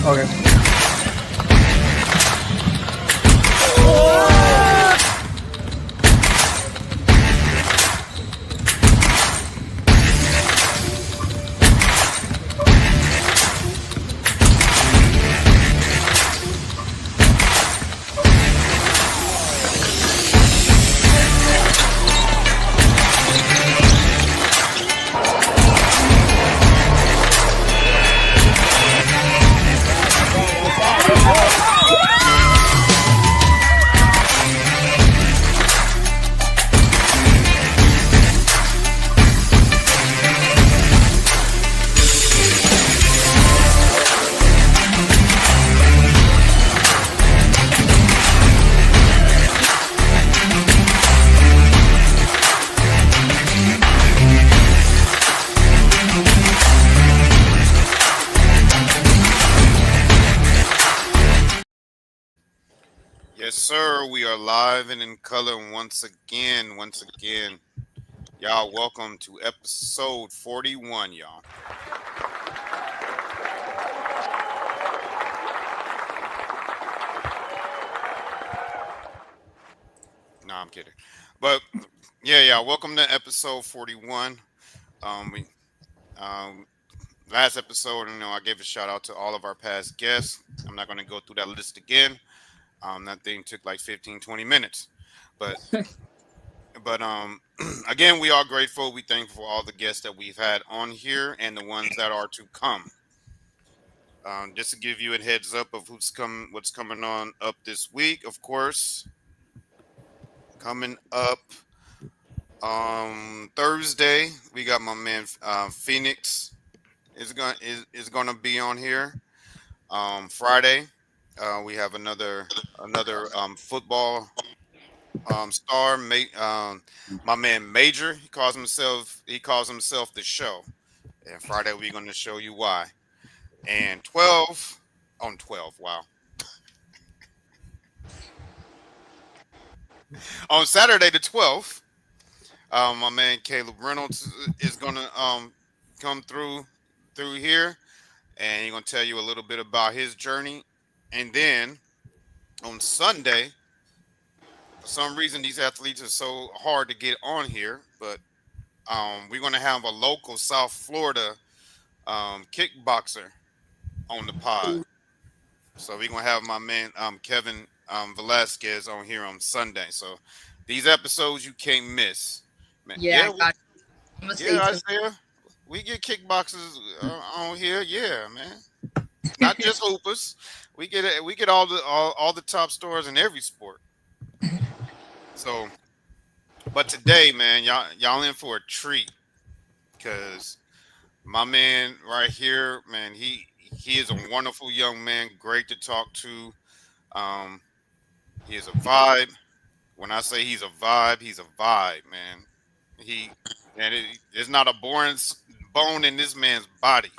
Okay. Yes, sir. We are live and in color once again. Y'all, welcome to episode 41, y'all. No, I'm kidding. But yeah, y'all, welcome to episode 41. We last episode, I gave a shout out to all of our past guests. I'm not going to go through that list again. That thing took like 15, 20 minutes. But but again, we are grateful. We thankful for all the guests that we've had on here and the ones that are to come. Just to give you a heads up of what's coming on up this week. Of course, coming up Thursday, we got my man Phoenix is gonna be on here. Friday, we have another football star. My man Major. He calls himself the show. And Friday we're gonna show you why. And 12 on 12. Wow. On Saturday the 12th, my man Caleb Reynolds is gonna come through here, and he's gonna tell you a little bit about his journey. And then on Sunday, for some reason, these athletes are so hard to get on here, but we're gonna have a local South Florida kickboxer on the pod. So we're gonna have my man Kevin Velasquez on here on Sunday. So these episodes you can't miss. Man, Yeah, I got you. I'm gonna stay yeah, tuned. Isaiah. We get kickboxers on here, yeah, man. Not just hoopers. We get all the top stars in every sport. So, but today, man, y'all in for a treat because my man right here, man, he is a wonderful young man, great to talk to. Um, he is a vibe. When I say he's a vibe, man. He and it's not a boring bone in this man's body,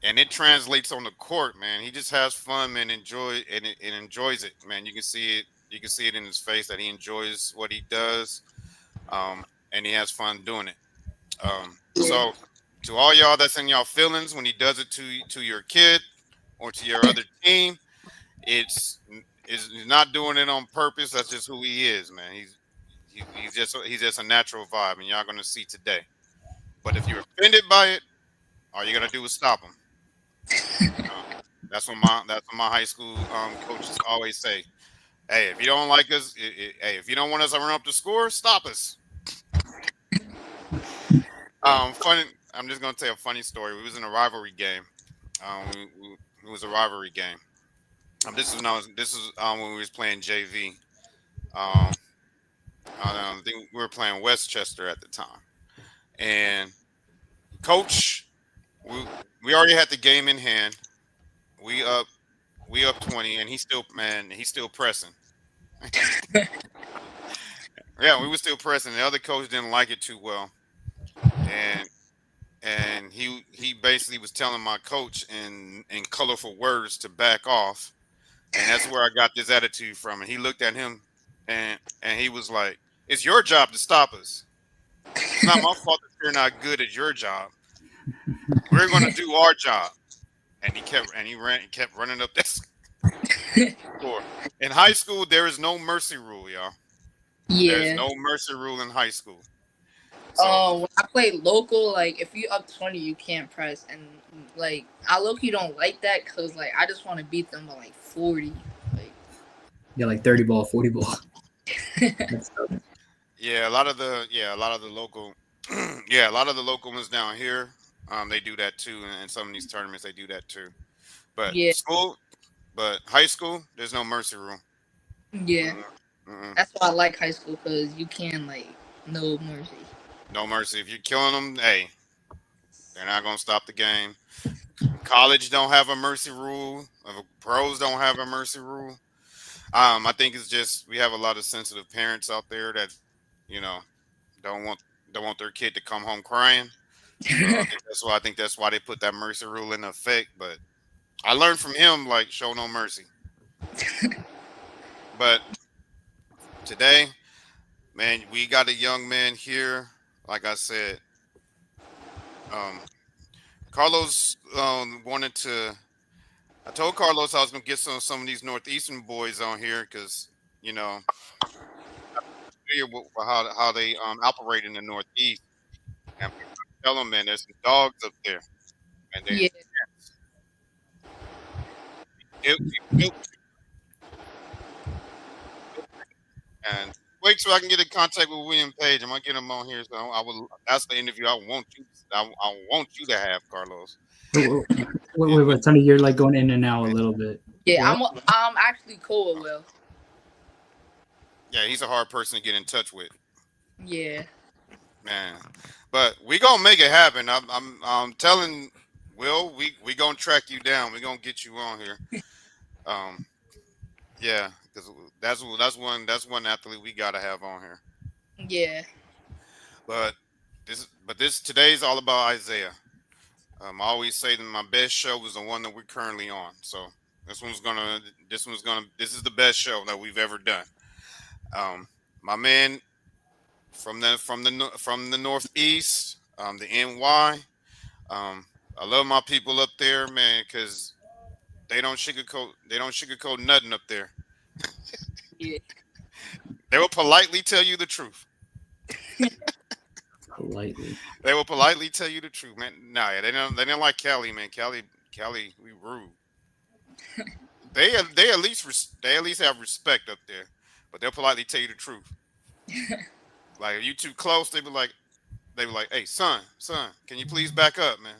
and it translates on the court, man. He just has fun, man. And enjoys it, man. You can see it. You can see it in his face that he enjoys what he does, and he has fun doing it. Yeah. So to all y'all that's in y'all feelings when he does it to your kid or to your other team, it's he's not doing it on purpose. That's just who he is, man. He's just a natural vibe, and y'all gonna see today. But if you're offended by it, all you gotta do is stop him. Uh, that's what my high school coaches always say. Hey, if you don't like us, hey, if you don't want us to run up the score, stop us. Funny. I'm just gonna tell a funny story. We was in a rivalry game. It was a rivalry game. This is when we was playing JV. Um, I think we were playing Westchester at the time, and coach, we we already had the game in hand. We up we up 20, and he's still pressing. Yeah, we were still pressing. The other coach didn't like it too well, and he basically was telling my coach in colorful words to back off, and that's where I got this attitude from. And he looked at him, and he was like, "It's your job to stop us. It's not my fault that you're not good at your job. We're going to do our job." and he kept running up that score. In high school, there is no mercy rule, y'all. There's Yeah. no mercy rule in high school. So When I play local, like if you up 20, you can't press, and like I low key don't like that because like I just want to beat them by like 40. Like Yeah, like 30 ball, 40 ball. That's tough. yeah, a lot of the local, yeah, a lot of the local ones down here, they do that too, and in some of these tournaments they do that too. But yeah, high school, there's no mercy rule. yeah. Mm-mm, mm-mm. That's why I like high school because you can like no mercy. No mercy. If you're killing them, hey, they're not gonna stop the game. College don't have a mercy rule. Pros don't have a mercy rule. I think it's just we have a lot of sensitive parents out there that, you know, don't want don't want their kid to come home crying. So I think that's why they put that mercy rule in effect. But I learned from him like show no mercy. But today, man, we got a young man here. Like I said, um, Carlos wanted to. I told Carlos I was gonna get some of these northeastern boys on here because you know familiar with how they operate in the northeast. And tell them, man, there's some dogs up there, and they Yeah, built and wait till I can get in contact with William Page. I'm gonna get him on here. So I will. That's the interview I want you. I want you to have, Carlos. Wait, Sonny, you're like going in and out a little bit. yeah. What? I'm actually cool with Will. Yeah, he's a hard person to get in touch with, Yeah, man. But we gonna make it happen. I'm telling Will, we gonna track you down. We gonna get you on here. Um, yeah, because that's one athlete we gotta have on here. yeah, But this today's all about Isaiah. I always say that my best show is the one that we're currently on. So this is the best show that we've ever done. My man from the Northeast, the NY. I love my people up there, man, because they don't sugarcoat nothing up there. yeah, They will politely tell you the truth. Politely. They will politely tell you the truth, man. Nah, yeah, they don't like Cali, man. Cali, we rude. They at least have respect up there, but they'll politely tell you the truth. Like if you too close, they be like, hey, son, can you please back up, man,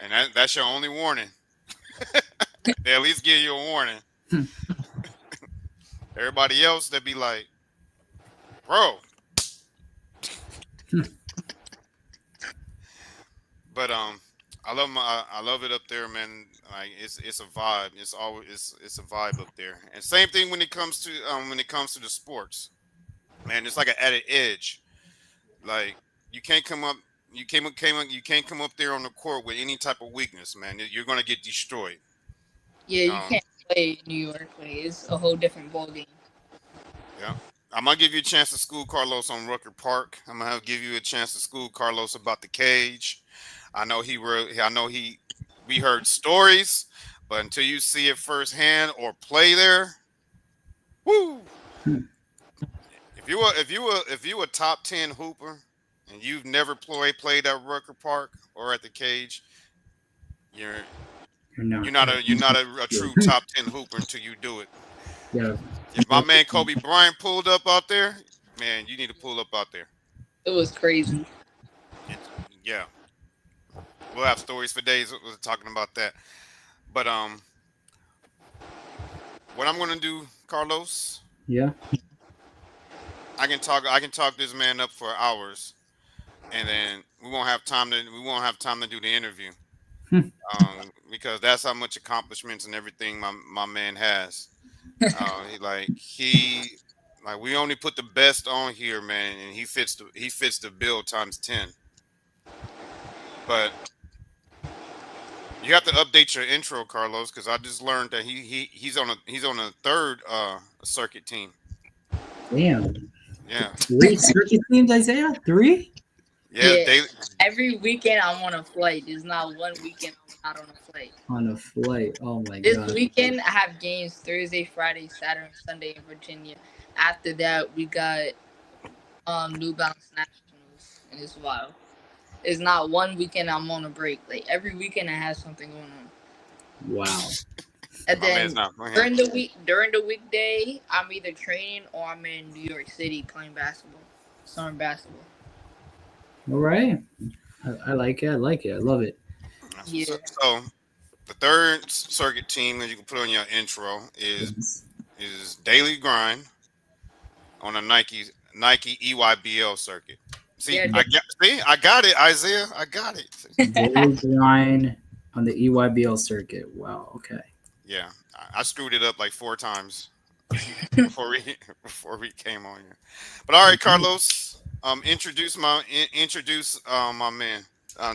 and that's your only warning. They at least give you a warning. Everybody else, they be like, bro. But I love it up there, man. Like it's a vibe. It's a vibe up there. And same thing when it comes to the sports, man. It's like an added edge. Like you can't come up, you can't come up there on the court with any type of weakness, man. You're gonna get destroyed. yeah. You Um, can't play in New York. Like it's a whole different ballgame. yeah. I'm gonna give you a chance to school Carlos on Rucker Park. I'm gonna give you a chance to school Carlos about the cage. I know he. We heard stories, but until you see it firsthand or play there, woo! If you a top 10 hooper and you've never played at Rucker Park or at the cage, you're you're not a true top 10 hooper until you do it. Yeah. If my man Kobe Bryant pulled up out there, man, you need to pull up out there. It was crazy. Yeah, we'll have stories for days talking about that. But what I'm gonna do, Carlos, Yeah. I can talk this man up for hours, and then we won't have time to do the interview. Because that's how much accomplishments and everything my man has. Like we only put the best on here, man, and he fits the bill times 10. But you have to update your intro, Carlos, because I just learned that he's on a third circuit team. Damn. Yeah, 3 circuit teams, Isaiah? 3? yeah. Yeah. Every weekend I'm on a flight. There's not one weekend I'm out on a flight. On a flight. Oh my This god. weekend, I have games Thursday, Friday, Saturday, and Sunday in Virginia. After that, we got New Balance Nationals, and it's wild. It's not one weekend I'm on a break. Like every weekend, I have something going on. Wow. And My man's then not. during the weekday, I'm either training or I'm in New York City playing basketball, summer basketball. All right. I like it. I like it. I love it. Yeah. So the third circuit team that you can put on your intro Yes. is Daily Grind on a Nike EYBL circuit. See, Yeah. I got it, Isaiah. I got it. Daily grind on the EYBL circuit. Wow. Okay. Yeah, I screwed it up like 4 times before we before we came on here. But all right, Carlos, introduce my man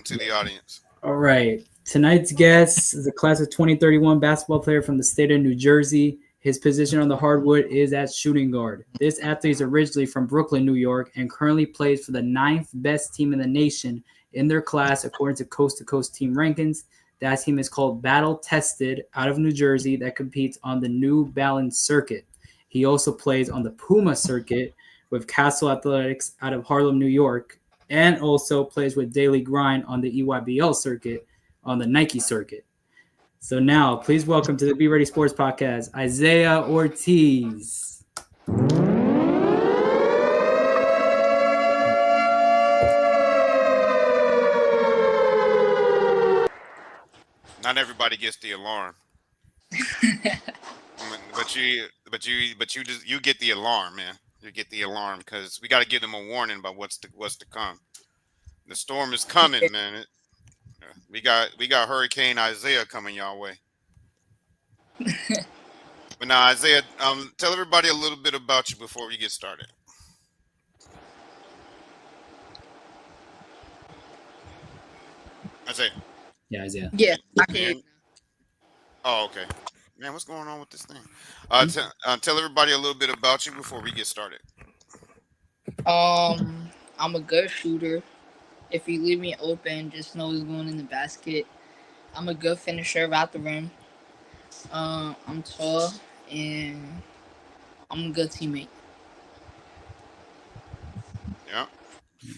to the audience. All right. Tonight's guest is a class of 2031 basketball player from the state of New Jersey. His position on the hardwood is at shooting guard. This athlete is originally from Brooklyn, New York, and currently plays for the 9th best team in the nation in their class, according to Coast to Coast team rankings. That team is called Battle Tested out of New Jersey that competes on the New Balance circuit. He also plays on the Puma circuit with Castle Athletics out of Harlem, New York, and also plays with Daily Grind on the EYBL circuit on the Nike circuit. So now, please welcome to the Be Ready Sports Podcast, Isaiah Ortiz. Not everybody gets the alarm, but you get the alarm, man. You get the alarm because we got to give them a warning about what's to come. The storm is coming, man. We got Hurricane Isaiah coming y'all way. But now, Isaiah, tell everybody a little bit about you before we get started. Isaiah. Yeah, Isaiah. Yeah. I can You hear hear you me? Oh, okay. Man, what's going on with this thing? Tell everybody a little bit about you before we get started. now. I'm a good shooter. If you leave me open, just know it's going in the basket. I'm a good finisher out the rim. I'm tall and I'm a good teammate. Yeah.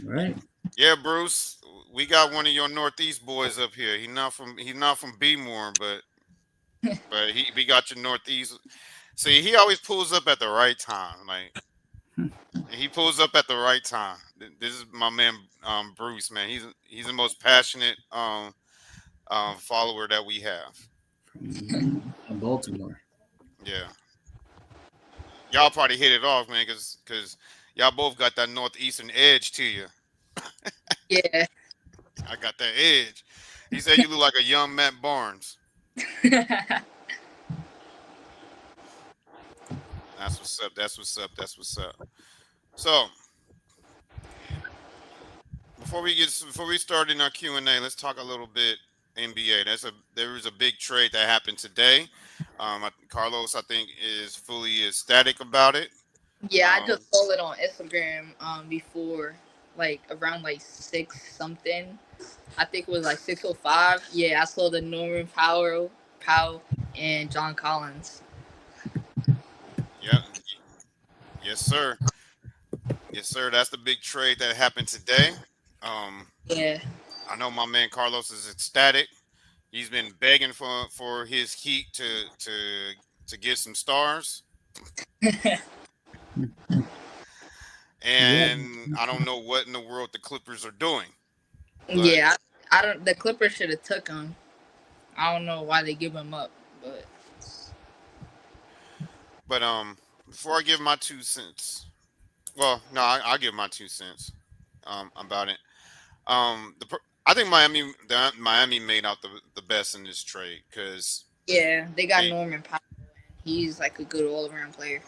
All right. Yeah, Bruce. We got one of your Northeast boys up here. He's not from B-More, but we got your Northeast. See, he always pulls up at the right time. Like he pulls up at the right time. This is my man Bruce, man. He's the most passionate follower that we have. From Baltimore. Yeah. Y'all probably hit it off, man, because y'all both got that northeastern edge to you. Yeah. I got that edge. He said you look like a young Matt Barnes. That's what's up. That's what's up. That's what's up. So before we start in our Q&A, let's talk a little bit NBA. There was a big trade that happened today. Carlos, I think, is fully ecstatic about it. Yeah, I just saw it on Instagram before, like around like 6 something. I think it was like 6:05. Yeah, I saw the Norman Powell, and John Collins. Yeah. Yes, sir. Yes, sir. That's the big trade that happened today. Yeah. I know my man Carlos is ecstatic. He's been begging for his Heat to get some stars. And I don't know what in the world the Clippers are doing. Yeah, I don't. The Clippers should have took him. I don't know why they give him up, but before I give my 2 cents, well, no, I'll give my 2 cents about it. I think Miami made out the best in this trade because yeah, they got Norman Powell. He's like a good all around player.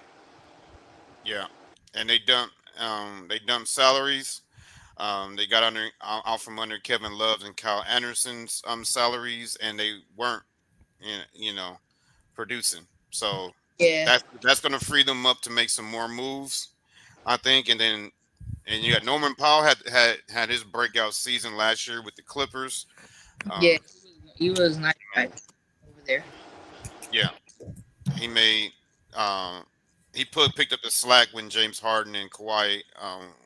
Yeah, and they dumped salaries. They got out from under Kevin Love and Kyle Anderson's salaries, and they weren't, producing. So Yeah, that's going to free them up to make some more moves, I think. And you got Norman Powell had his breakout season last year with the Clippers. yeah, He was nice right over there. Yeah, he made um, he picked up the slack when James Harden and Kawhi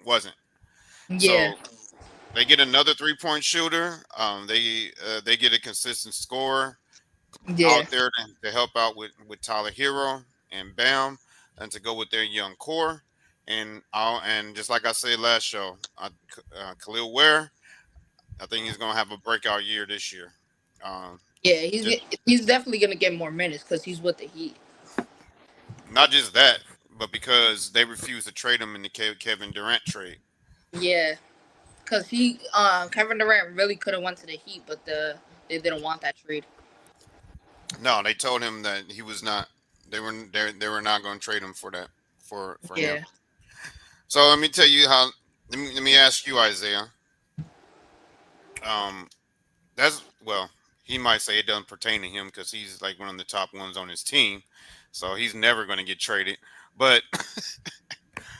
wasn't. Yeah, So they get another 3-point shooter. They get a consistent scorer yeah, out there to help out with Tyler Hero and Bam, and to go with their young core. And just like I said last show, Khalil Ware, I think he's gonna have a breakout year this year. Um, yeah. just He's definitely gonna get more minutes because he's with the Heat. not just that, but because they refused to trade him in the Kevin Durant trade. Yeah, because Kevin Durant really could have went to the Heat, but they didn't want that trade. No, they told him that he was not. They were not going to trade him for that for him. Yeah, So let me tell you how. Let me ask you, Isaiah. Um, that's well. He might say it doesn't pertain to him because he's like one of the top ones on his team, so he's never going to get traded. But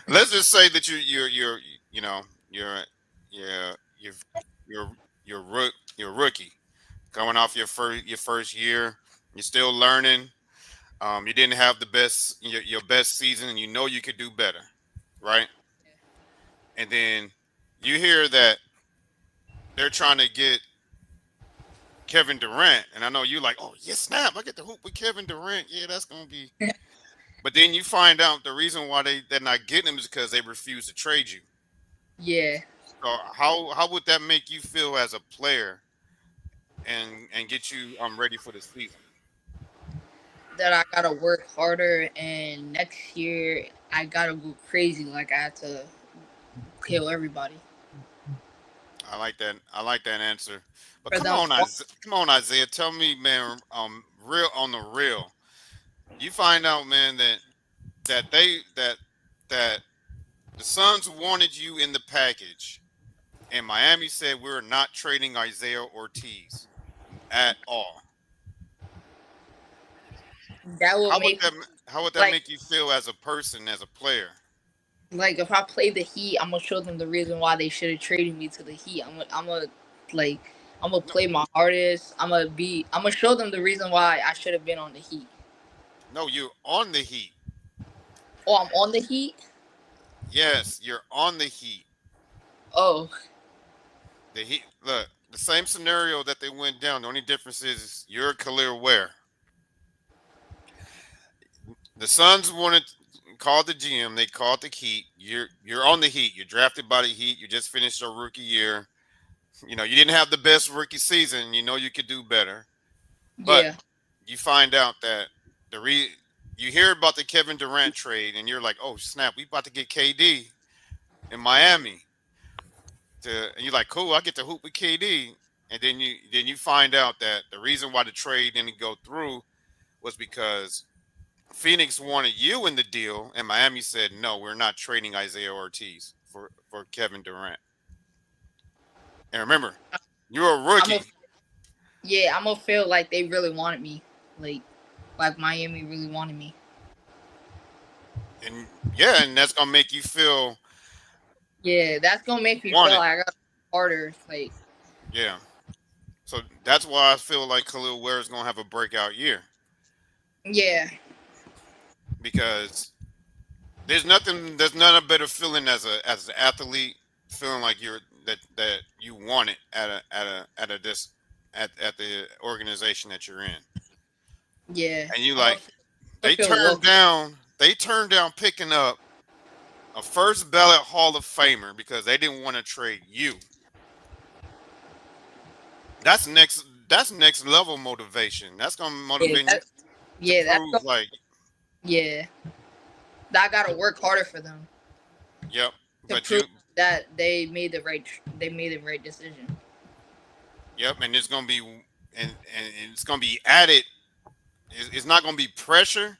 let's just say that you know you're you're you're you're a rookie coming off your first year. You're still learning. You didn't have the best your best season, and you know you could do better, right? And then you hear that they're trying to get Kevin Durant, and I know you like, oh yes, snap! I get to hoop with Kevin Durant. Yeah, that's gonna be. But then you find out the reason why they're not getting him is because they refuse to trade you. yeah. So how would that make you feel as a player and get you ready for the season? That I gotta work harder, and next year I gotta go crazy. Like I have to kill everybody I like that. I like that answer. But for them. Come on, Isaiah. Tell me, man. Real on the real. You find out, man, that they that the Suns wanted you in the package, and Miami said we're not trading Isaiah Ortiz at all. That will How would make that How would that like make you feel as a person, as a player? if I play the Heat, I'm gonna show them the reason why they should have traded me to the Heat. Like I'm gonna No, play my hardest. I'm gonna show them the reason why I should have been on the Heat. no, you're on the Heat. Oh, I'm on the Heat. Yes, you're on the Heat. Oh, The Heat. Look, the same scenario that they went down. The only difference is you're Khalil Ware. The Suns wanted called the GM. They called the Heat. You're on the Heat. You're drafted by the Heat. You just finished your rookie year. You know you didn't have the best rookie season. You know you could do better. But yeah, you find out that the re you hear about the Kevin Durant trade, and you're like, oh snap, we about to get KD in Miami. And you're like, cool, I get to hoop with KD. And then you find out that the reason why the trade didn't go through was because Phoenix wanted you in the deal, and Miami said, "No, we're not trading Isaiah Ortiz for Kevin Durant." And remember, you're a I'm a rookie, yeah. I'm gonna feel like they really wanted me. Like like Miami really wanted me. and yeah, and that's gonna make you feel Yeah, that's gonna make me feel wanted. like I got harder. Like Yeah, so that's why I feel like Khalil Ware is gonna have a breakout year yeah, because there's not a better feeling as an athlete feeling like that you want it at the organization that you're in, yeah. and you I'm like gonna they feel turned lucky. down they turned down picking up a first ballot Hall of Famer because they didn't want to trade you. That's next level motivation. That's gonna Yeah, motivate you to that's prove like, yeah. I gotta work harder for them yep. to But prove you, that they made the right decision. yep, and it's gonna be and it's gonna be added. It's not gonna be pressure,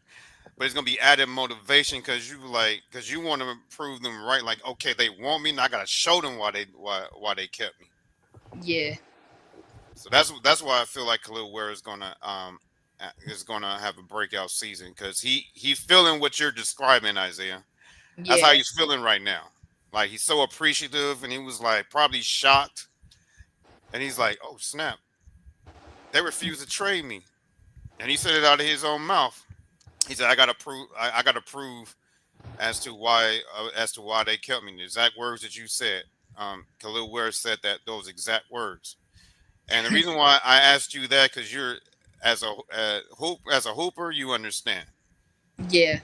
but it's gonna be added motivation because you want to prove them right. Like, okay, they want me, and I gotta show them why they kept me. Yeah, So that's why I feel like Khalil Ware is gonna have a breakout season because he's feeling what you're describing, Isaiah. That's how yeah, he's feeling right now. Like he's so appreciative, and he was like probably shocked, and he's like, "Oh snap, they refused to trade me, and he said it out of his own mouth. He said, "I got to prove. I got to prove as to why they kept me." The exact words that you said. Khalil Ware said that those exact words. And the reason why I asked you that because you're as a hooper, you understand. Yeah.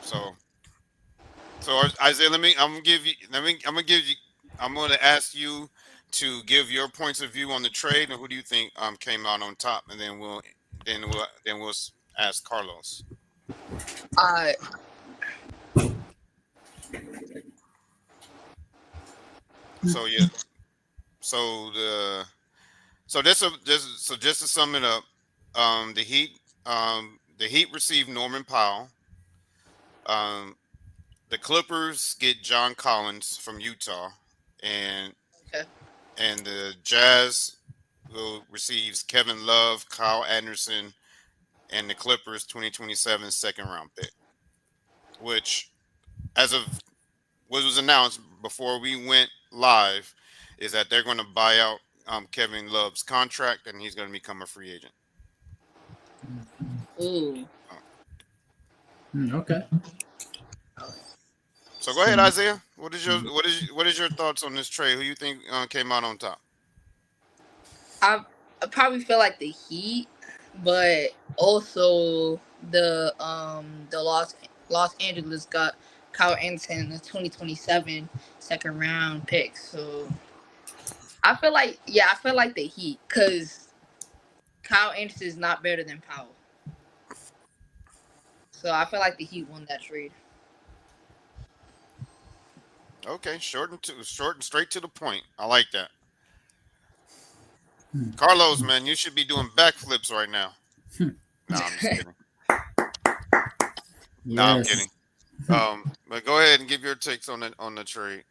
So Isaiah, I'm gonna ask you to give your points of view on the trade and who do you think came out on top, and then we'll ask Carlos. Uh, So yeah, so just to sum it up, the Heat received Norman Powell. Um, the Clippers get John Collins from Utah, and okay. the Jazz receives Kevin Love, Kyle Anderson, and the Clippers 2027 second round pick, which, as of what was announced before we went live, is that they're going to buy out Kevin Love's contract and he's going to become a free agent. Ooh. Okay. So go ahead, Isaiah. What is your thoughts on this trade? Who you think came out on top? I probably feel like the Heat, but also the Los Angeles got Kyle Anderson in the 2027 second round pick. So I feel like the Heat, because Kyle Anderson is not better than Powell. So I feel like the Heat won that trade. Okay, short and straight to the point. I like that. Carlos, man, you should be doing backflips right now. No, I'm just kidding. No, I'm kidding. But go ahead and give your takes on the trade.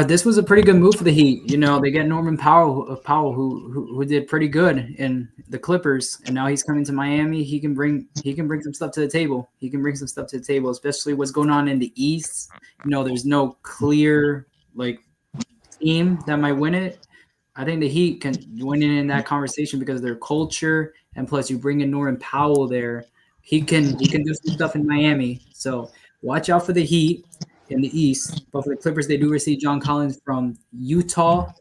This was a pretty good move for the Heat. You know, they get Norman Powell, who did pretty good in the Clippers, and now he's coming to Miami. He can bring some stuff to the table. He can bring some stuff to the table, especially what's going on in the East. You know, there's no clear team that might win it. I think the Heat can win in that conversation because of their culture, and plus you bring in Norman Powell there. He can do some stuff in Miami. So watch out for the Heat in the East. But for the Clippers, they do receive John Collins from Utah.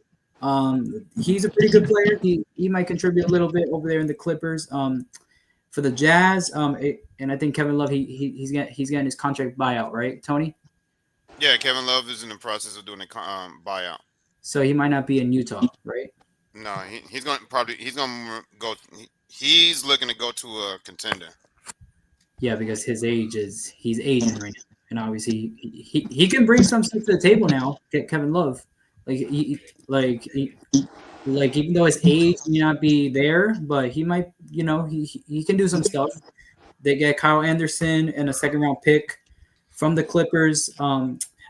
He's a pretty good player. He might contribute a little bit over there in the Clippers. For the Jazz, and I think Kevin Love, he's getting his contract buyout, right, Tony? Yeah, Kevin Love is in the process of doing a buyout. So he might not be in Utah, right? No, he's going to go. He's looking to go to a contender. Yeah, because he's aging right now, and obviously he can bring some stuff to the table now. Kevin Love, even though his age may not be there, but he might, he can do some stuff. They get Kyle Anderson and a second round pick from the Clippers.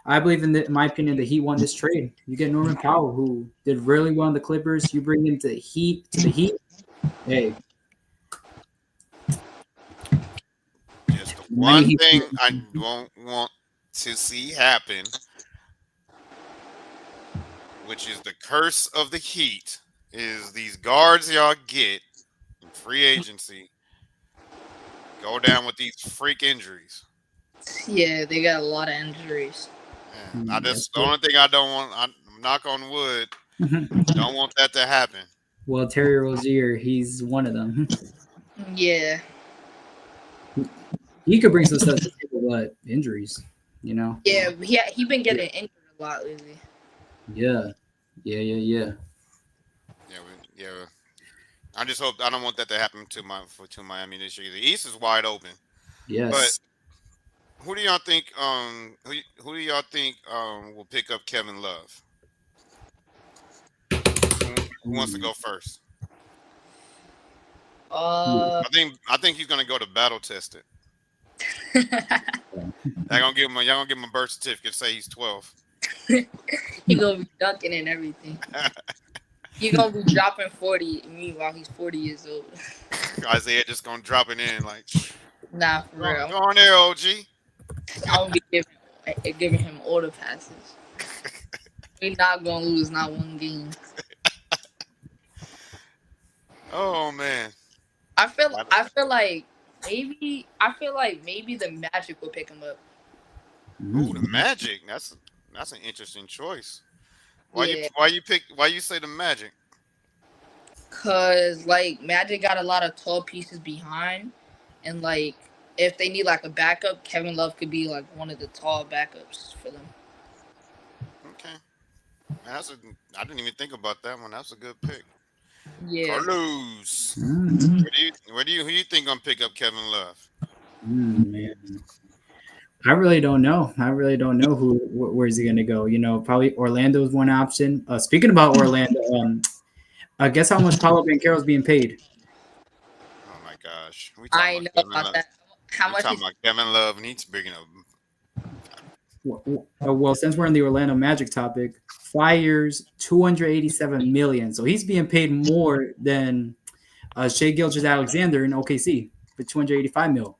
I believe in my opinion, the Heat won this trade. You get Norman Powell, who did really well in the Clippers. You bring him to the Heat. Hey. Just the one thing I don't want to see happen, which is the curse of the Heat, is these guards y'all get in free agency go down with these freak injuries. Yeah, they got a lot of injuries. Yeah, the only thing I don't want, I'm knock on wood, don't want that to happen. Well, Terry Rozier, he's one of them. Yeah. He could bring some stuff to the table, but injuries, Yeah, he been getting injured a lot lately. Yeah. Yeah. I just hope I don't want that to happen to Miami this year. The East is wide open. Yes. But who do y'all think? Who do y'all think will pick up Kevin Love? Who wants to go first? I think he's gonna go to battle test it. Y'all gonna give him a birth certificate. Say he's 12. He gonna be dunking and everything. He gonna be dropping 40. Meanwhile, he's 40 years old. Isaiah just gonna drop it in like. Nah, for real. Go on there, OG. I'm gonna be giving him all the passes. He's not gonna lose not one game. Oh man. I feel Why I feel like maybe the Magic will pick him up. Oh, the Mm. Magic. That's an interesting choice. Yeah, Why you say the Magic? cause like Magic got a lot of tall pieces behind, and like if they need like a backup, Kevin Love could be like one of the tall backups for them. Okay. Man, I didn't even think about that one. That's a good pick. Yeah. Carlos. Mhm. Who you think gonna pick up Kevin Love? Man. I really don't know. I really don't know where's he gonna go. Probably Orlando's one option. Speaking about Orlando, guess how much Paulo Banquero's being paid? Oh my gosh. I know about that. How We much talking is about Kevin Love and he's bringing up Well, since we're in the Orlando Magic topic, 5 years, 287 million. So he's being paid more than Shea Gilgeous-Alexander in OKC for 285 mil.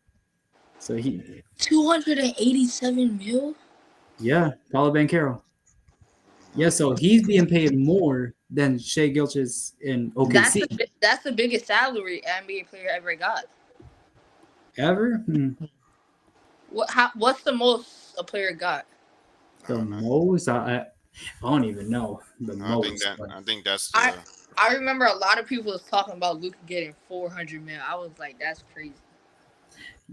So 287 mil? yeah, Paulo Banquero. Yeah, so he's being paid more than Shea Gilgeous in OKC. That's the biggest salary NBA player ever got. Ever? What's the most a player got? I The don't know. most? I don't even know the most. I think that's I the I remember a lot of people was talking about Luka getting 400 mil. I was like, that's crazy.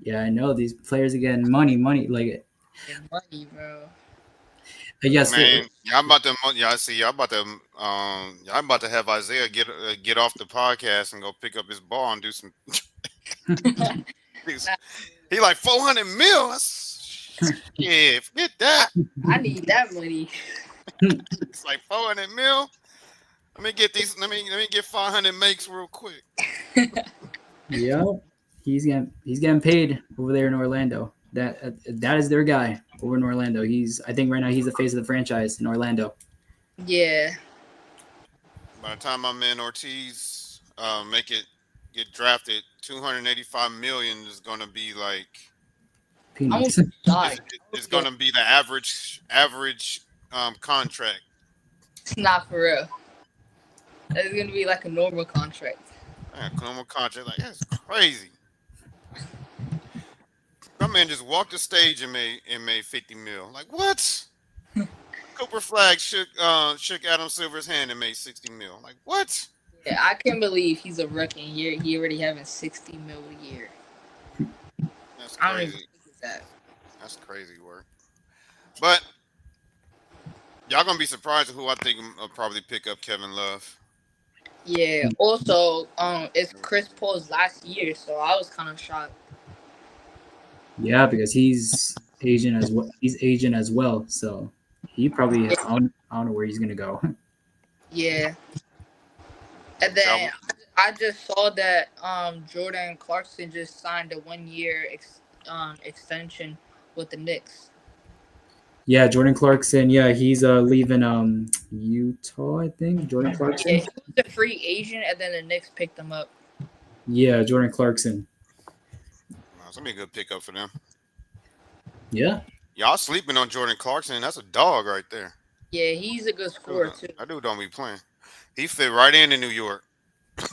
Yeah, I know these players are getting money. Like, And money, bro. yes, man. Y'all about to have Isaiah get off the podcast and go pick up his ball and do some. He like 400 mil. Yeah, forget that. I need that money. It's like 400 mil. Let me get these. Let me get 500 makes real quick. yeah, he's getting paid over there in Orlando. That is their guy over in Orlando. I think right now he's the face of the franchise in Orlando. Yeah. By the time my man Ortiz get drafted, 285 million is gonna be like I'm gonna Peanuts. be shocked. it's gonna be the average contract. It's not for real. It's gonna be like a normal contract. Man, normal contract like that's crazy. My man just walked the stage and made 50 mil. Like what? Cooper Flag shook Adam Silver's hand and made 60 mil. Like what? Yeah, I can't believe he's a rookie and he already having 60 mil a year. That's I don't even crazy. think that. That's crazy work. But y'all gonna be surprised at who I think will probably pick up Kevin Love. Yeah. Also, it's Chris Paul's last year, so I was kind of shocked. Yeah, because he's Asian as well. He's Asian as well, so he probably I don't know where he's gonna go. Yeah. And then I just saw that Jordan Clarkson just signed a 1 year extension with the Knicks. Yeah, Jordan Clarkson. Yeah, he's leaving Utah, I think. Jordan Clarkson. Yeah, he was a free agent, and then the Knicks picked him up. Yeah, Jordan Clarkson. That's gonna be a good pickup for them. Yeah. Y'all sleeping on Jordan Clarkson. That's a dog right there. Yeah, he's a good scorer too. That dude don't be playing. He fit right in New York.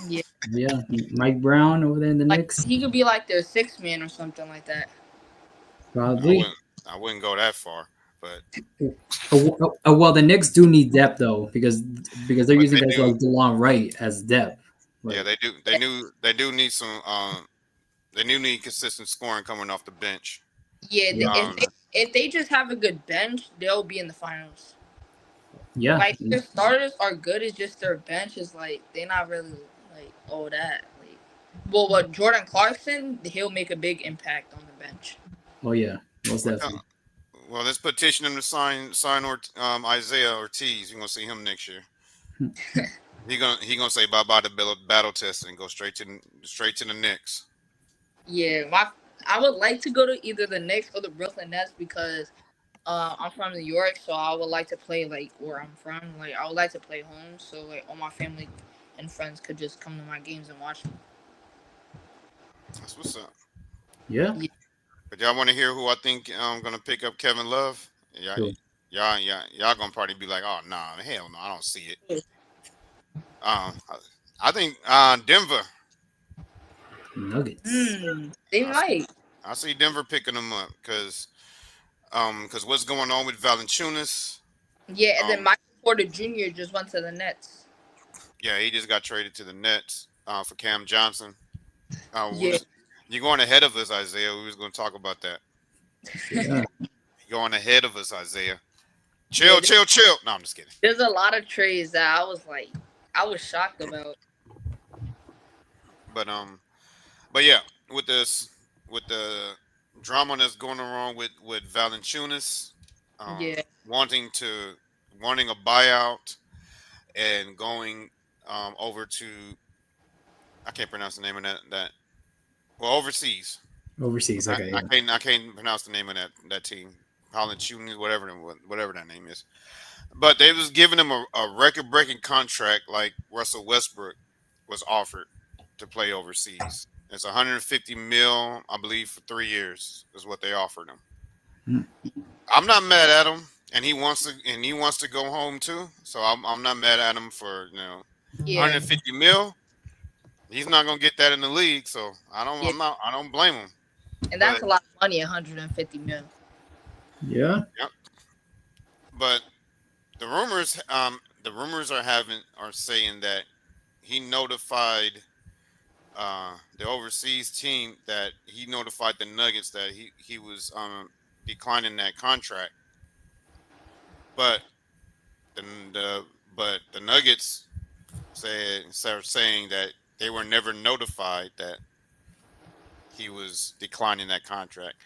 Yeah. Yeah, Mike Brown over there in the Like Knicks. he could be like their sixth man or something like that. Probably. I wouldn't go that far, but Well, the Knicks do need depth though, because they're using guys like DeLon Wright as depth. Yeah, they do. They do need some. They do need consistent scoring coming off the bench. Yeah, if they just have a good bench, they'll be in the finals. Yeah. Like their starters are good. It's just their bench is like they're not really like all that. Like, well, what Jordan Clarkson, he'll make a big impact on the bench. Oh yeah, most definitely. Well, let's petition him to sign Isaiah Ortiz. You're gonna see him next year. he gonna say bye bye to battle test and go straight to the Knicks. Yeah, I would like to go to either the Knicks or the Brooklyn Nets because I'm from New York, so I would like to play like where I'm from. Like I would like to play home, so like all my family and friends could just come to my games and watch them. That's what's up. Yeah. But y'all want to hear who I think I'm gonna pick up Kevin Love? Sure. Y'all gonna probably be like, oh nah, hell no, I don't see it. I think Denver. Nuggets. They I see, might. I see Denver picking them up because what's going on with Valanciunas? Yeah, and then Um, Michael Porter Jr. just went to the Nets. yeah, he just got traded to the Nets for Cam Johnson. Yeah. You're going ahead of us, Isaiah. We was going to talk about that. Yeah. You're going ahead of us, Isaiah. Yeah, Chill, chill, chill. No, I'm just kidding. there's a lot of trades that I was shocked about. But but yeah, with this with the drama that's going on with Valanciunas, Yeah, wanting wanting a buyout and going over to I can't pronounce the name of that well overseas. Overseas. Okay. Yeah. I can't pronounce the name of that team. Holland Shooting, whatever that name is. But they was giving him a record breaking contract like Russell Westbrook was offered to play overseas. It's 150 mil, I believe, for 3 years is what they offered him. Mm. I'm not mad at him, and he wants to go home too. So I'm not mad at him for yeah, 150 mil. He's not gonna get that in the league, so yeah, I don't blame him. and that's But a lot of money, 150 mil. Yeah. yeah, but the rumors are saying that he notified the overseas team that he notified the Nuggets that he was declining that contract, but the, the the Nuggets saying that they were never notified that he was declining that contract.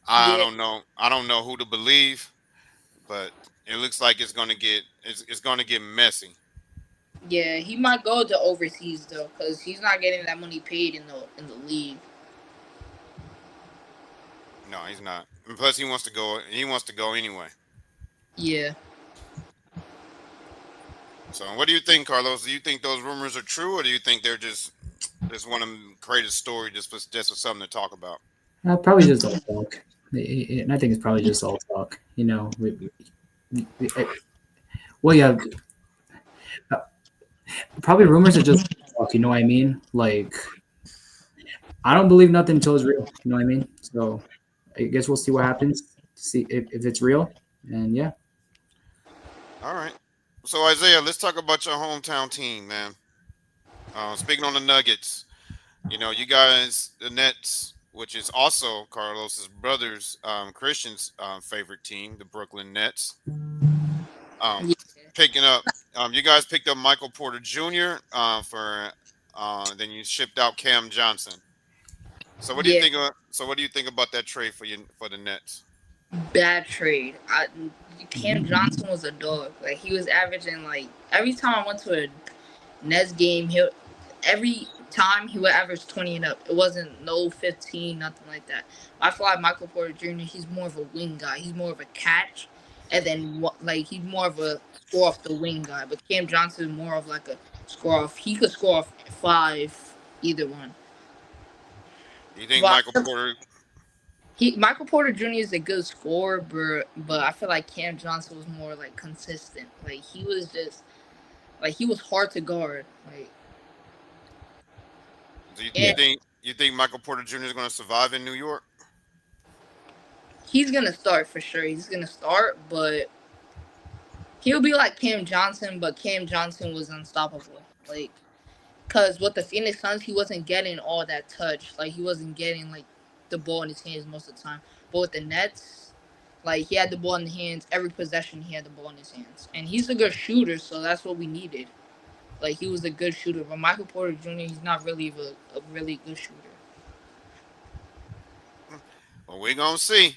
I Yeah, don't know. I don't know who to believe, but it looks like it's going to get messy. yeah, he might go to overseas though, because he's not getting that money paid in the league. No, he's not. And plus, he wants to go. He wants to go anyway. Yeah, So, what do you think, Carlos? Do you think those rumors are true, or do you think they're just want to create a story just for something to talk about? Probably just all talk. And I think it's probably just all talk. Well, yeah. Probably rumors are just talk. You know what I mean? Like, I don't believe nothing until it's real. You know what I mean? So, I guess we'll see what happens. See if it's real. And yeah. All right. So, Isaiah, let's talk about your hometown team, man. Speaking on the Nuggets, you guys, the Nets, which is also Carlos's brother's Christian's favorite team, the Brooklyn Nets. Um, yeah, Picking up, you guys picked up Michael Porter Jr. For then you shipped out Cam Johnson. So what do you yeah. think? So what do you think about that trade for the Nets? Bad trade. Cam Johnson was a dog. Like he was averaging like every time I went to a Nets game, every time he would average 20 and up. It wasn't no 15, nothing like that. I feel like Michael Porter Jr. He's more of a wing guy. He's more of a catch, and then like he's more of a score off the wing guy. But Cam Johnson is more of like a score off. He could score off 5, either one. You think But Michael Porter Jr. is a good scorer, but I feel like Cam Johnson was more like consistent. Like he was just like he was hard to guard. Like Do and you think Michael Porter Jr. is going to survive in New York? he's gonna start for sure. He's gonna start, but he'll be like Cam Johnson. But Cam Johnson was unstoppable. Like because with the Phoenix Suns, he wasn't getting all that touch. Like he wasn't getting like the ball in his hands most of the time. But with the Nets, like he had the ball in his hands every possession. He had the ball in his hands, and he's a good shooter, so that's what we needed. Like he was a good shooter, but Michael Porter Jr. He's not really a really good shooter. Well, we're gonna see.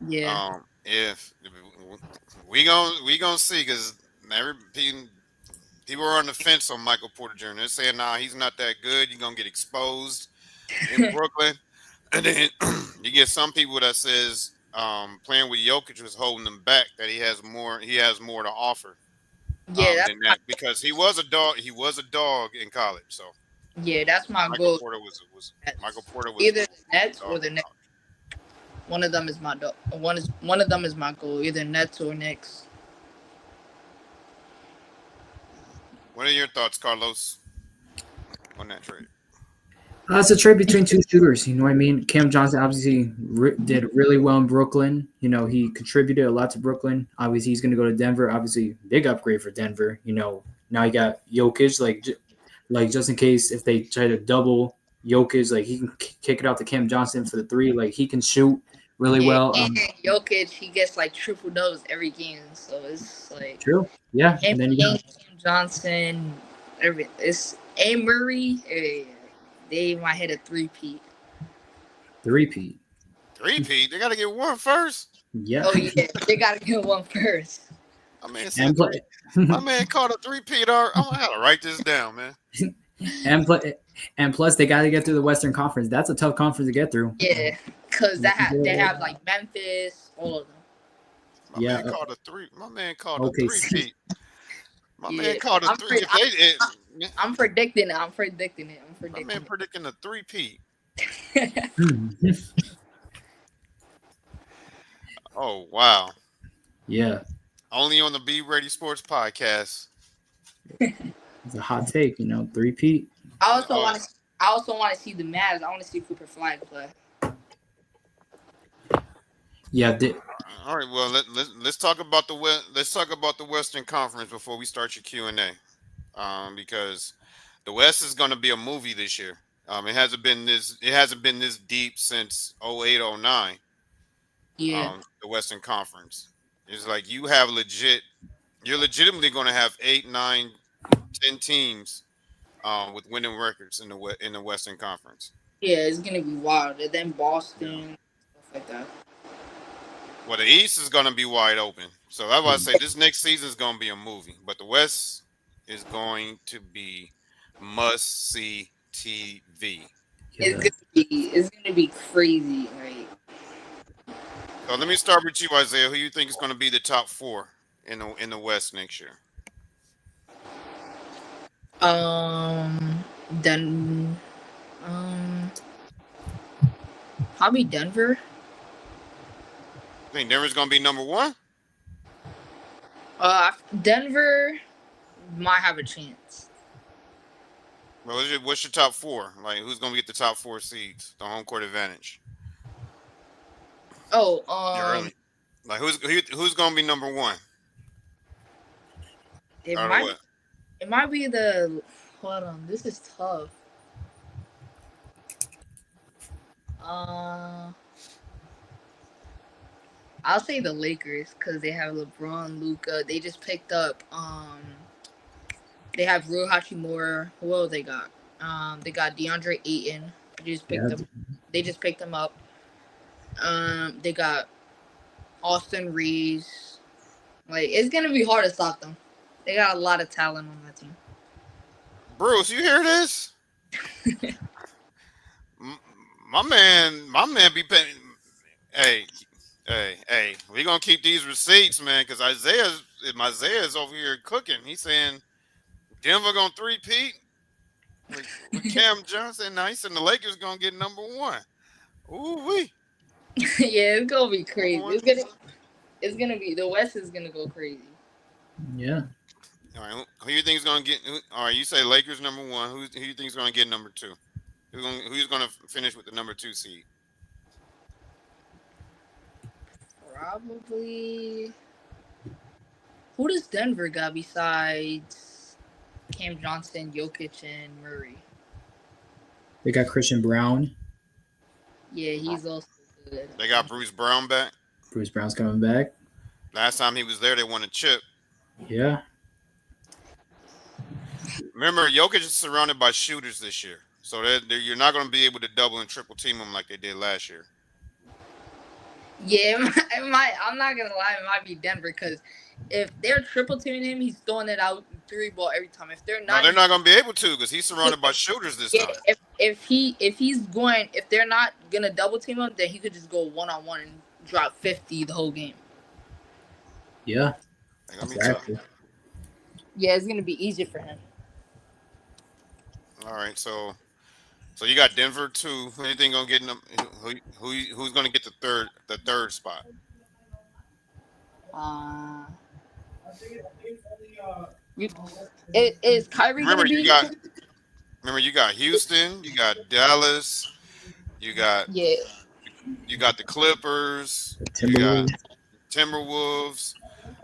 Yeah, If we gonna see because every people are on the fence on Michael Porter Jr. They're saying, "Nah, he's not that good. You're gonna get exposed in Brooklyn." And then you get some people that says playing with Jokic was holding him back. That he has more. He has more to offer yeah, than that because he was a dog. He was a dog in college. So that's my Michael goal. Porter was Michael Porter Either the was Nets a or dog the in Knicks. college. One of them is my dog. One of them is my goal. Either Nets or Knicks. What are your thoughts, Carlos? on that trade? It's a trade between two shooters. You know what I mean? Cam Johnson obviously did really well in Brooklyn. You know, he contributed a lot to Brooklyn. Obviously, he's going to go to Denver. Obviously, big upgrade for Denver. You know, now you got Jokic, like just in case if they try to double Jokic, like he can kick it out to Cam Johnson for the three. Like he can shoot really Yeah, well. and Jokic, he gets like triple doubles every game, so it's like True. Yeah. him, And then you got Cam Johnson, it's A Murray. They might hit a three-peat. three-peat. Three-peat? They got to get one first? Yeah. Oh yeah, they gotta get one first. My man called a three-peat. I'm going to have to write this down, man. And plus, they got to get through the Western Conference. That's a tough conference to get through. Yeah, because they have like Memphis, all of them. My man called a three-peat. My man called a three-peat. I'm predicting it. My man predicting a three-peat. Oh, wow. Yeah. Only on the Be Ready Sports podcast. It's a hot take, you know, three-peat. I also want to see the Mavs. I want to see Cooper Flag play. Yeah. All right. Well, let's talk about the Western Conference before we start your Q&A. Because the West is going to be a movie this year. It hasn't been this deep since 08, 09. Yeah. The Western Conference. It's like you're legitimately going to have 8, 9, 10 teams with winning records in the Western Conference. Yeah, it's gonna be wild. And then Boston, stuff like that. Well, the East is going to be wide open. So that's why I say this next season is going to be a movie. But the West is going to be must-see TV. Yeah. It's gonna be crazy, right? So let me start with you, Isaiah. Who you think is going to be the top 4 in the West next year? Probably Denver. I think Denver's going to be number 1? Denver might have a chance. Well, what's your top 4? Like, who's going to get the top 4 seeds? The home court advantage. Oh, like who's going to be number 1? It might be the. Hold on, this is tough. I'll say the Lakers because they have LeBron, Luka. They just picked up. They have Rui Hachimura. Who else they got? They got DeAndre Ayton. They just picked them up. They got Austin Reeves. Like, it's gonna be hard to stop them. They got a lot of talent on that team. Bruce, you hear this? my man be paying. Hey, we gonna keep these receipts, man, because Isaiah's over here cooking. He's saying Denver gonna three-peat with Cam Johnson. Now he's saying the Lakers gonna get number 1. Ooh wee. Yeah, it's gonna be crazy. It's gonna be the West is gonna go crazy. Yeah. All right, who you think is gonna get? All right, you say Lakers number 1. Who you think is gonna get number 2? Who's gonna finish with the number 2 seed? Probably. Who does Denver got besides Cam Johnson, Jokic, and Murray? They got Christian Brown. Yeah, he's also good. They got Bruce Brown back. Bruce Brown's coming back. Last time he was there, they won a chip. Yeah. Remember, Jokic is surrounded by shooters this year. So you're not going to be able to double and triple team him like they did last year. Yeah, I'm not going to lie. It might be Denver because if they're triple teaming him, he's throwing it out 3-ball every time. If they're not, no, they're not going to be able to because he's surrounded by shooters this time. If they're not going to double team him, then he could just go one-on-one and drop 50 the whole game. Yeah. Exactly. Yeah, it's going to be easier for him. All right, so you got Denver 2. Who do you think gonna get who's gonna get the third spot? Is Kyrie Remember, gonna be? Remember, you got Houston, you got Dallas, you got Yeah. you got the Clippers, you got Timberwolves. Timberwolves,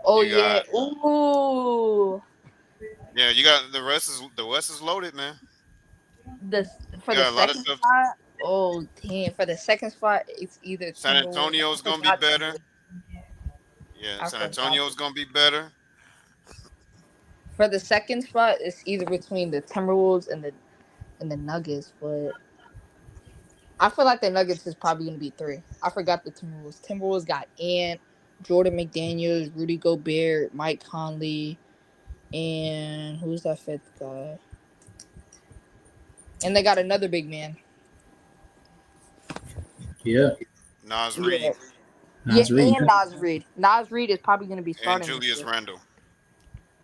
Oh you yeah. got Ooh. yeah, you got the West is loaded, man. The You for the got a lot of second stuff. spot. Oh damn! For the second spot, it's either San Timberwolves. I Antonio's gonna be forgot. better. Yeah, I San forgot. Antonio's gonna be better. For the second spot, it's either between the Timberwolves and the Nuggets, but I feel like the Nuggets is probably gonna be three. I forgot the Timberwolves. Timberwolves got Ant, Jordan McDaniels, Rudy Gobert, Mike Conley, and who's that fifth guy? And they got another big man. Yeah. Nas Yeah, Reed yeah, Nas Reed. and Nas Reed. Nas Reed is probably gonna be and starting this Julius year. Randle.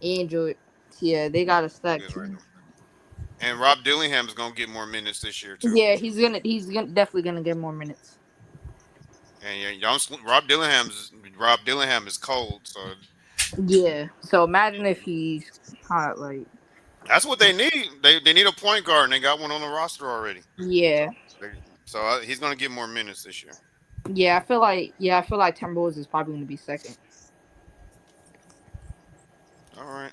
And yeah, they got a stack Julius team. Randle. And Rob Dillingham's gonna get more minutes this year too. Yeah, he's gonna definitely gonna get more minutes. And yeah, Rob Dillingham is cold, so Yeah. So imagine if he's hot, like that's what they need. They need a point guard, and they got one on the roster already. yeah. They, so he's gonna get more minutes this year. I feel like Timberwolves is probably gonna be second. All right.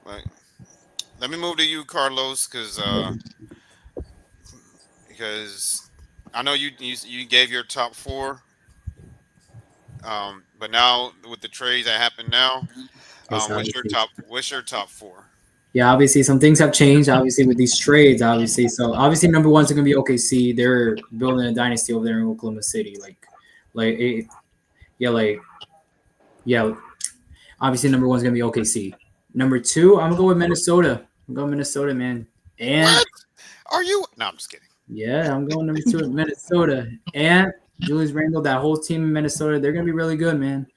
Like, let me move to you, Carlos, because I know you gave your top four. But now with the trades that happen now, Yes, obviously. what's your top four? Yeah, obviously some things have changed. Obviously with these trades, obviously. So obviously number one's gonna be OKC. They're building a dynasty over there in Oklahoma City. Like it, yeah, yeah. Obviously number one's gonna be OKC. Number two, I'm gonna go with Minnesota. I'm going Minnesota, man. And What are you? No, I'm just kidding. yeah, I'm going number two with Minnesota. And Julius Randle, that whole team in Minnesota, they're gonna be really good, man.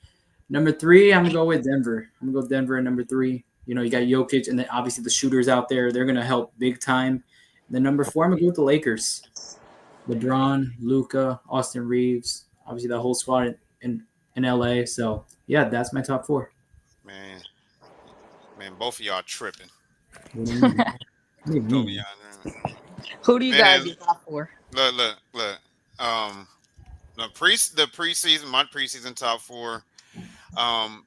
Number three, I'm gonna go with Denver. I'm gonna go Denver at number three. You know, you got Jokic and then obviously the shooters out there. They're gonna help big time. And then number four, I'm gonna go with the Lakers. LeBron, Luca, Austin Reeves, obviously that whole squad in LA. So yeah, that's my top four. Man, man, both of y'all tripping. What do you mean? What do you Both of mean? y'all, Who do you guys man. be top for? Look. Um, the preseason, my preseason top four. Um,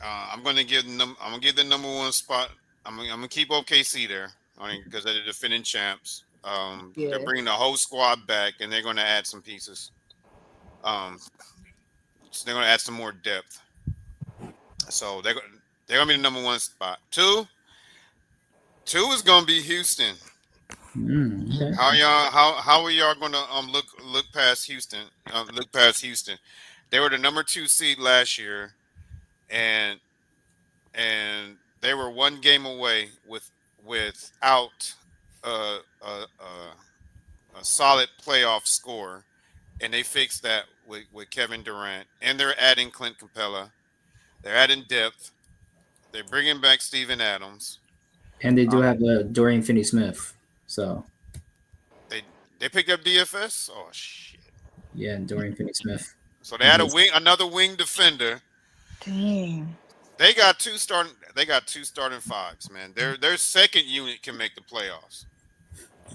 I'm gonna give the number one spot. I'm gonna keep OKC there. I mean, because they're the defending champs. They're Yeah. bringing the whole squad back, and they're going to add some pieces. So they're going to add some more depth. So they're gonna be the number one spot. Two is going to be Houston. Okay. How are y'all going to look past Houston? Look past Houston. They were the number two seed last year, and they were one game away without a, a, a solid playoff score, and they fixed that with Kevin Durant, and they're adding Clint Capella, they're adding depth, they're bringing back Steven Adams. And they do Um, have Dorian Finney-Smith. So they they picked up DFS. Oh shit! yeah, Dorian Finney-Smith. So they had another wing defender. Damn. They got two starting fives, man. Their second unit can make the playoffs.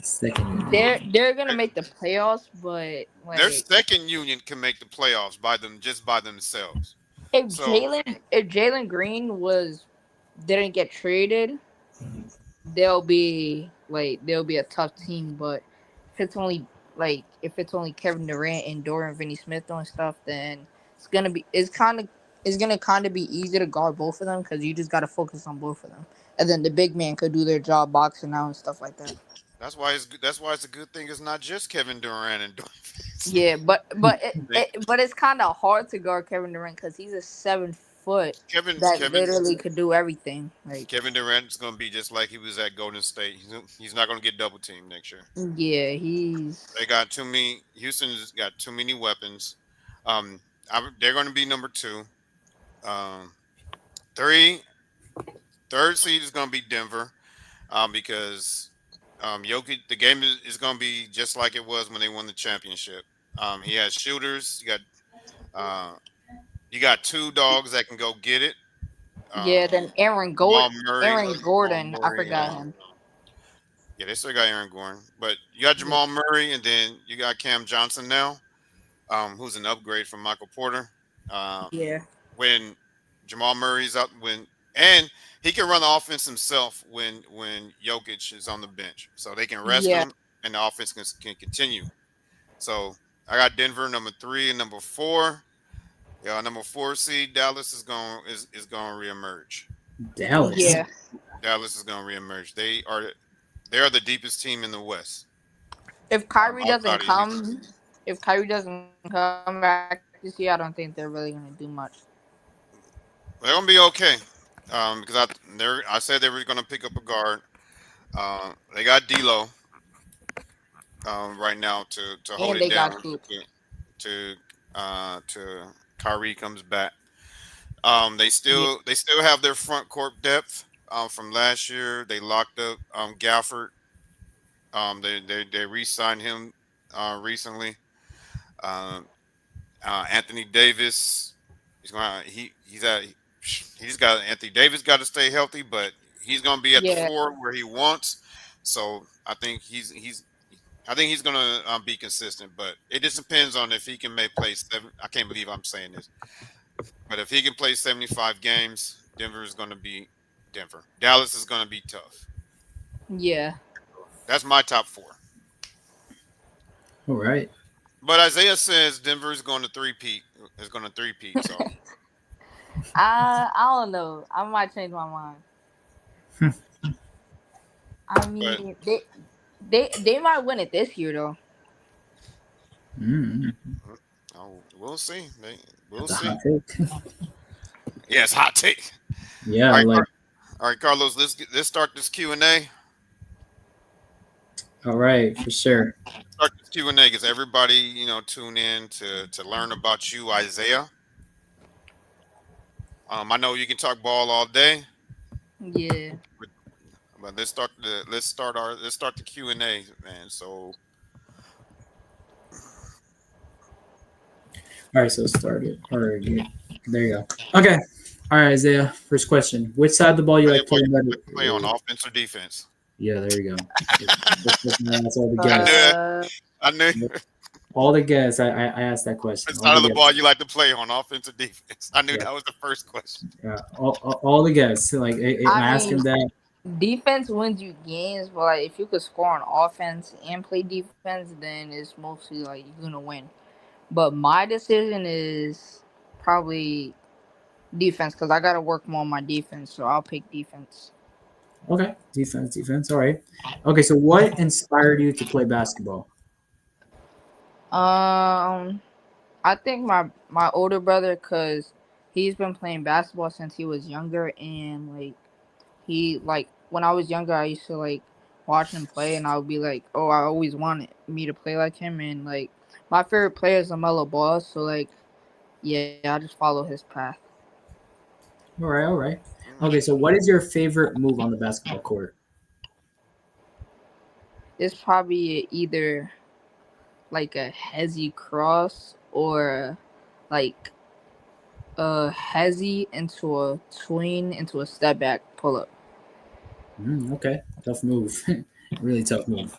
Second. They're gonna make the playoffs, but Their like second unit can make the playoffs by themselves. if So Jalen Green didn't get traded, they'll be a tough team. But if it's only Kevin Durant and Dorian Finney-Smith doing stuff, then it's gonna kind of be easy to guard both of them because you just gotta focus on both of them, and then the big man could do their job boxing out and stuff like that. that's why it's good. That's why it's a good thing. It's not just Kevin Durant and Yeah, but they, it's kind of hard to guard Kevin Durant because he's a 7 foot Kevin that Kevin literally could do everything. Like, Kevin Durant's going to be just like he was at Golden State. He's not going to get double teamed next year. yeah, They got too many. Houston's got too many weapons. Um, they're going to be number two. Um, three, third seed is going to be Denver, because Jokic. The game is going to be just like it was when they won the championship. He has shooters. Uh, you got two dogs that can go get it. Yeah, then Jamal Murray. Aaron Jamal Gordon. I Murray. forgot him. Yeah, they still got Aaron Gordon, but you got Jamal Murray, and then you got Cam Johnson now, who's an upgrade from Michael Porter. Uh, Yeah. when Jamal Murray's up, and he can run the offense himself when Jokic is on the bench, so they can rest Yeah. him, and the offense can continue. So I got Denver number 3 and number 4. Yeah, number 4 seed Dallas is going to reemerge. Dallas. Yeah. Dallas is going to reemerge. They are the deepest team in the West. If Kyrie doesn't outside of Houston. come, if Kyrie doesn't come back this year, I don't think they're really gonna do much. They're gonna be okay. Because I said they were gonna pick up a guard. They got D'Lo right now to hold And it they got down Scoop. to Kyrie comes back. They still have their front court depth from last year. They locked up Gafford. They re-signed him recently. Anthony Davis. He's got Anthony Davis got to stay healthy, but he's going to be at the 4 where he wants. So I think he's going to be consistent, but it just depends on if he can play 7. I can't believe I'm saying this, but if he can play 75 games, Denver is going to be Denver. Dallas is going to be tough. Yeah. That's my top 4. All right. But Isaiah says Denver is going to three-peat. So I don't know. I might change my mind. I mean, they might win it this year though. We'll see. We'll That's see. a hot take. Yes, hot take. Yeah, all right, Carlos. Let's start this Q&A. All right, for sure. Start this Q&A because everybody, tune in to learn about you, Isaiah. I know you can talk ball all day. Yeah. But let's start the Q&A, man. So. All right, so start it. All right, there you go. Okay. All right, Isaiah. First question: which side of the ball you like playing better? Play on offense or defense? Yeah, there you go. That's all the guys. I knew. All the guys. I asked that question. Which side of the ball you like to play on offense or defense? I knew that was the first question. Yeah, all the guys. Like I asked him that. Defense wins you games, but like if you could score on offense and play defense, then it's mostly like you're gonna win. But my decision is probably defense because I gotta work more on my defense, so I'll pick defense. Okay, defense. All right. Okay, so what inspired you to play basketball? I think my older brother, cause he's been playing basketball since he was younger, and when I was younger, I used to like watch him play, and I would be like, oh, I always wanted me to play like him, and like my favorite player is LaMelo Ball, so like, yeah, I just follow his path. All right. Okay, so what is your favorite move on the basketball court? It's probably either like a hezzy cross or like a hezzy into a tween into a step back pull up. Okay, tough move. Really tough move.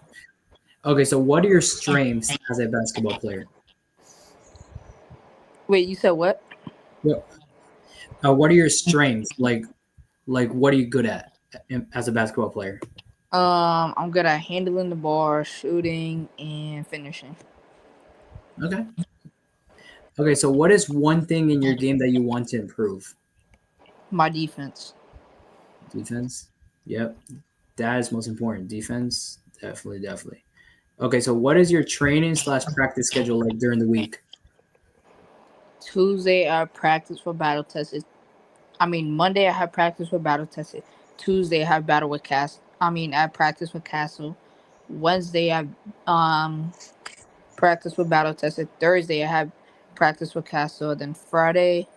Okay, so what are your strengths as a basketball player? Wait, you said what? What are your strengths? Like what are you good at as a basketball player? I'm good at handling the ball, shooting, and finishing. Okay, so what is one thing in your game that you want to improve? My defense. Defense? Yep. That is most important. Defense? Definitely. Okay, so what is your training / practice schedule like during the week? Tuesday, I practice for battle tested. Monday, I have practice for battle tested. Tuesday, I have I practice with Castle. Wednesday, I practice with battle tested. Thursday, I have practice with Castle. Then Friday,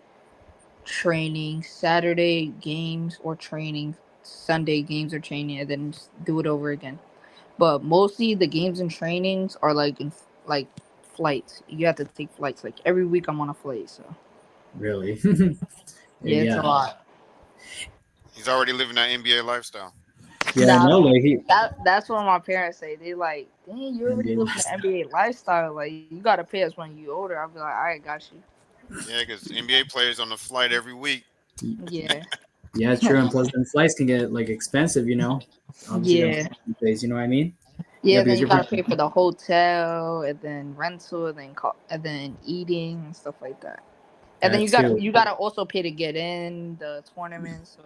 training. Saturday, games or training. Sunday, games or training, and then just do it over again. But mostly the games and trainings are like in flights. You have to take flights. Like every week I'm on a flight. So Really? yeah, it's a lot. He's already living that NBA lifestyle. Yeah, Nah, no, like he that's what my parents say. They like, dang, you already NBA live in the NBA lifestyle. Like, you gotta pay us when you older. I'll be like, all right, got you. Yeah, because NBA players on the flight every week. Yeah, Yeah, true. And plus, then flights can get like expensive, Obviously, them yeah, days, you know what I mean? Yeah, yeah. Then because you you're gotta pay for the hotel, and then rental, and and then eating and stuff like that. And then that too. you gotta also pay to get in the tournament. So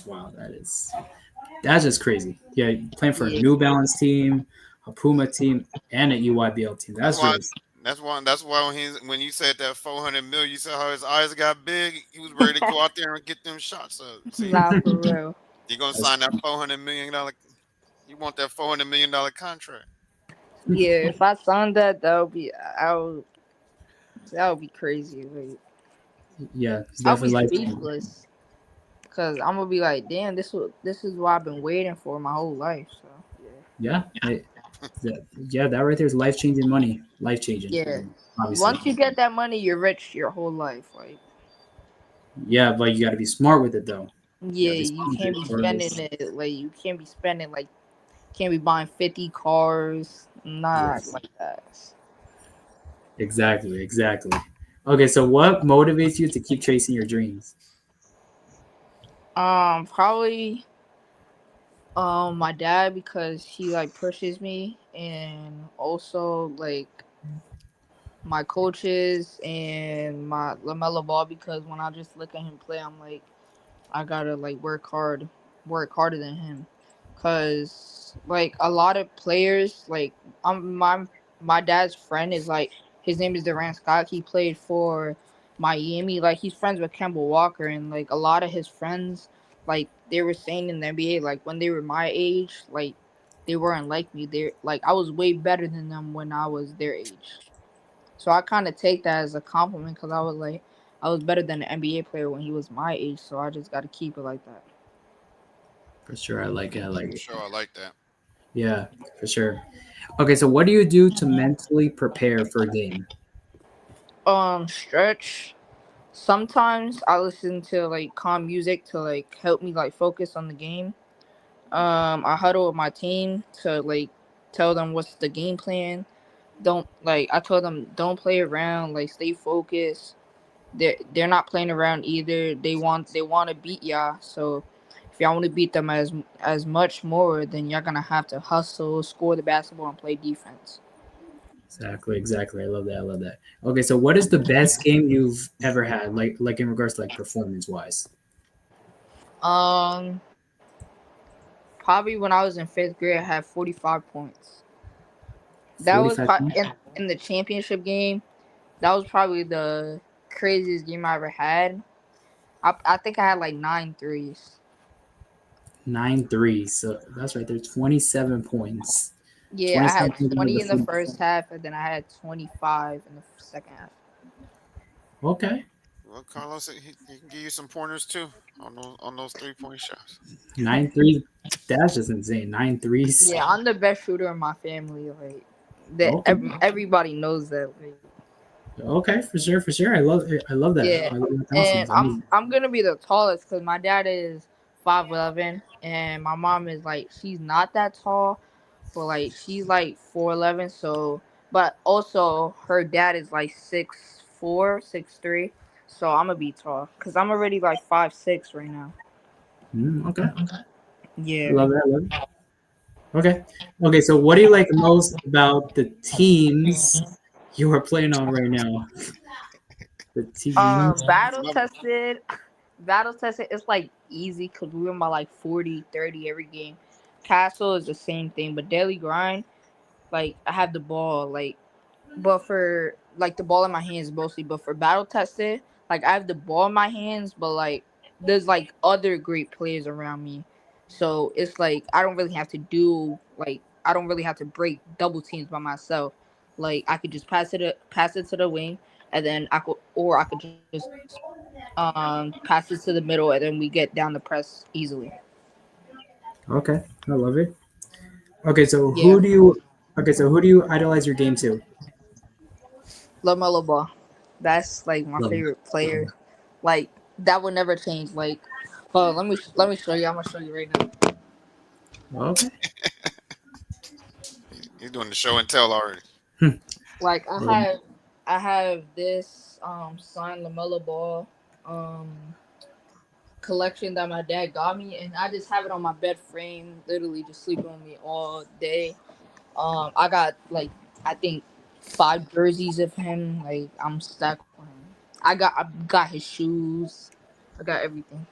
Wow, that's just crazy. Yeah, playing for a yeah, New Balance team, a Puma team, and a EYBL team. That's That's why. just That's why when you said that 400 mil, you saw how his eyes got big. He was ready to go out there and get them shots up. See, nah, for real. you're gonna that's sign that $400 million. You want that $400 million contract? Yeah, if I signed that, that would be crazy. Like, yeah, it's I'll be definitely life changing. speechless. Cause I'm gonna be like, damn, this is what I've been waiting for my whole life. So Yeah, yeah, that right there is life changing money. Life changing, yeah, obviously. once you get that money, you're rich your whole life. Like Yeah, but you got to be smart with it though. You got yeah, to be you smart with can't it be or spending else. it like you can't be spending like can't be buying 50 cars, not Yes, like that. exactly. Okay, so what motivates you to keep chasing your dreams? Probably my dad because he like pushes me, and also like my coaches and my Lamella Ball because when I just look at him play, I'm like, I gotta like work harder than him, cause like a lot of players like my dad's friend is like his name is Durant Scott. He played for Miami. Like he's friends with Kemba Walker, and like a lot of his friends, like they were saying in the NBA, like when they were my age, like they weren't like me. They like I was way better than them when I was their age. So I kind of take that as a compliment because I was like, I was better than an NBA player when he was my age. So I just got to keep it like that. For sure, I like it. I like For it. sure, I like that. Yeah, for sure. Okay, so what do you do to mentally prepare for a game? Stretch. Sometimes I listen to like calm music to like help me like focus on the game. I huddle with my team to like tell them what's the game plan. Don't like I told them don't play around. Like stay focused. They're not playing around either. They want to beat y'all. So if y'all want to beat them as much more, then you're gonna have to hustle, score the basketball, and play defense. Exactly. I love that. I love that. Okay, so what is the best game you've ever had, like in regards to like performance wise? Um, Probably when I was in fifth grade, I had 45 points. That was 45 points? in the championship game. That was probably the craziest game I ever had. I think I had like 9 threes. 9 threes. So that's right there. 27 points. Yeah, I 27 had points into 20 the in the food. first half, and then I had 25 in the second half. Okay. Well, Carlos, he can give you some pointers too on those 3-point shots. 9 threes. That's just insane. 9 threes. Yeah, I'm the best shooter in my family. Like that, Okay. everybody knows that. Like, Okay, for sure, for sure. I love that. yeah, I love that and confidence. Amazing. I'm gonna be the tallest because my dad is 5'11", and my mom is like she's not that tall, but like she's like 4'11". So, but also her dad is like 6'4", 6'3". So I'm gonna be tall because I'm already like 5'6" right now. Okay. I Yeah. love that. I love it. Okay. Okay, so what do you like most about the teams you are playing on right now? The teams. Battle My- tested. Battle tested. It's like easy because we win by like 40, 30 every game. Castle is the same thing, but daily grind. Like I have the ball. Like, but for like the ball in my hands mostly. But for battle tested, like I have the ball in my hands, but like there's like other great players around me. So it's like I don't really have to do like I don't really have to break double teams by myself. Like I could just pass it to the wing, and then I could just pass it to the middle, and then we get down the press easily. Okay, I love it. Okay, so Yeah, who do you idolize your game to? LaMelo Ball. That's like my Love. favorite player. Like that would never change. Like Hold on, let me show you. I'm gonna show you right now. Okay. You're doing the show and tell already. Like Well, I have this signed Lamelo Ball collection that my dad got me, and I just have it on my bed frame, literally just sleeping on me all day. I got like I think 5 jerseys of him. Like I'm stacked with him. I got his shoes. I got everything.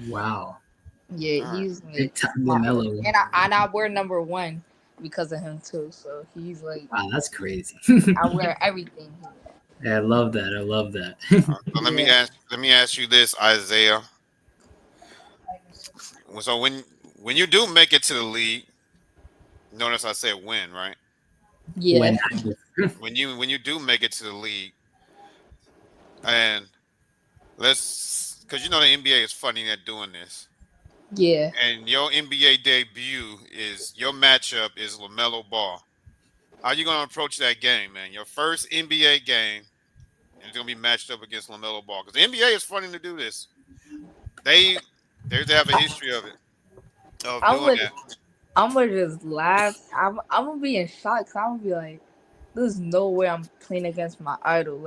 wow. Yeah, All right. he's like Big time my LaMelo. and I wear number one because of him too. So he's like Wow, that's crazy. I wear everything. Yeah, I love that. I love that. So Yeah, let me ask you this, Isaiah. So when you do make it to the league, notice I said win, right? yeah, When When you do make it to the league, and let's because you know the NBA is funny at doing this, yeah. and your NBA debut is your matchup is LaMelo Ball. How you gonna approach that game, man? Your first NBA game, and it's gonna be matched up against LaMelo Ball because the NBA is funny to do this. They they have a history of it of I'm doing gonna that. I'm gonna just laugh. I'm gonna be in shock. Cause I'm gonna be like, there's no way I'm playing against my idol.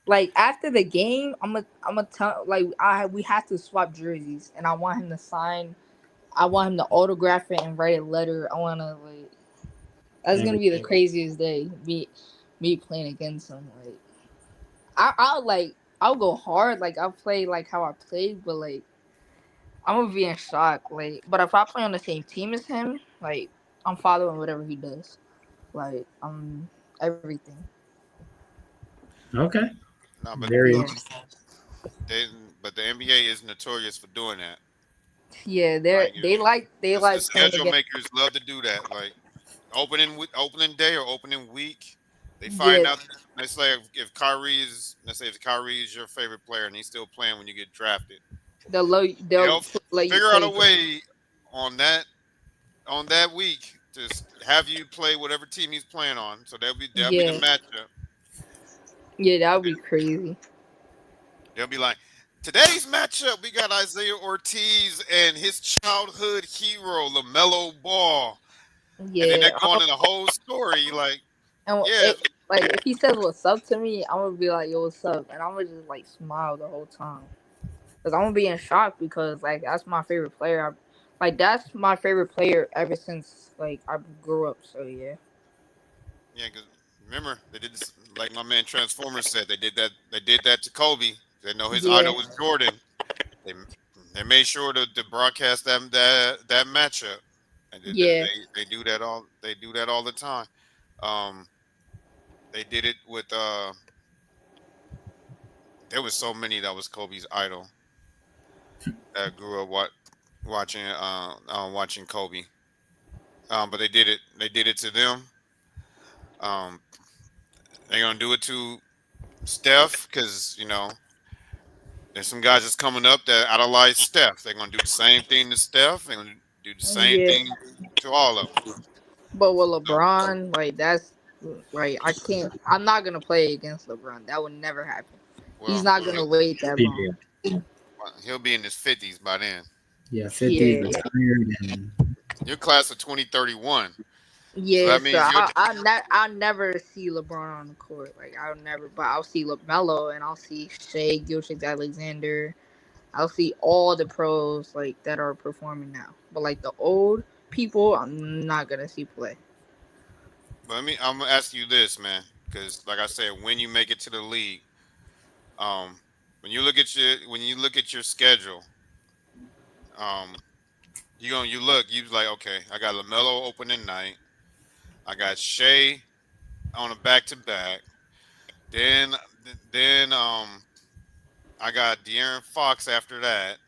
Like after the game, I'm gonna tell like we have to swap jerseys, and I want him to sign. I want him to autograph it and write a letter. I wanna like that's gonna be the everything. craziest day. Me playing against him. Like I'll go hard. Like I'll play like how I played, but like I'm gonna be in shock. Like, but if I play on the same team as him, like I'm following whatever he does. Like everything. Okay. No, Very Yeah, interesting. they but the NBA is notorious for doing that. yeah. Like They the like playing schedule against. makers love to do that. Like opening day or opening week, they find Yeah, out. Let's say if Kyrie is let's say if Kyrie is your favorite player and he's still playing when you get drafted, they'll they'll let you figure out play a against. way on that week to have you play whatever team he's playing on. So that'll be the Yeah, matchup. yeah. That would be crazy. They'll be like, today's matchup, we got Isaiah Ortiz and his childhood hero, LaMelo Ball. And then they're Yeah. going in a whole story like, And yeah, like if he says what's up to me, I'm gonna be like, yo, what's up? And I'm gonna just like smile the whole time. Cause I'm gonna be in shock because like that's my favorite player. Like that's my favorite player ever since like I grew up. So yeah. yeah, because remember, they did this, like my man Transformers said, they did that to Kobe. They know his Yeah. idol was Jordan. They they made sure to broadcast that matchup. And Yeah. they do that all the time. Um, they did it with there was so many that was Kobe's idol that grew up watching Kobe. But they did it to them. Um, they're gonna do it to Steph because there's some guys that's coming up that idolize Steph. They're gonna do the same thing to Steph. They're gonna do the same Yeah. thing to all of them. But with So, LeBron, like that's right. I can't. I'm not gonna play against LeBron. That would never happen. He's well, not gonna wait that long. Yeah. he'll be in his 50s by then. Yeah. 50s Yeah. retired and Your class of 2031, so Yeah. that So means you're I'll never see LeBron on the court. Like I'll never. But I'll see LaMelo and I'll see Shea, Gilchrist Alexander. I'll see all the pros like that are performing now. But like the old people, I'm not gonna see play. But I'm gonna ask you this, man, because like I said, when you make it to the league, um, when you look at your schedule, um, you like, okay, I got Lamelo opening night, I got Shea on a back to back, then then I got De'Aaron Fox after that,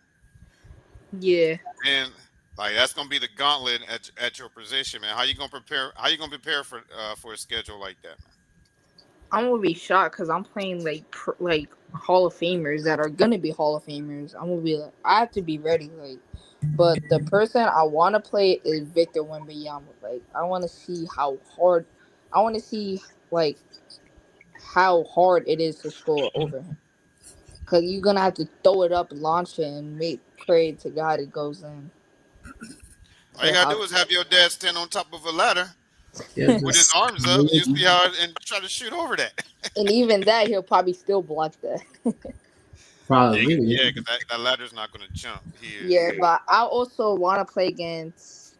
Yeah. and like that's gonna be the gauntlet at your position, man. How you gonna prepare? How you gonna prepare for a schedule like that, man? I'm gonna be shocked because I'm playing like like Hall of Famers that are gonna be Hall of Famers. I'm gonna be like, I have to be ready. Like, but the person I want to play is Victor Wembanyama. Like, I want to see how hard. I want to see like how hard it is to score over him. Cause you're gonna have to throw it up, launch it, and pray to God it goes in. All you So gotta how? do is have your dad stand on top of a ladder Yeah, with his just arms up, and you see how and try to shoot over that. And even that, he'll probably still block that. probably. Yeah, Yeah. because that ladder's not gonna jump. He Yeah, is. but I also want to play against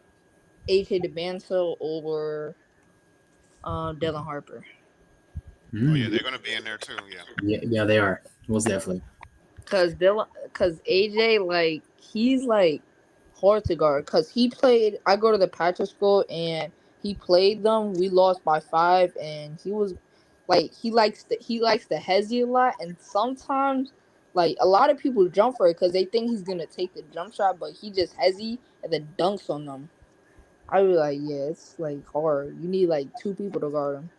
AJ DeBanto over Dylan Harper. Oh yeah, Mm. they're gonna be in there too. Yeah. Yeah, they are most definitely. Cause AJ he's hard to guard. Cause he played. I go to the Patrick school and he played them. We lost by 5, and he was he likes the hezzy a lot, and sometimes a lot of people jump for it because they think he's gonna take the jump shot, but he just hezzy and then dunks on them. I was like, yeah, it's hard. You need two people to guard him.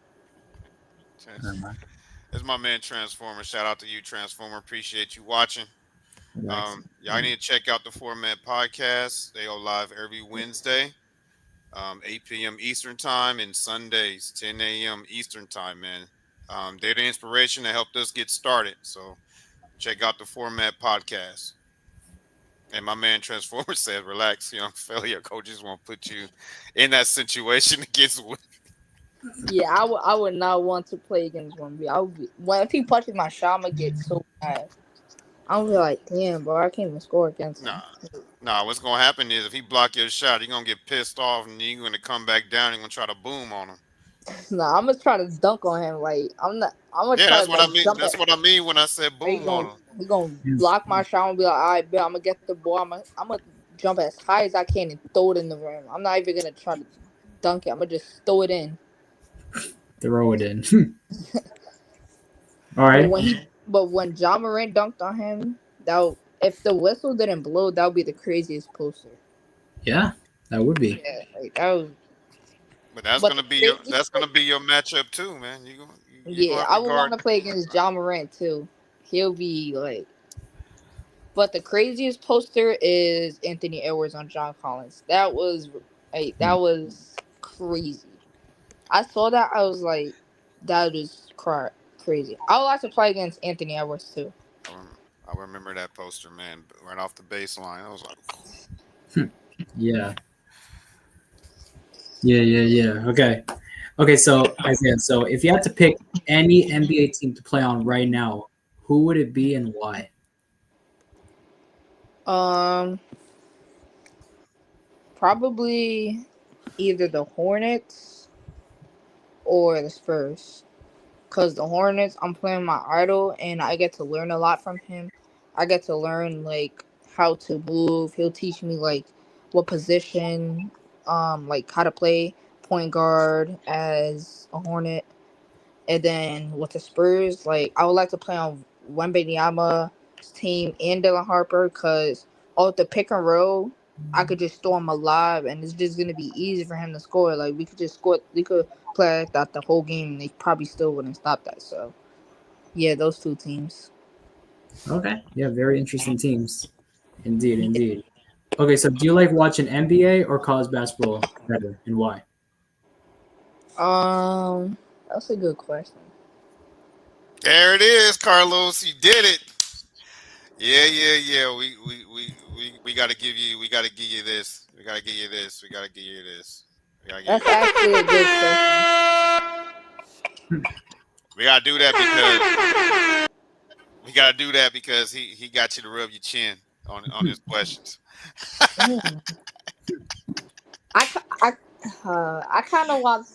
Um, It's my man Transformer. Shout out to you, Transformer. Appreciate you watching. relax. Y'all need to check out the Format Podcast. They go live every Wednesday, 8 p.m. Eastern Time, and Sundays, 10 a.m. Eastern Time, man. They're the inspiration that helped us get started. So check out the Format Podcast. And my man Transformer said, relax, young fella. Your coaches won't put you in that situation against women. Yeah, I would not want to play against one B. When if he punches my shot, I'm gonna get so mad. I'll be like, damn, bro, I can't even score against Nah. him. Nah, what's gonna happen is if he block your shot, you're gonna get pissed off and you're gonna come back down and gonna try to boom on him. Nah, I'm gonna try to dunk on him. I'm not. I'm gonna Yeah, try that's to what I mean. jump That's at. what I mean when I said He boom on gonna him. he gonna Yes. block my shot and be like, all right, bet I'm gonna get the ball. I'm gonna jump as high as I can and throw it in the rim. I'm not even gonna try to dunk it. I'm gonna just throw it in. Throw it in. All But right. when John Morant dunked on him, if the whistle didn't blow, that would be the craziest poster. Yeah, that would be. Yeah, that was. But that's But the gonna be your craziest, matchup too, man. You gonna yeah, have I to would want guard. to play against John Morant too. He'll be But the craziest poster is Anthony Edwards on John Collins. Hmm. That was crazy. I saw that. I was like, that is crazy. I would like to play against Anthony Edwards too. I remember that poster, man. Right off the baseline, I was like, Yeah. Yeah. Okay. So Isaiah, so if you had to pick any NBA team to play on right now, who would it be and why? Um, Probably either the Hornets or the Spurs. Cause the Hornets, I'm playing my idol, and I get to learn a lot from him. I get to learn how to move. He'll teach me what position, how to play point guard as a Hornet. And then with the Spurs, I would like to play on Wembanyama's team and Dylan Harper, cause all the pick and roll, I could just throw him alive, and it's just gonna be easy for him to score. We could just score. We could play like that the whole game, and they probably still wouldn't stop that. So yeah, those two teams. Okay. Yeah, very interesting teams. Indeed. Okay, so do you like watching NBA or college basketball better and why? That's a good question. there it is, Carlos. You did it. Yeah. We gotta give you. We gotta give you this. We gotta give you this. We gotta give you this. We gotta give you That's this. actually a good question. We gotta do that because we gotta do that because he got you to rub your chin on his questions. Mm. I I I kind of want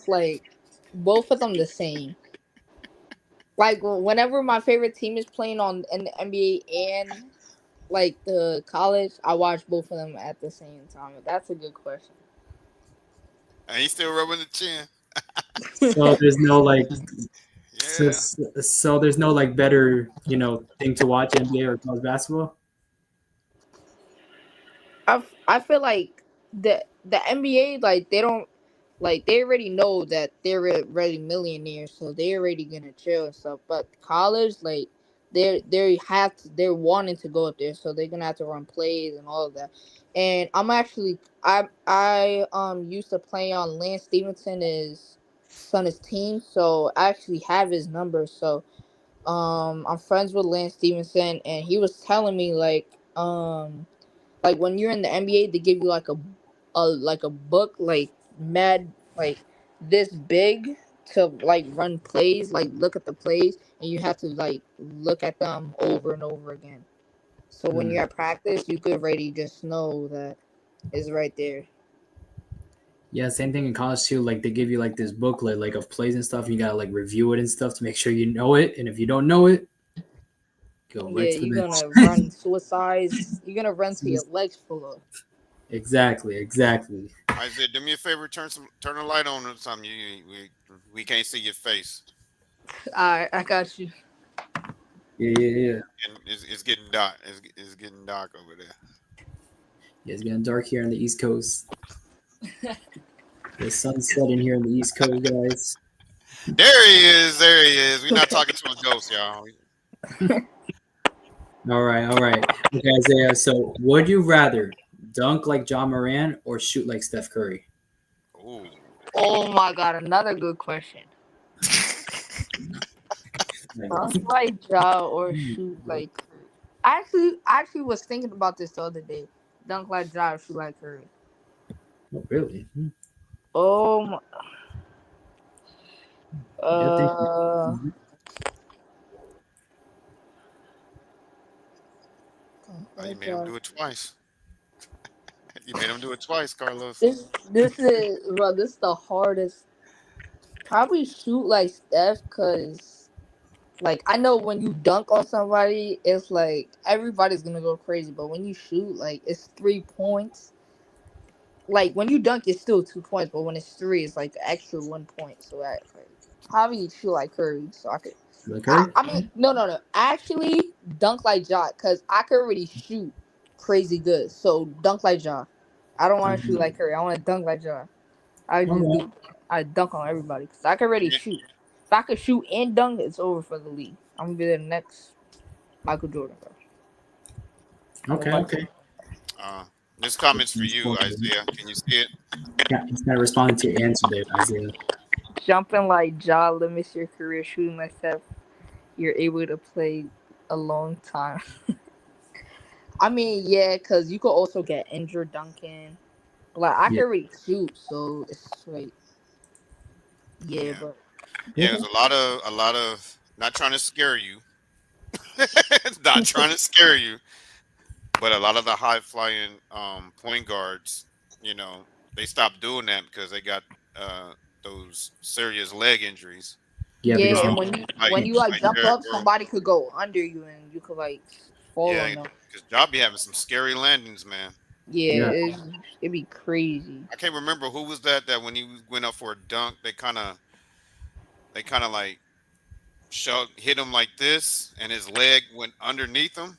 both of them the same. Whenever my favorite team is playing on in the NBA and the college, I watch both of them at the same time. That's a good question. And he's still rubbing the chin. So there's no so, Yeah. so there's no better thing to watch NBA or college basketball. I feel like the NBA they don't they already know that they're already millionaires, so they're already gonna chill and stuff. But college they're wanting to go up there, so they're gonna have to run plays and all of that. And I used to play on Lance Stevenson's son's team, so I actually have his number. So I'm friends with Lance Stevenson, and he was telling me like when you're in the NBA, they give you like a book like mad like this big to like run plays, like look at the plays, and you have to like look at them over and over again. So when you're at practice, you could already just know that it's right there. Yeah, same thing in college too. Like they give you like this booklet like of plays and stuff. And you gotta like review it and stuff to make sure you know it. And if you don't know it, go right Yeah, to the you're gonna bench. run suicides. You're gonna run to your legs full of. Exactly. Isaiah, do me a favor, turn the light on or something. We can't see your face, I got you. Yeah. and it's getting dark. It's getting dark over there. Yeah, it's getting dark here on the East Coast. The sun's setting here on the East Coast, guys. There he is. There he is. We're not talking to a ghost, y'all. All right. Okay, Isaiah. So, would you rather dunk like John Moran or shoot like Steph Curry? Ooh. Oh my god, another good question. Dunk like Ja or shoot like Curry. I actually was thinking about this the other day. Dunk like Ja or shoot like Curry. Oh, really? Oh my. Yeah, You made him do it twice. You made him do it twice, Carlos. This is the hardest. Probably shoot like Steph, cause like I know when you dunk on somebody, it's like everybody's gonna go crazy. But when you shoot, like it's 3 points. Like when you dunk, it's still 2 points, but when it's three, it's like the extra 1 point. So I like, probably shoot like Curry, so I could. like Curry? I mean, no. Actually, dunk like Ja, cause I could already shoot crazy good. So dunk like Ja. I don't want to shoot like Curry. I want to dunk like Ja. I dunk on everybody because I can already shoot. If I could shoot and dunk, it's over for the league. I'm gonna be the next Michael Jordan. Bro. Okay. This comment's for you, Isaiah. Can you see it? Yeah, he's not responding to your answer there, Isaiah. Jumping like Ja limits your career. Shooting like Steph, you're able to play a long time. I mean, yeah, because you could also get injured dunking. Like I can already shoot, so it's like but There's a lot of not trying to scare you, not trying to scare you, but a lot of the high flying point guards, they stopped doing that because they got those serious leg injuries. Yeah, and when you jump up, somebody could go under you and you could like fall on them. Because y'all be having some scary landings, man. Yeah. It'd be crazy. I can't remember who was that when he went up for a dunk, they kind of like hit him like this, and his leg went underneath him.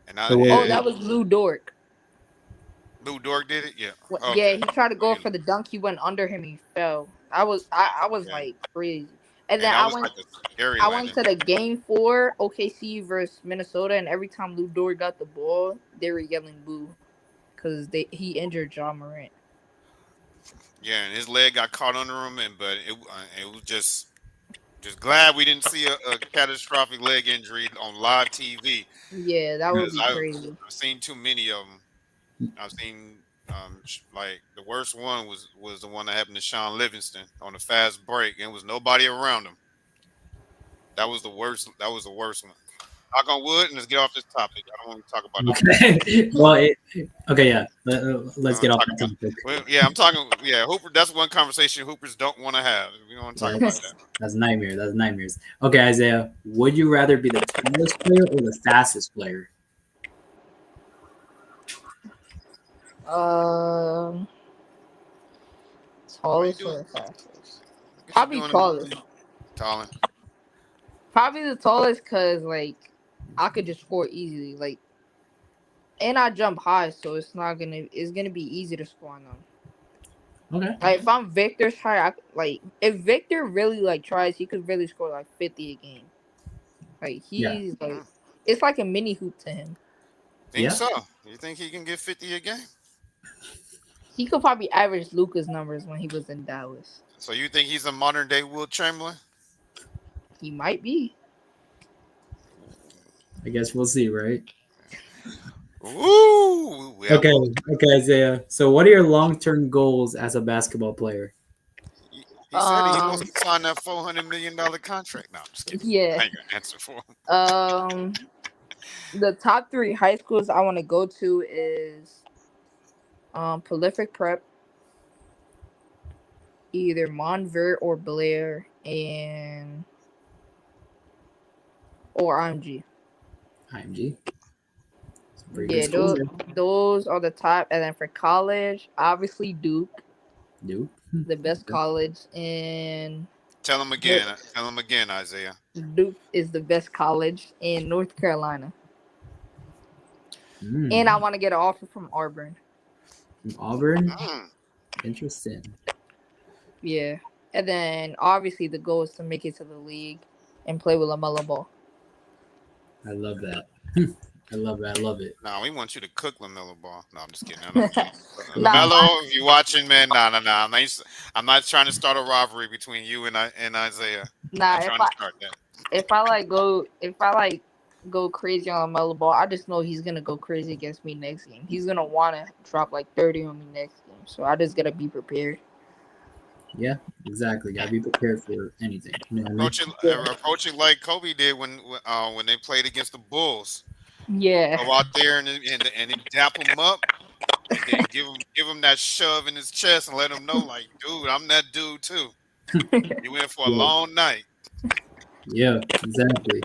And that was Lou Dort. Lou Dort did it, yeah. Yeah, he tried to go for the dunk. He went under him. He fell. I was like crazy. And then I went to the game 4 OKC versus Minnesota, and every time Lou Dort got the ball, they were yelling boo because he injured John Morant. Yeah, and his leg got caught under him, but it was just glad we didn't see a catastrophic leg injury on live TV. Yeah, that would be crazy. I've seen too many of them. I've seen like the worst one was the one that happened to Sean Livingston on a fast break, and there was nobody around him. That was the worst. That was the worst one. Knock on wood, and let's get off this topic. I don't want to talk about let's get off the topic. Yeah, I'm talking. Yeah, Hooper. That's one conversation Hoopers don't want to have. We don't want to talk about that. That's nightmares. Okay, Isaiah, would you rather be the tallest player or the fastest player? Tallest or fastest? Probably tallest. Probably the tallest because like I could just score easily, like, and I jump high, so it's gonna be easy to score on them. Okay. Like if I'm Victor's height, if Victor really like tries, he could really score like 50 a game. Like he's like, it's like a mini hoop to him. Think so? You think he can get 50 a game? He could probably average Luka's numbers when he was in Dallas. So you think he's a modern day Wilt Chamberlain? He might be. I guess we'll see, right? Ooh. Okay, Isaiah. So, what are your long-term goals as a basketball player? He said he wants to sign that $400 million contract. No, I'm just kidding. Yeah. I ain't gonna answer for him. The top 3 high schools I want to go to is Prolific Prep, either Montverde or Blair, or IMG. IMG. Pretty Yeah, good school. those are the top. And then for college, obviously Duke, Duke. the best college, and Tell him again. Tell him again, Isaiah. Duke is the best college in North Carolina. And I want to get an offer from Auburn. From Auburn? Mm. Interesting. Yeah. And then obviously the goal is to make it to the league and play with LaMelo Ball. I love that. I love it. I love it. No, we want you to cook LaMelo Ball. No, I'm just kidding. Nah. LaMelo, if you're watching, man, nah. I'm not trying to start a rivalry between you and Isaiah. Nah, I'm trying to start that. if I go crazy on LaMelo Ball, I just know he's gonna go crazy against me next game. He's gonna want to drop like 30 on me next game. So I just gotta be prepared. Yeah, exactly. Gotta be prepared for anything. You know what I mean? Approaching like Kobe did when they played against the Bulls. Yeah. Go out there and dap him up, and then give him that shove in his chest and let him know, like, dude, I'm that dude too. You in for a long night. Yeah, exactly.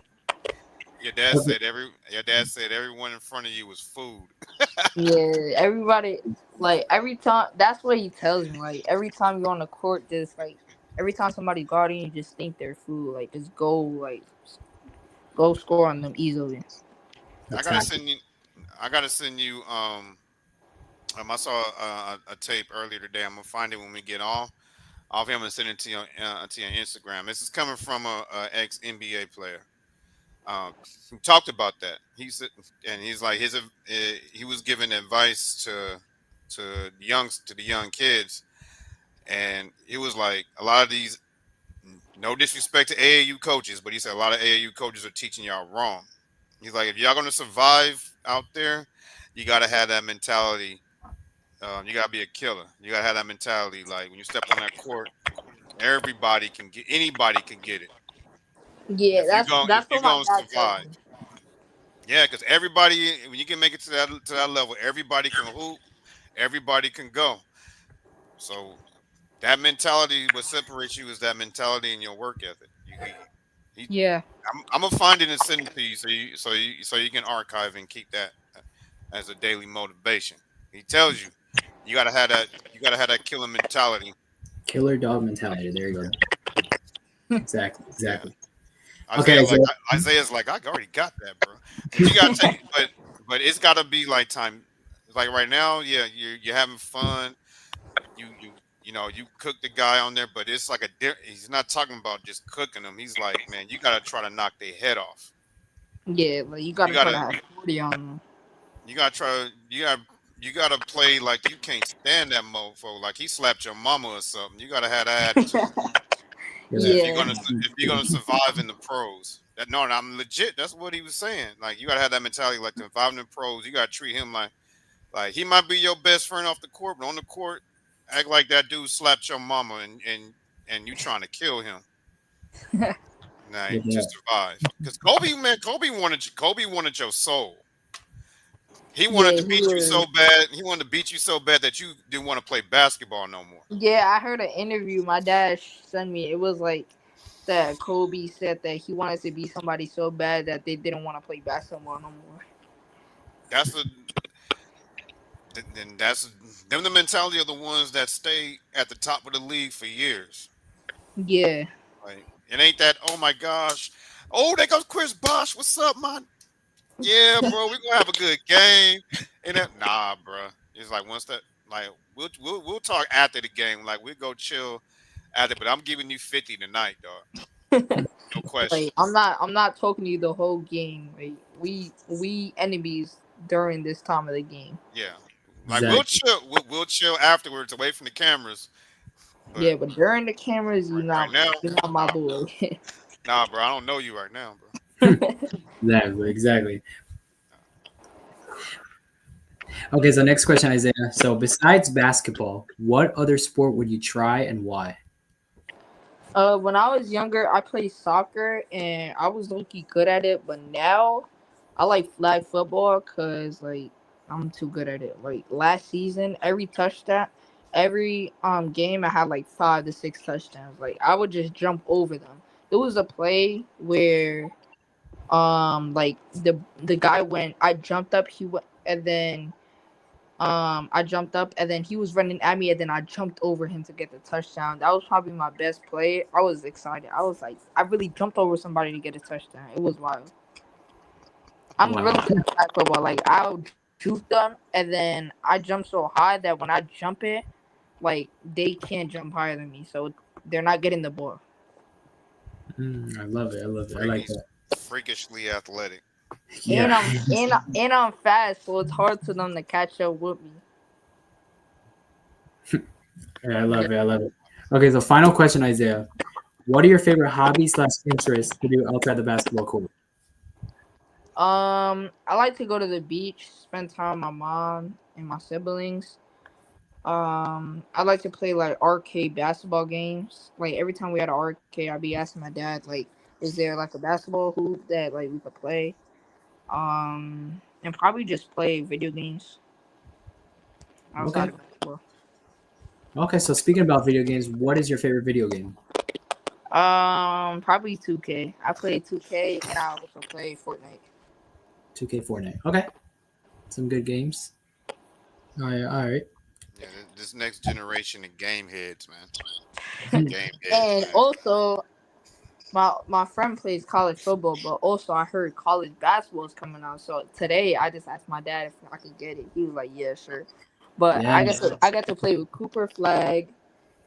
Your dad said everyone in front of you was food. Yeah, everybody, like, every time, that's what he tells me. Like, every time you're on the court, just like every time somebody guarding you, just think they're food. Like, just go score on them easily. I gotta send you. I saw a tape earlier today. I'm gonna find it when we get off him and send it to your Instagram. This is coming from a ex NBA player. Who talked about that. He said, and he's like he was giving advice to the young kids, and it was like a lot of these. No disrespect to AAU coaches, but he said a lot of AAU coaches are teaching y'all wrong. He's like, if y'all gonna survive out there, you gotta have that mentality. You gotta be a killer. You gotta have that mentality. Like when you step on that court, anybody can get it. Yeah, If you're that's gonna what my dad survive. tells me. Yeah, because everybody, when you can make it to that level, everybody can hoop, everybody can go. So that mentality, what separates you is that mentality and your work ethic. Yeah. I'm gonna find it and send it to you so you can archive and keep that as a daily motivation. He tells you gotta have that killer mentality. Killer dog mentality. There you go. Exactly. Yeah. Isaiah's like, I already got that, bro. But you gotta take, but it's gotta be like time. Like right now, yeah, you're having fun. You cook the guy on there, but it's like he's not talking about just cooking them. He's like, man, you gotta try to knock their head off. Yeah, like you gotta try to have 40 on them. You gotta play like you can't stand that mofo. Like he slapped your mama or something. You gotta have that attitude. Yeah. If you're gonna survive in the pros. I'm legit. That's what he was saying. Like you gotta have that mentality. Like to survive in the pros, you gotta treat him like he might be your best friend off the court, but on the court, act like that dude slapped your mama and you trying to kill him. Nah, you just survive. Because Kobe wanted your soul. He wanted to beat you so bad. He wanted to beat you so bad that you didn't want to play basketball no more. Yeah, I heard an interview my dad sent me. It was like that Kobe said that he wanted to be somebody so bad that they didn't want to play basketball no more. That's the mentality of the ones that stay at the top of the league for years. Yeah. Like it ain't that. Oh my gosh. Oh, there goes Chris Bosh. What's up, man? Yeah, bro, we gonna have a good game. Nah, bro. It's like once that, like, we'll talk after the game. Like we'll go chill after, but I'm giving you 50 tonight, dog. No question. Like I'm not talking to you the whole game. Like we enemies during this time of the game. Yeah, like exactly. We'll chill afterwards, away from the cameras. But during the cameras, you're not my boy. Nah, bro, I don't know you right now, bro. Exactly. Okay, so next question, Isaiah. So besides basketball, what other sport would you try and why? When I was younger, I played soccer and I was low-key good at it. But now, I like flag football because like I'm too good at it. Like last season, every game, I had like 5 to 6 touchdowns. Like I would just jump over them. There was a play where like the guy went, I jumped up, he went, and then I jumped up and then he was running at me and then I jumped over him to get the touchdown. That was probably my best play. I was excited. I was like, I really jumped over somebody to get a touchdown. It was wild. I'm Wow. really good at flag football. Like I'll juke them and then I jump so high that when I jump it, like they can't jump higher than me, so they're not getting the ball. I love it. I love it. I like He's that. freakishly athletic. And Yeah. I'm fast, so it's hard for them to catch up with me. Yeah, I love it. I love it. Okay, so final question, Isaiah. What are your favorite hobbies/interests to do outside the basketball court? I like to go to the beach, spend time with my mom and my siblings. I like to play like arcade basketball games. Like every time we had an arcade, I'd be asking my dad, like, is there like a basketball hoop that like we could play? And probably just play video games outside Okay. of basketball. Okay, so speaking about video games, what is your favorite video game? Probably 2K. I play 2K and I also play Fortnite. 2K Fortnite. Okay. Some good games. All right, all right. Yeah, this next generation of game heads, man. Hmm. Game heads, And man. also, my friend plays college football, but also I heard college basketball is coming out. So today I just asked my dad if I could get it. He was like, "Yeah, sure." But Yeah. I got to play with Cooper Flag,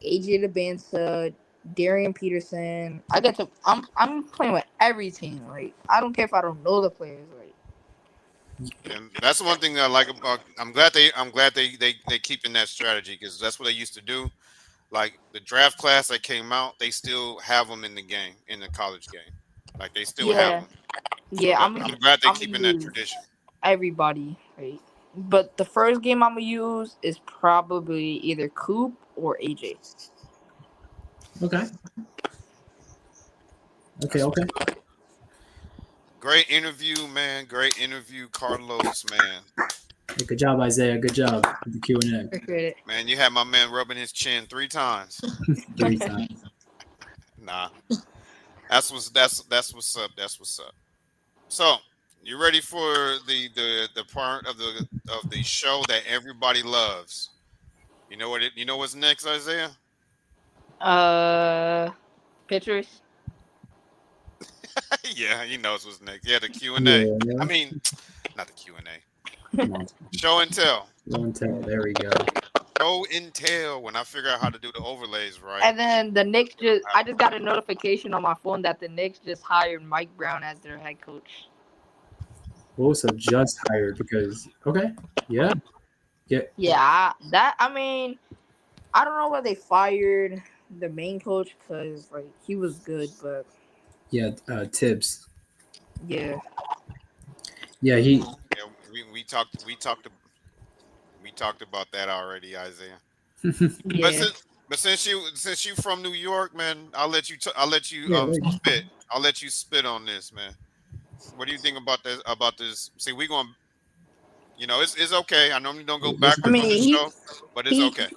AJ DeBansa, Darian Peterson. I'm playing with every team. Like I don't care if I don't know the players. Like And that's one thing that I like about. I'm glad they keeping that strategy because that's what they used to do. Like the draft class that came out, they still have them in the game, in the college game. Like they still have yeah, them. So yeah. I'm glad they're I'm gonna keeping that use tradition. everybody. Right. But the first game I'm gonna use is probably either Coop or AJ. Okay. Okay, That's okay. great interview, man. Great interview, Carlos, man. Hey, good job, Isaiah. Good job with the Q&A. Appreciate it. Man, you had my man rubbing his chin 3 times. 3 times. Nah, that's what's up. That's what's up. So, you ready for the part of the show that everybody loves? You know what's next, Isaiah? Uh, Pictures. Yeah, he knows what's next. Yeah, the Q&A. I Yeah. mean, not the Q&A. Come on. Show and tell. Show and tell. There we go. Show and tell when I figure out how to do the overlays right. And then the Knicks I just got a notification on my phone that the Knicks just hired Mike Brown as their head coach. Also just hired because okay. Yeah. Yeah. Yeah, I mean, I don't know why they fired the main coach because like he was good, but Yeah. Tibbs. yeah, Yeah, he Yeah, we talked about that already, Isaiah. But yeah. since you from New York, man, I'll let you yeah, right. spit. I'll let you spit on this, man. What do you think about this? About this? See, we going. It's okay. I normally don't go This- I backwards on mean, this show, but it's he okay.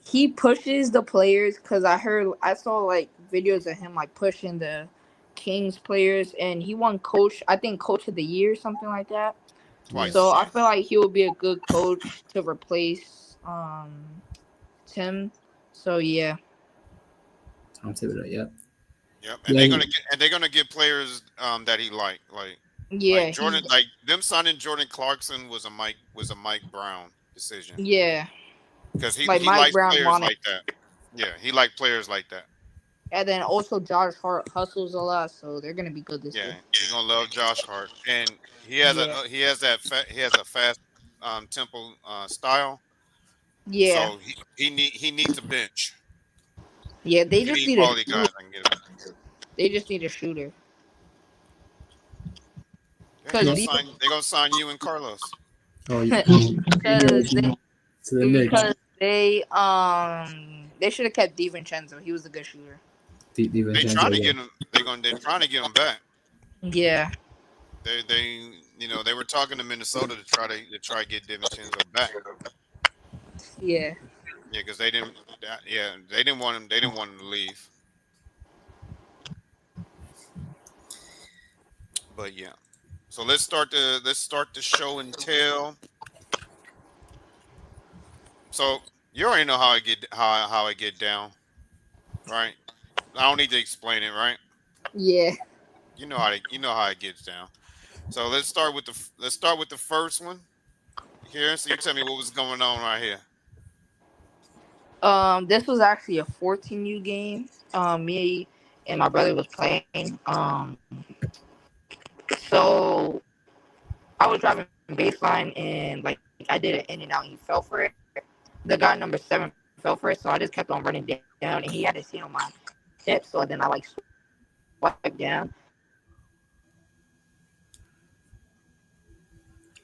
he pushes the players because I saw like videos of him like pushing the Kings players, and he won coach of the year, something like that. Twice. So I feel like he will be a good coach to replace Tim. So yeah, Tom Thibodeau, yeah. Yep. And Yeah, they're gonna get players that he like yeah, Jordan, like them signing Jordan Clarkson was a Mike Brown decision yeah. because Like he Mike likes Brown players wanted, like that. Yeah, he liked players like that. and then also Josh Hart hustles a lot, so they're gonna be good this Yeah, year. you're gonna love Josh Hart, and Yeah, he has a fast tempo style. yeah, So he needs a bench. yeah. He need quality guys. I can get him. They just need a shooter. Yeah, Cause they gonna sign you and Carlos. Oh, because to the Knicks. they should have kept DiVincenzo. He was a good shooter. They DiVincenzo, trying to yeah. get him. They're trying to get him back. Yeah. They were talking to Minnesota to try to get DiVincenzo back. Yeah. Yeah, because they didn't. They didn't want him. They didn't want him to leave. But yeah. So let's start the show and tell. So you already know how I get down, right? I don't need to explain it, right? Yeah. You know how it gets down. So let's start with the first one here. So you tell me what was going on right here. This was actually a 14U game. Me and my brother was playing. So I was driving baseline and like I did it in and out. And he fell for it. The guy number 7 fell for it, so I just kept on running down, and he had his hand on my hip. So then I like swiped down.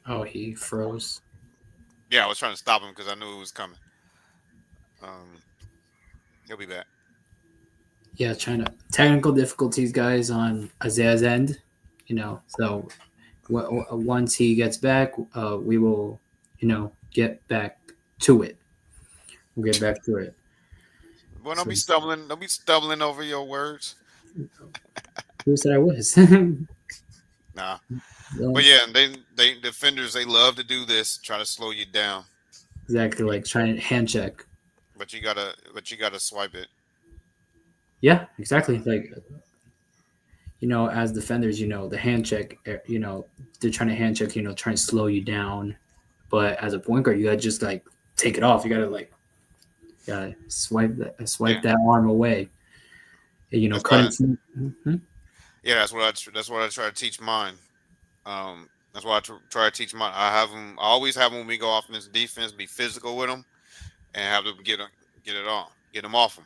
Oh, he froze. Yeah, I was trying to stop him because I knew it was coming. He'll be back. Yeah, trying to technical difficulties, guys, on Isaiah's end. So once he gets back, we will, get back to it. We'll get back to it. Well, So, don't be stumbling over your words. who said I was? Nah. Well, But yeah, they defenders they love to do this, try to slow you down. exactly, like trying to hand check. But you gotta swipe it. Yeah, exactly. Like, as defenders, the hand check, they're trying to hand check, trying to slow you down. But as a point guard, you gotta just like take it off. You gotta swipe that arm away. That's Cut why, it. yeah, that's what I try to teach mine. That's why try to teach mine. I always have them when we go offense defense, be physical with them, and have them get them off them.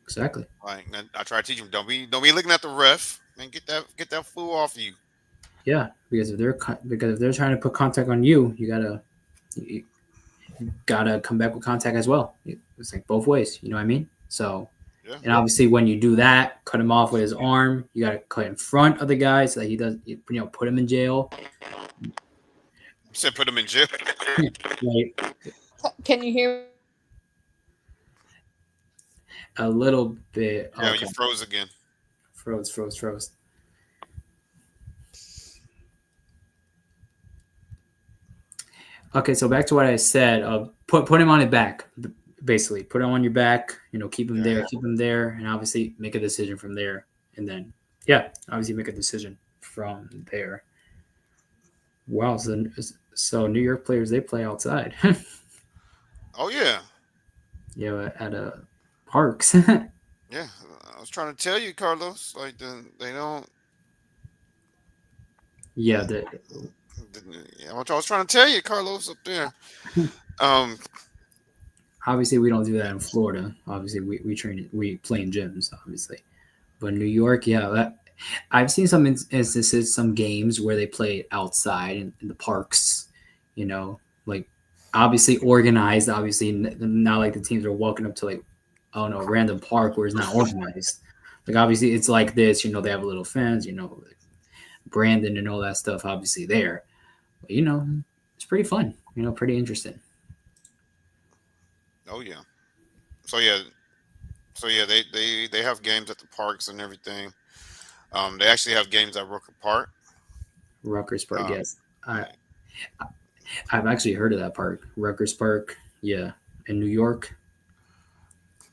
Exactly. Like I try to teach them, don't be looking at the ref and get that fool off you. Yeah, because if they're trying to put contact on you, you gotta come back with contact as well. It's like both ways. You know what I mean? So, Yeah. and obviously when you do that, cut him off with his arm. You gotta cut in front of the guy so that he does. Put him in jail. You said put him in jail. Like Can you hear? a little bit. Yeah, Okay. you froze again. Froze. Okay, so back to what I said. Put him on his back, basically. Put him on your back. Keep him there, and obviously make a decision from there. And then, obviously make a decision from there. Wow, so New York players, they play outside. Oh yeah. At parks. Yeah, I was trying to tell you, Carlos. Like they don't. Yeah, I was trying to tell you, Carlos, up there. Obviously we don't do that in Florida. Obviously we play in gyms, obviously. But New York, I've seen some instances, some games where they play outside in the parks. Like obviously organized. Obviously not like the teams are walking up to like, I don't know, a random park where it's not organized. Like obviously it's like this. They have a little fence. Like Brandon and all that stuff. Obviously there, but, it's pretty fun. Pretty interesting. Oh yeah. So yeah. They have games at the parks and everything. They actually have games at Rooker Park. Rutgers Park, yes. I've actually heard of that park, Rutgers Park. Yeah, in New York.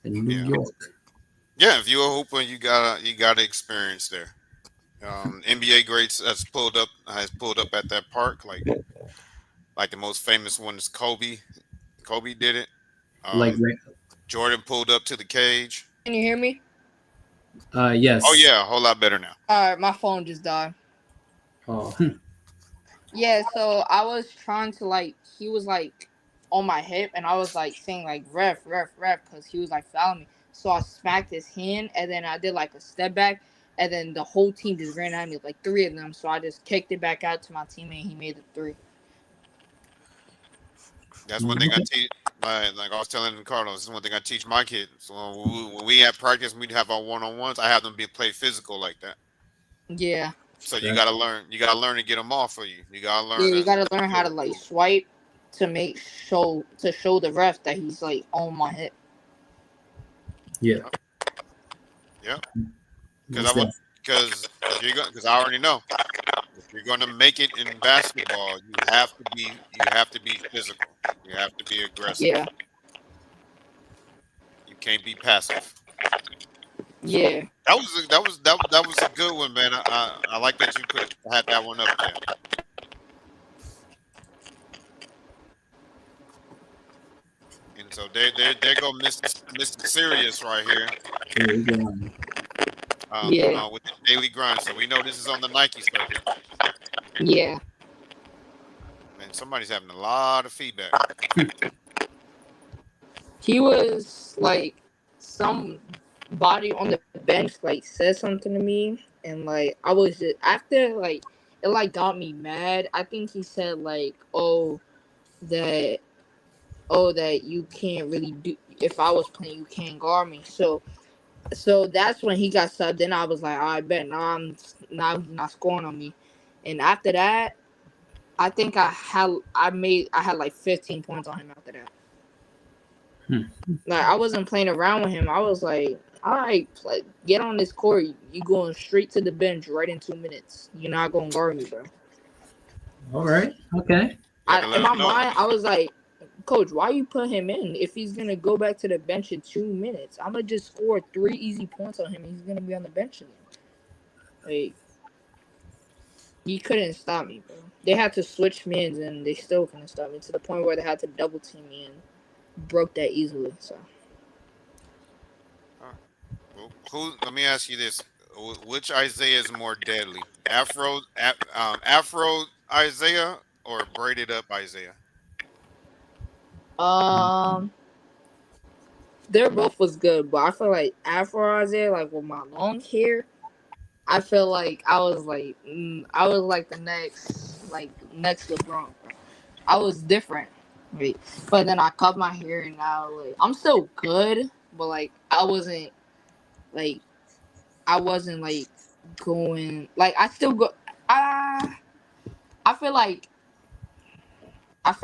Yeah, if you're a hooper, you gotta experience there. NBA greats has pulled up at that park. Like the most famous one is Kobe. Kobe did it. Like Jordan pulled up to the cage. Can you hear me? Yes. Oh yeah, a whole lot better now. All right, my phone just died. Oh. Yeah, so I was trying to he was on my hip, and I was saying ref, because he was fouling me. So I smacked his hand, and then I did a step back, and then the whole team just ran at me, like 3 of them. So I just kicked it back out to my teammate. He made the 3. That's one thing I teach. Like I was telling Carlos, this is one thing I teach my kids. So when we have practice, we'd have our one-on-ones. I have them play physical like that. Yeah. So you gotta learn. You gotta learn to get them off for you. You gotta learn. Yeah, you to gotta learn how to like swipe to show the ref that he's like on my hip. Yeah. Yeah. Because I already know if you're gonna make it in basketball, you have to be physical. You have to be aggressive. Yeah. You can't be passive. Yeah. That was a good one, man. I like that you had that one up there. And so there go Mr. Serious right here. With the daily grind. So we know this is on the Nike circuit. Yeah. Man, somebody's having a lot of feedback. He was like somebody on the bench like said something to me, and like I was just after like it like got me mad. I think he said like that you can't really do, if I was playing you can't guard me. So that's when he got subbed. Then I was like, I bet now I'm not scoring on me. And after that, I think I had like 15 points on him after that. Like I wasn't playing around with him. I was like, all right, get on this court. You going straight to the bench right in 2 minutes. You're not gonna guard me, bro. All right. Okay. In my mind, I was like, Coach, why you put him in if he's gonna go back to the bench in 2 minutes? I'm gonna just score 3 easy points on him. He's gonna be on the bench again. Like he couldn't stop me, bro. They had to switch mins and they still couldn't stop me to the point where they had to double team me and broke that easily. So. Well, let me ask you this: which Isaiah is more deadly, Afro Isaiah or braided up Isaiah? They're both was good, but I feel like Afro Isaiah, like with my long hair, I feel like I was like the next LeBron. I was different, right? But then I cut my hair and now like I'm still good, but like I wasn't like going like I still go. I feel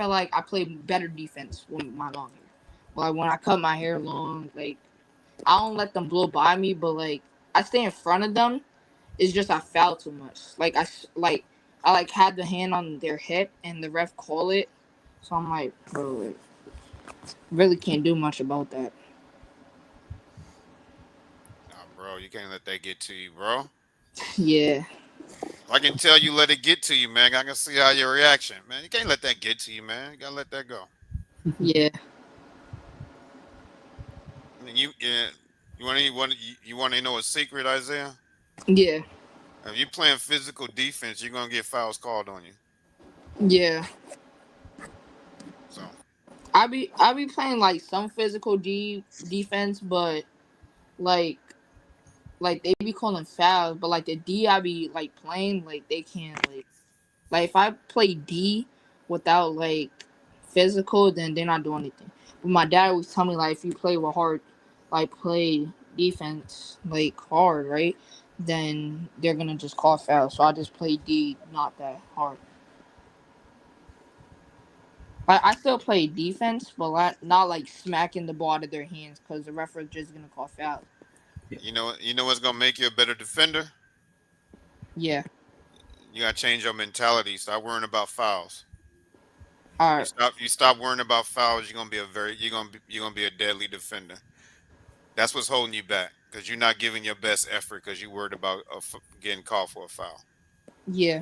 like I played better defense with my long hair. Like when I cut my hair long, like I don't let them blow by me, but like I stay in front of them. It's just I foul too much. Like I had the hand on their hip and the ref call it, so I'm like, bro, like, really can't do much about that. Nah, bro, you can't let that get to you, bro. Yeah. I can tell you let it get to you, man. I can see how your reaction, man. You can't let that get to you, man. You gotta let that go. Yeah. You want to know a secret, Isaiah? Yeah. If you're playing physical defense, you're gonna get fouls called on you. Yeah. So I be playing like some physical defense, but like they be calling fouls, but like the D I be like playing like they can't like if I play D without like physical, then they're not doing anything. But my dad always tell me like if you play with hard, like play defense like hard, right? Then they're gonna just call foul. So I just play D, not that hard. I still play defense, but not like smacking the ball out of their hands because the referee just gonna call foul. you know what's gonna make you a better defender? Yeah. You gotta change your mentality. Stop worrying about fouls. All right. You stop worrying about fouls. You're gonna be a deadly defender. That's what's holding you back because you're not giving your best effort because you're worried about getting called for a foul. Yeah.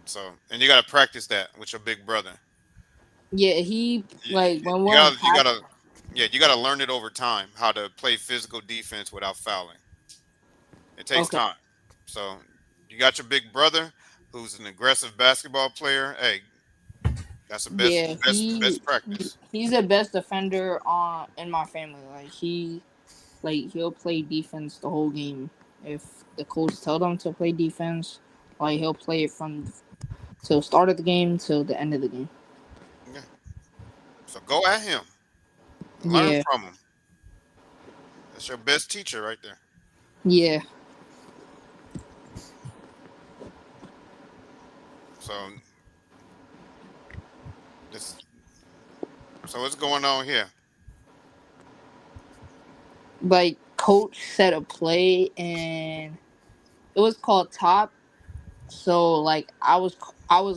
So, and you got to practice that with your big brother. Yeah, he like when you we're gotta learn it over time how to play physical defense without fouling. It takes time. So, you got your big brother who's an aggressive basketball player. Hey, that's the best practice. He's the best defender in my family. Like Like he'll play defense the whole game. If the coach tell him to play defense, like he'll play it from till start of the game till the end of the game. Yeah. So go at him. Learn Yeah, from him. That's your best teacher right there. yeah. So this. So what's going on here? Like coach set a play and it was called top. So like I was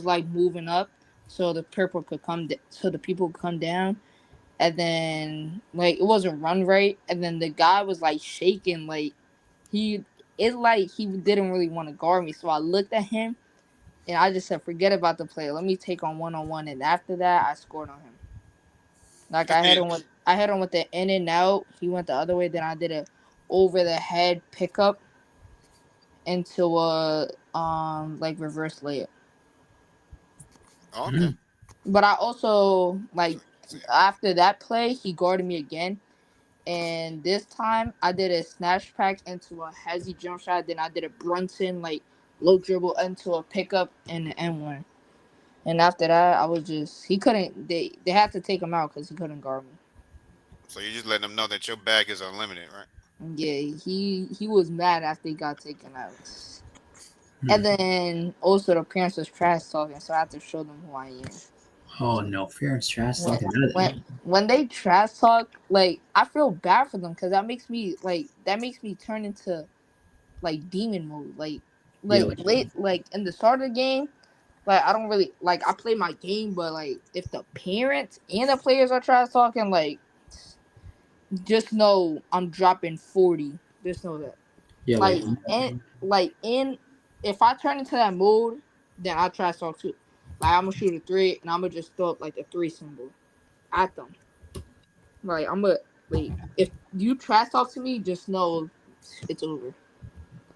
like moving up so the purple could so the people could come down, and then like it wasn't run right, and then the guy was like shaking like he like he didn't really want to guard me, so I looked at him and I just said forget about the play, let me take on one, and after that I scored on him. Like I hit him with the in and out, he went the other way, then I did a over the head pickup into a like reverse layup. Okay. But I also like See, after that play, he guarded me again, and this time I did a snatch pack into a hezzy jump shot. Then I did a Brunson like low dribble into a pickup and an N1. And after that, I was just he couldn't. They had to take him out because he couldn't guard me. so you just letting them know that your bag is unlimited, right? Yeah, he was mad after he got taken out. And then also the parents was trash talking, so I had to show them who I am. Oh no, Fear's trash when talking. when they trash talk, like I feel bad for them because that makes me turn into like demon mode. Yeah, Like late like in the start of the game, like I don't really like I play my game, but like if the parents and the players are trash talking, like just know I'm dropping 40. Just know that. yeah, Like and like in if I turn into that mode, then I trash talk too. Like I'm gonna shoot a three and I'm gonna just throw up like a three symbol at them. Like I'm a like if you trash talk to me, just know it's over.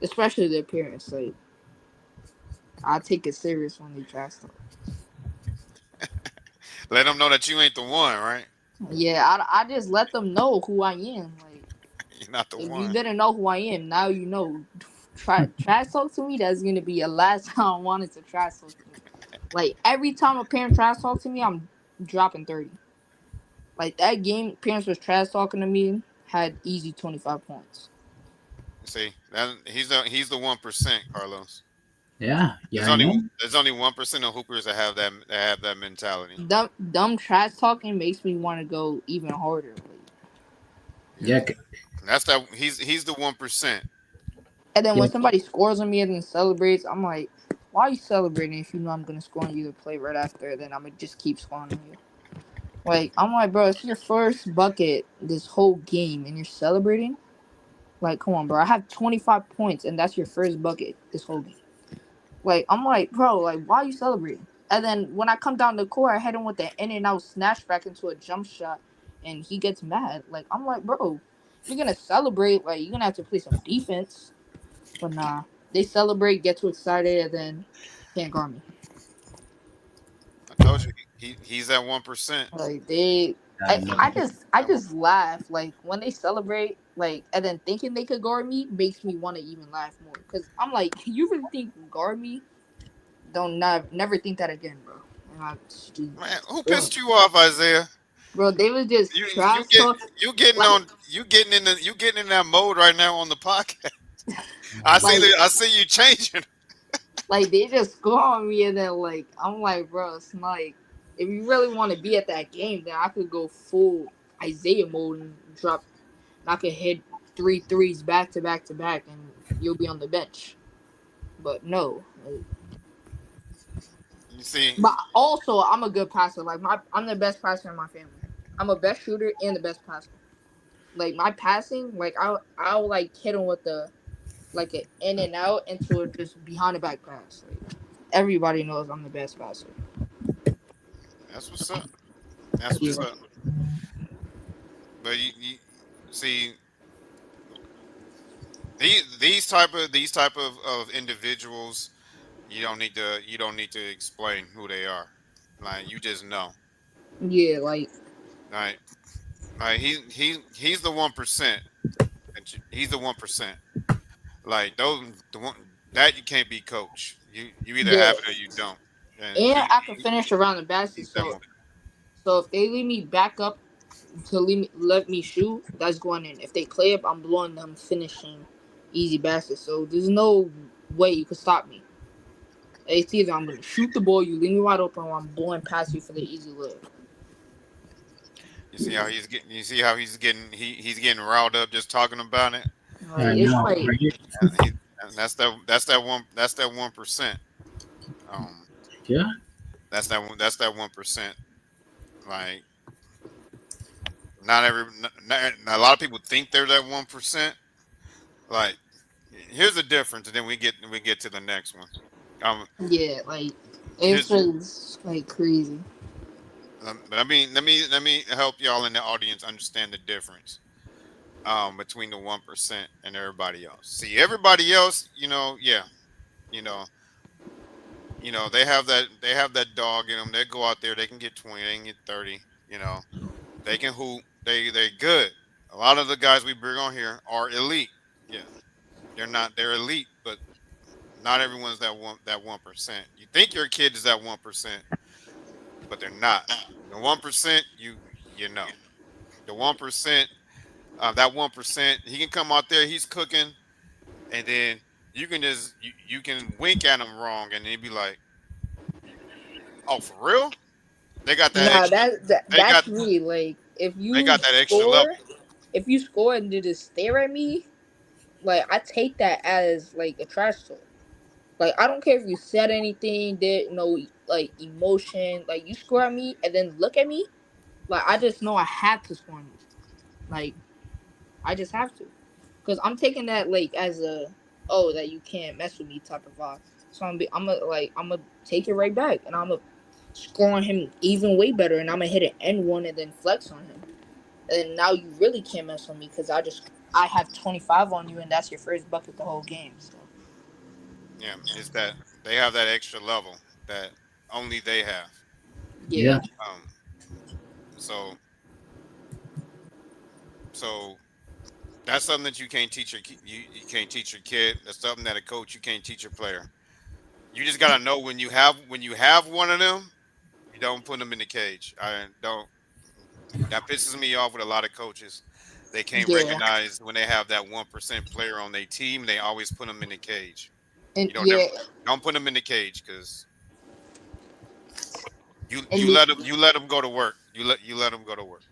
Especially the appearance. Like I take it serious when they trash talk. Let them know that you ain't the one, right? Yeah, I just let them know who I am. Like You're not the if you one. didn't know who I am, now you know. Trash talk to me. That's gonna be a last time I wanted to trash talk to me. Like every time a parent trash talk to me, I'm dropping 30. Like that game, parents was trash talking to me had easy 25 points. See, that he's the 1%, Carlos. yeah, I know. There's only 1% of hoopers that have that mentality. Dumb trash talking makes me want to go even harder. Like, Yeah, Yeah, that's that. He's the 1%. and then yeah, when somebody scores on me and then celebrates, I'm like, why are you celebrating if you know I'm gonna score on you to play right after? Then I'm gonna just keep scoring on you. Like I'm like, bro, it's your first bucket this whole game and you're celebrating. Like, come on, bro. I have 25 points and that's your first bucket this whole game. Like I'm like, bro, like why are you celebrating? And then when I come down the court, I hit him with the in and out snatch back into a jump shot, and he gets mad. Like I'm like, bro, if you're gonna celebrate, like you're gonna have to play some defense. But nah, they celebrate, get too excited, and then can't guard me. I told you he's that 1%. Like they, I know. I just laugh. Like when they celebrate, like and then thinking they could guard me makes me want to even laugh more. Cause I'm like, you really think you can guard me? Don't never think that again, bro. And Man, who bro, pissed you off, Isaiah? bro, they was just You trash get talk. you getting Like, on you getting in that mode right now on the podcast. I see like, that I see you changing. like they just go on me, and then like I'm like, bro, it's like if you really want to be at that game, then I could go full Isaiah mode and drop. And I could hit three threes back to back to back, and you'll be on the bench. But no. Like, You see, but also, I'm a good passer. Like I'm the best passer in my family. I'm a best shooter and the best passer. Like my passing, like I'll like hit him with the like an in and out into a just behind the back pass. Like everybody knows I'm the best passer. that's what's up. That's Yeah. what's up. But you see these type of individuals, you don't need to explain who they are. Like you just know. Yeah, like Like he's the 1%. He's the 1%. Like those, the one that you can't be coach. You either Yeah, have it or you don't. And and I can finish around the basket. he's that So one. so if they leave me back up to let me shoot, that's going in. If they play up, I'm blowing them finishing easy baskets. So there's no way you could stop me. It's either I'm gonna shoot the ball, you leave me wide open, or I'm blowing past you for the easy look. You see how he's getting. You see how he's getting. He's getting riled up just talking about it. Like I it's know, like right? He, and that's that 1%. Um, Yeah. that's that 1%. Like not every a lot of people think they're that 1%. Like here's the difference, and then we get to the next one. yeah, like it's Here's just like crazy. but I mean let me help y'all in the audience understand the difference between the 1% and everybody else. See, everybody else, yeah, you know, they have that dog in them. They go out there, they can get 20, they can get 30. They can hoop. They good. A lot of the guys we bring on here are elite. Yeah, they're elite, but not everyone's that 1%. You think your kid is that 1%, but they're not. The 1%, you know, the 1%, that 1%, he can come out there, he's cooking, and then you can wink at him wrong, and he'd be like, "Oh, for real?" They got that Nah, extra. They got that's me. Like they got that extra level. if you score and you just stare at me, like I take that as like a trash talk. Like I don't care if you said anything, did no like emotion, like you score at me and then look at me, like I just know I have to score on you. Like I just have to, cause I'm taking that like as a oh that you can't mess with me type of vibe. So I'm gonna take it right back and I'm gonna score on him even way better and I'm gonna hit an N1 and then flex on him. And now you really can't mess with me because I have 25 on you and that's your first bucket the whole game. So Yeah, is that they have that extra level that only they have. yeah, Yeah. Um, so so that's something that you can't teach you can't teach your kid. That's something that a coach you can't teach your player. You just gotta know when you have one of them, you don't put them in the cage. I don't. That pisses me off with a lot of coaches. They can't yeah, recognize when they have that 1% player on their team. They always put them in the cage. and You don't never yeah, don't put them in the cage because you and you let them go to work. You let them go to work.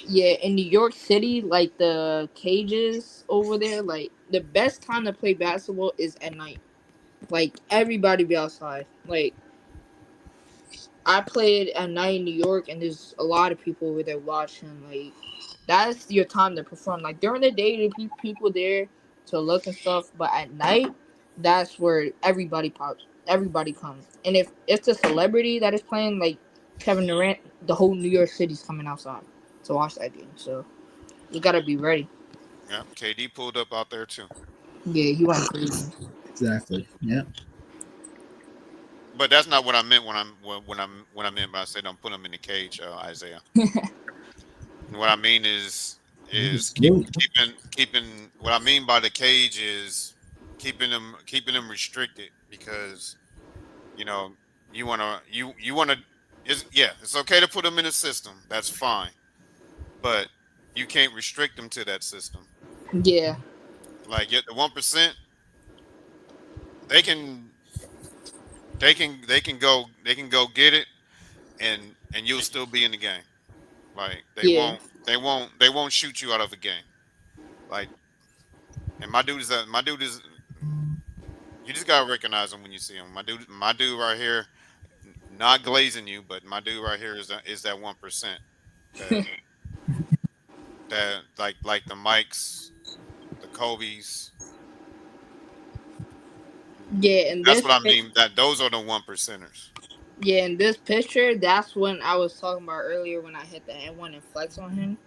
yeah, in New York City, like the cages over there, like the best time to play basketball is at night. Like everybody be outside. Like I played at night in New York, and there's a lot of people over there watching. Like that's your time to perform. Like during the day, there be people there to look and stuff, but at night, that's where everybody pops. Everybody comes, and if it's a celebrity that is playing, like Kevin Durant, the whole New York City's coming outside to watch that game. So you gotta be ready. Yeah, KD pulled up out there too. Yeah, he went crazy. Exactly. Yeah. But that's not what I meant when I meant by I said don't put them in the cage, Isaiah. What I mean is keeping what I mean by the cage is keeping them restricted because you know you want to it's okay to put them in a system, that's fine, but you can't restrict them to that system. Yeah, Like the 1%, they can they can go get it, and you'll still be in the game. Like yeah, they won't shoot you out of the game. Like, and my dude is you just gotta recognize him when you see him. My dude right here, not glazing you, but my dude right here is that 1% that like the Mikes, the Kobe's. yeah. And That's what I mean. That those are the 1%ers. yeah, in this picture, that's when I was talking about earlier when I hit the N1 and flex on him.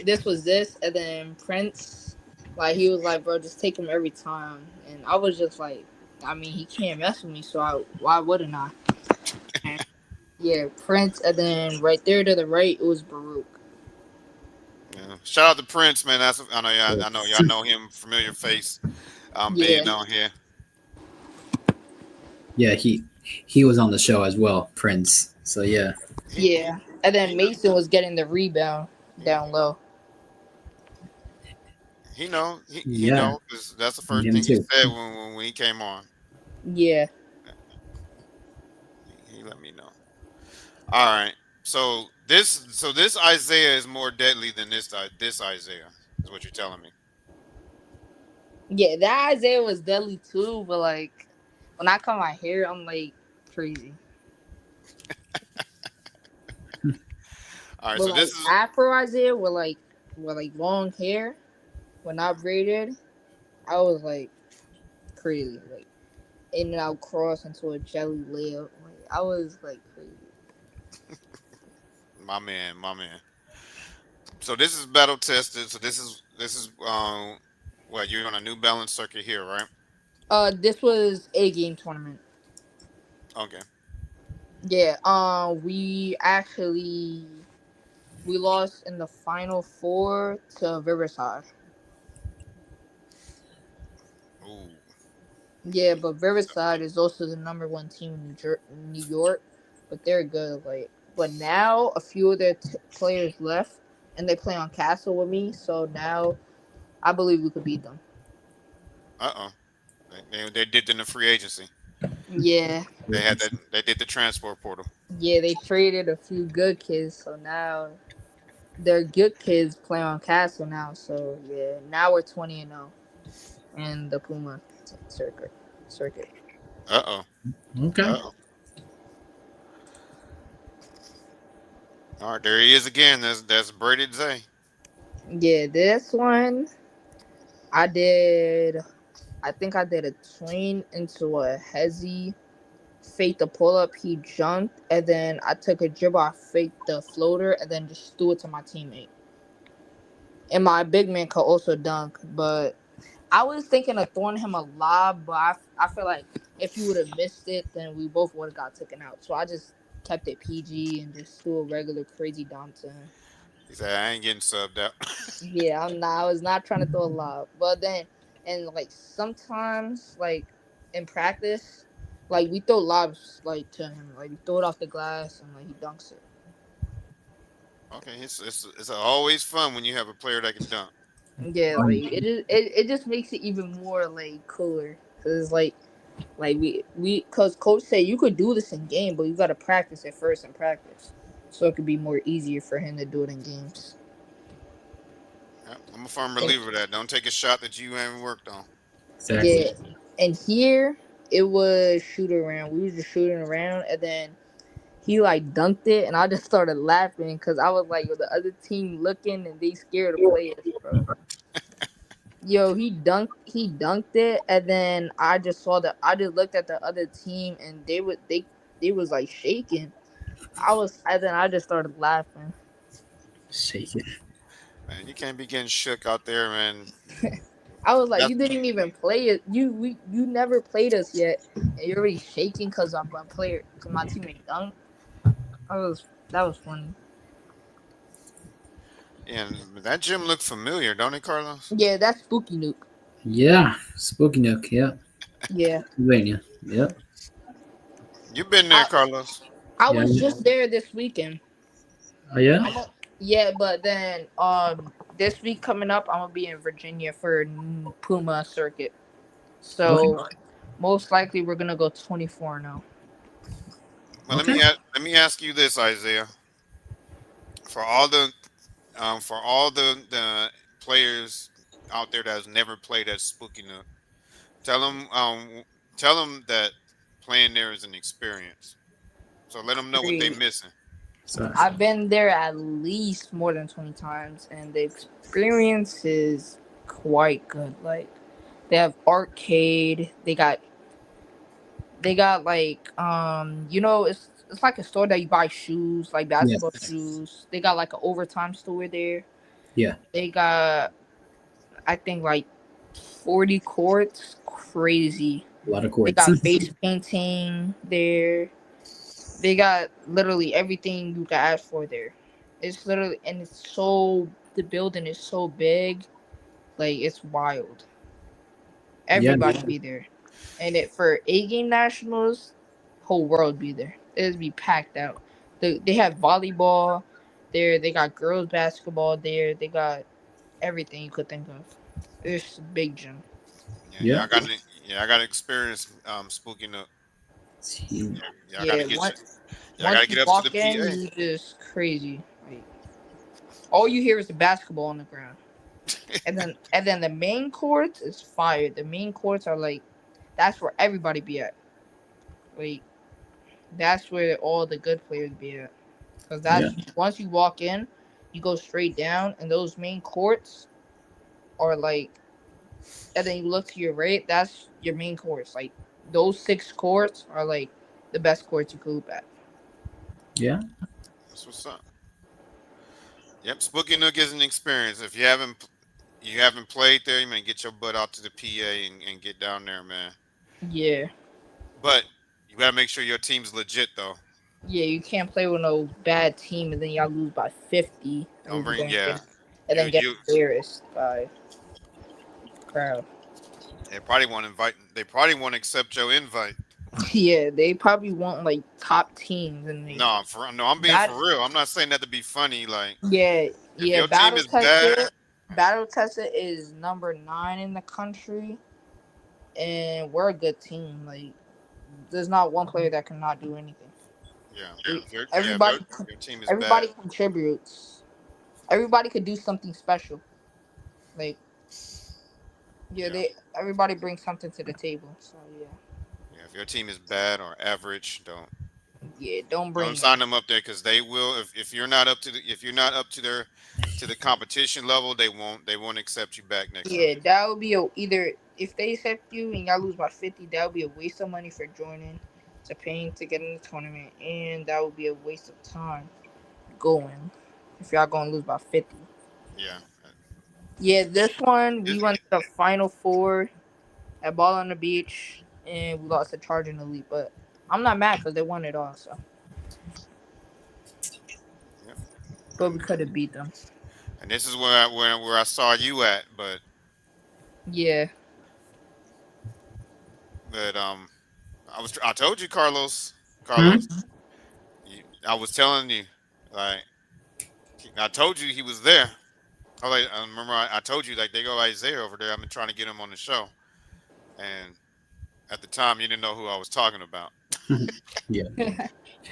This was this, and then Prince, like he was like, bro, just take him every time, and I was just like, I mean, he can't mess with me, so why wouldn't I? And yeah, Prince, and then right there to the right, it was Baruch. Yeah. Shout out to Prince, man. I know y'all know him, familiar face. Yeah, Being on here. Yeah, he was on the show as well, Prince. So yeah. He yeah. And he then Mason was getting the rebound down low. he Yeah. know 'cause that's the And first him thing he too. said when he came on. Yeah, He let me know. All right. So this Isaiah is more deadly than this Isaiah is what you're telling me. yeah. That Isaiah was deadly too, but like when I cut my hair, I'm like crazy. All right. But So like this is Afro Isaiah with like long hair, when not braided, I was like crazy, like in and out cross into a jelly layup. Like I was like crazy. my man. So this is battle tested. So this is what you're on a New Balance circuit here, right? This was a game tournament. Okay. Yeah. We lost in the final four to Riverside. Ooh. Yeah, but Riverside is also the number one team in New York, but they're good. Like, but now a few of their players left, and they play on Castle with me. So now I believe we could beat them. Uh-oh. They dipped in the free agency. Yeah, They did the transport portal. yeah, they traded a few good kids, so now their good kids play on Castle now. So yeah, now we're 20-0 in the Puma circuit. Circuit. Uh-oh. Okay. Uh-oh. All right, there he is again. That's Braided Zay. Yeah, this one I did. I think I did a tween into a hezzy, faked the pull up, he jumped, and then I took a dribble, I faked the floater, and then just threw it to my teammate. And my big man could also dunk, but I was thinking of throwing him a lob, but I feel like if he would have missed it, then we both would have got taken out. So I just kept it PG and just threw a regular crazy dunk to him. He said, I ain't getting subbed out. Yeah, I was not trying to throw a lob. But then, and like sometimes, like in practice, like we throw lobs like to him, like we throw it off the glass and like he dunks it. Okay, it's always fun when you have a player that can dunk. Yeah, like it just makes it even more like cooler because like because coach said you could do this in game, but you got to practice it first in practice, so it could be more easier for him to do it in games. Yeah, I'm a firm And, believer of that. Don't take a shot that you haven't worked on. Exactly. yeah, and here it was shoot around. We was just shooting around, and then he like dunked it, and I just started laughing because I was like, with the other team looking, and they scared to play us, bro. Yo, he dunked it, and then I just looked at the other team, and they was like shaking. And then I just started laughing. Shake it. Man, you can't be getting shook out there, man. I was like, That's you didn't even play it. You never played us yet, and you're already shaking because I'm a player. Because my teammate dunked. That was funny. and that gym looked familiar, don't it, Carlos? Yeah, that's spooky nuke. Yeah. Spooky Nook. Yep. Yeah, Pennsylvania. Yep. You've been there, I Carlos. I Yeah. was just there this weekend. Oh yeah. Yeah, but then this week coming up, I'm gonna be in Virginia for Puma circuit. Okay. So most likely we're gonna go 24 now. Well, Okay. let me ask you this, Isaiah. For all the the players out there that has never played at Spooky Nook, tell them that playing there is an experience. So let them know what they're Agreed. missing. So I've been there at least more than 20 times, and the experience is quite good. Like they have arcade. They got like it's like a store that you buy shoes, like basketball yes. shoes. They got like an overtime store there. Yeah. They got I think like 40 courts. Crazy. A lot of They courts. got face painting there. They got literally everything you can ask for there. It's literally and it's so the building is so big, like it's wild. Yeah. Everybody be there, and it for A-game nationals, whole world be there. It'd be packed out. They have volleyball there. They got girls basketball there. They got everything you could think of. It's a big gym. Yeah, Yeah. I got experience spooking up. It's huge. I gotta Yeah, get you. Yeah, I once gotta you get up to the walk in, PA. you just crazy. Like all you hear is the basketball on the ground, and then the main courts is fire. The main courts are like that's where everybody be at. Like that's where all the good players be at. Cause Yeah. that's once you walk in, you go straight down, and those main courts are like, and then you look to your right. That's your main courts. Like those 6 courts are like the best courts you could hoop at. Yeah. That's what's up. Yep, Spooky Nook is an experience. If you haven't played there, you may get your butt out to the PA and get down there, man. Yeah, But you gotta make sure your team's legit though. yeah. You can't play with no bad team, and then y'all lose by 50, Don't and then bring yeah. and You then get you embarrassed by crowd. they probably won't invite. They probably won't accept your invite. Yeah, they probably want like top teams, and they No, I'm being that. for real. I'm not saying that to be funny. Like Yeah, if yeah. your team Battle is bad, tested. Battle tested is number 9 in the country, and we're a good team. Like, there's not one player that cannot do anything. yeah. Like, If everybody, your team is bad, everybody contributes. Everybody could do something special. Like, yeah, yeah. everybody brings something to the table. So yeah, Yeah, if your team is bad or average, yeah. Don't don't bring sign that. them up there because they will. If you're not up to if you're not up to the competition level, they won't accept you back next time. Yeah, that would be either if they accept you and y'all lose by 50, that would be a waste of money for joining, to paying to get in the tournament, and that would be a waste of time going if y'all gonna lose by 50. Yeah. Yeah, this one we It's, went to the final four at Ball on the Beach, and we lost to Charging Elite, but I'm not mad because they won it all. So, yeah. but we could have beat them. And this is where I saw you at, Yeah. but I told you, Carlos, Hmm? I was telling you, like I told you he was there. I remember I told you like they go Isaiah over there. I've been trying to get him on the show, and at the time you didn't know who I was talking about. Yeah.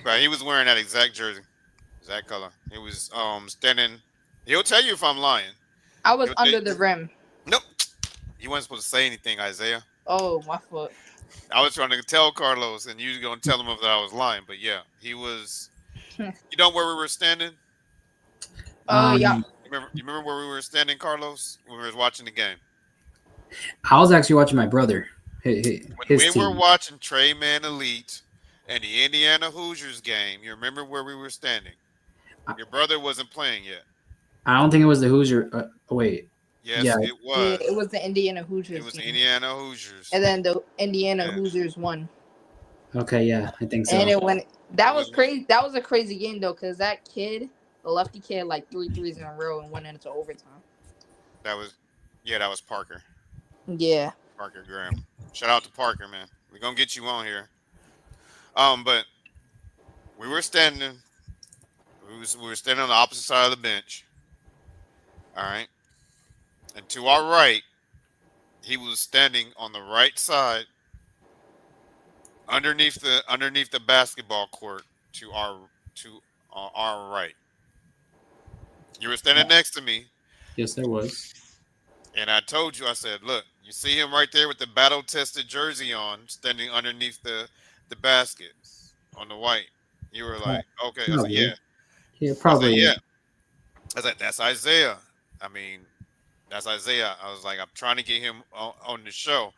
But he was wearing that exact jersey, exact color. He was standing. He'll tell you if I'm lying. I was He'll under the rim. Nope. You weren't supposed to say anything, Isaiah. Oh, my foot. I was trying to tell Carlos, and you was gonna tell him if I was lying. But yeah, he was. You know where we were standing? Oh, yeah. You remember where we were standing, Carlos? When we were watching the game. I was actually watching my brother. When His we team. were watching Trey Man Elite and the Indiana Hoosiers game, you remember where we were standing? Your brother wasn't playing yet. I don't think it was the Hoosier. Wait. Yes, Yeah. it was. Yeah, it was the Indiana Hoosiers. It was the game. Indiana Hoosiers. And then the Indiana Yeah. Hoosiers won. Okay. Yeah, I think so. And it went. That It was was- crazy. That was a crazy game though, because that kid, the lefty kid, had like 3 threes in a row and went into overtime. that was Parker. Yeah. Parker Graham. Shout out to Parker, man. We're gonna get you on here. But we were standing. We were standing on the opposite side of the bench. All right. And to our right, he was standing on the right side, underneath the basketball court to our right. You were standing next to me, Yes, there was. and I told you, I said, "Look, you see him right there with the battle-tested jersey on, standing underneath the basket on the white." You were like, "Okay." I was like, Probably. "Yeah." Yeah, I was probably. like, "Yeah." I was like, "That's Isaiah." I mean, that's Isaiah. I was like, I'm trying to get him on the show.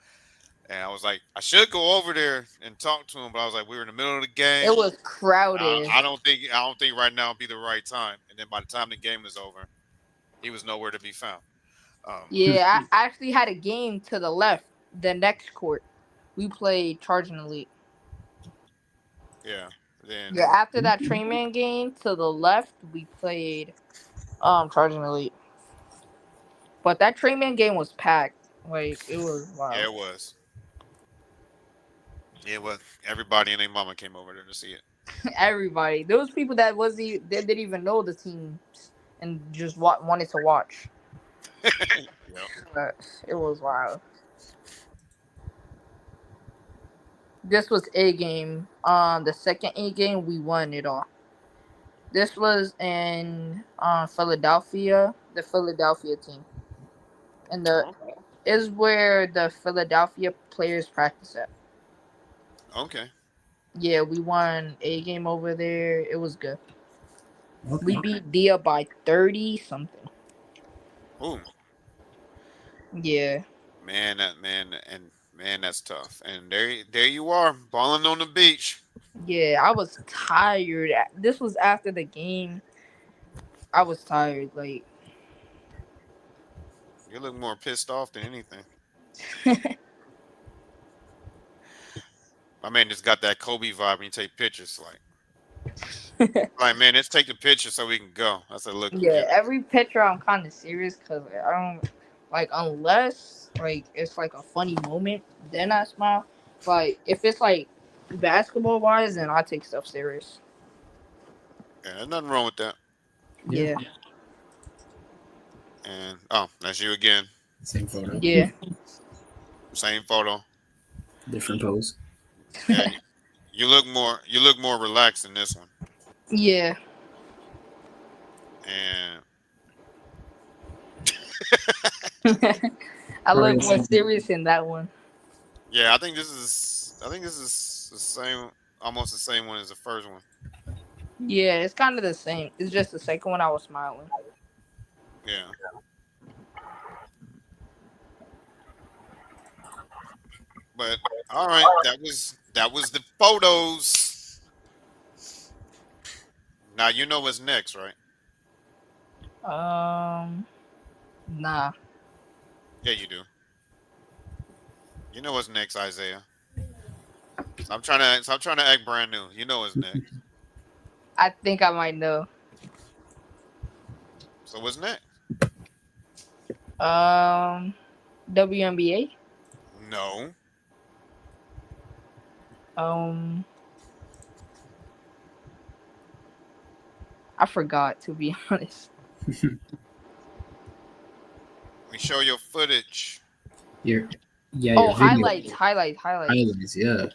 And I was like, I should go over there and talk to him, but I was like, we were in the middle of the game. It was crowded. I don't think right now would be the right time. And then by the time the game was over, he was nowhere to be found. Yeah, I actually had a game to the left, the next court. We played Charging Elite. Yeah. Then Yeah, after that Trainman game to the left, we played Charging Elite. But that Trey Man game was packed. Like it was Yeah, wild. it was. It was. Everybody and their mama came over there to see it. Everybody. There was people that they didn't even know the teams and just wanted to watch. Yep. But it was wild. This was a game. The second A game we won it all. This was in Philadelphia, the Philadelphia team, and the Okay. is where the Philadelphia players practice at. Okay. Yeah, we won a game over there. It was good. Okay. We beat Dia by 30 something. Ooh, Yeah. man, that's tough. And there you are, balling on the beach. Yeah, I was tired. This was after the game. I was tired. Like, You look more pissed off than anything. My man just got that Kobe vibe when you take pictures. Like man, let's take the picture so we can go. I said, look, yeah, every picture I'm kind of serious because I don't like unless like it's like a funny moment, then I smile. But if it's like basketball wise, then I take stuff serious. yeah, there's nothing wrong with that. Yeah, And oh, that's you again. Same photo. yeah, Same photo. Different pose. Yeah, you look more relaxed in this one. yeah. And I look Right. more serious in that one. yeah, I think this is the same, almost the same one as the first one. Yeah, it's kind of the same. It's just the second one I was smiling. Yeah. But all right, that was the photos. Now you know what's next, right? Nah. Yeah, you do. You know what's next, Isaiah. I'm trying to act brand new. You know what's next. I think I might know. So what's next? WNBA. No. I forgot to be honest. We show your footage. Your Oh, your video. highlights. Highlights, yeah.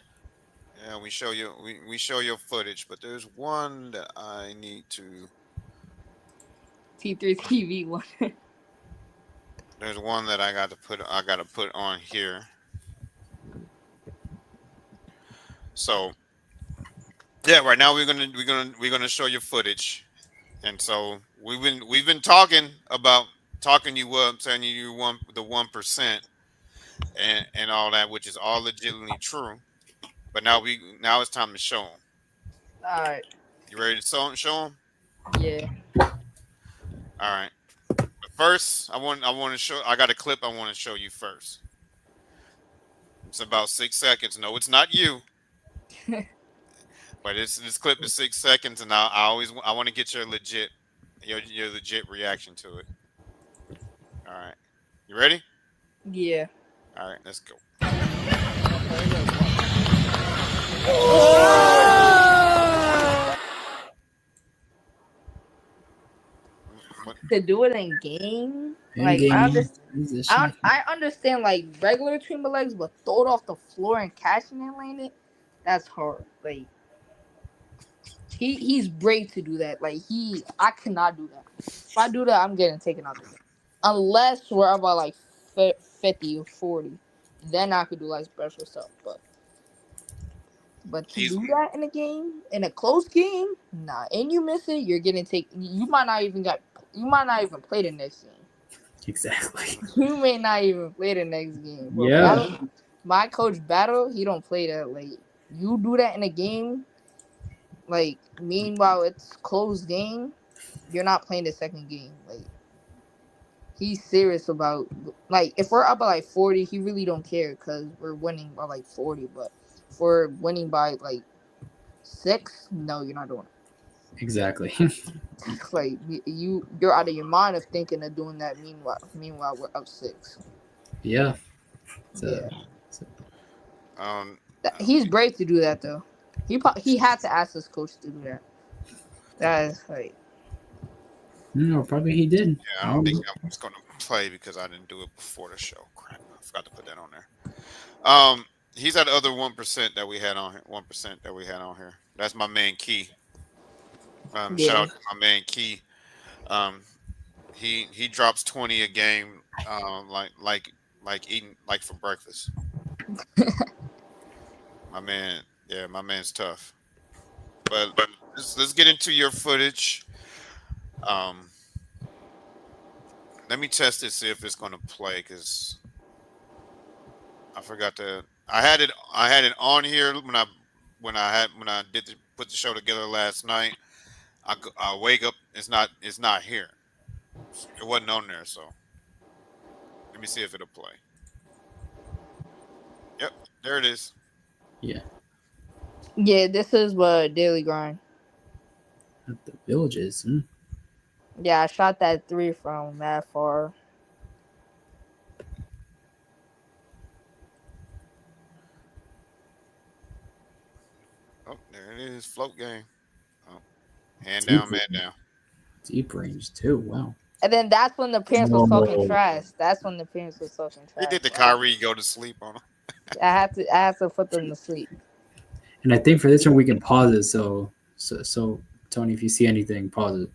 Yeah, we show you we show your footage, but there's one that I need to. T3 TV one. There's one that I got to put on here. So yeah, right now we're gonna show your footage, and so we've been talking about talking you up, saying you want the 1% and all that, which is all legitimately true. But now it's time to show them. All right. You ready to show them? Yeah. All right. But first, I want to show. I got a clip I want to show you first. It's about 6 seconds. No, it's not you. But this clip is 6 seconds, and I want to get your legit reaction to it. All right. You ready? Yeah. All right. Let's go. What? To do it in game, In like game I position. understand like regular Trimble legs, but throw it off the floor and catching and landing, that's hard. Like he's brave to do that. Like I cannot do that. If I do that, I'm getting taken out of the game. Unless we're about like 50 or 40, then I could do like special stuff. But to do that in a game, in a close game, nah. And you miss it, you're getting taken. You might not even play the next game. Exactly. You may not even play the next game. Bro. Yeah. My coach Battle, he don't play that late. You do that in a game, like meanwhile it's closed game, you're not playing the second game. Like he's serious about like if we're up by like 40, he really don't care because we're winning by like 40. But if we're winning by like 6, no, you're not doing it. Exactly. Like you're out of your mind of thinking of doing that. Meanwhile, we're up 6. Yeah. Yeah, Um, he's brave to do that though. He had to ask his coach to do that. That is like No, probably he did. yeah, I don't think I was going to play because I didn't do it before the show. Crap, I forgot to put that on there. He's that other 1% that we had on here. 1% that we had on here. That's my man Key. Shout yeah. out to my man Key. Um, he drops 20 a game. Like eating like for breakfast. My man, yeah, my man's tough. But let's get into your footage. Let me test it, see if it's going to play because I forgot to. I had it on here when I put the show together last night. I wake up, it's not here. It wasn't on there, so let me see if it'll play. Yep, there it is. Yeah. Yeah, this is what daily grind. At the Villages. Hmm. Yeah, I shot that 3 from that far. Oh, there it is. Float game. Oh, hand down, man down. Deep range too. Wow. And then that's when the parents was talking Whoa. trash. That's when the parents was talking He trash. did the Kyrie go to sleep on him. I had to put them to sleep. And I think for this one we can pause it. So Tony, if you see anything, pause it.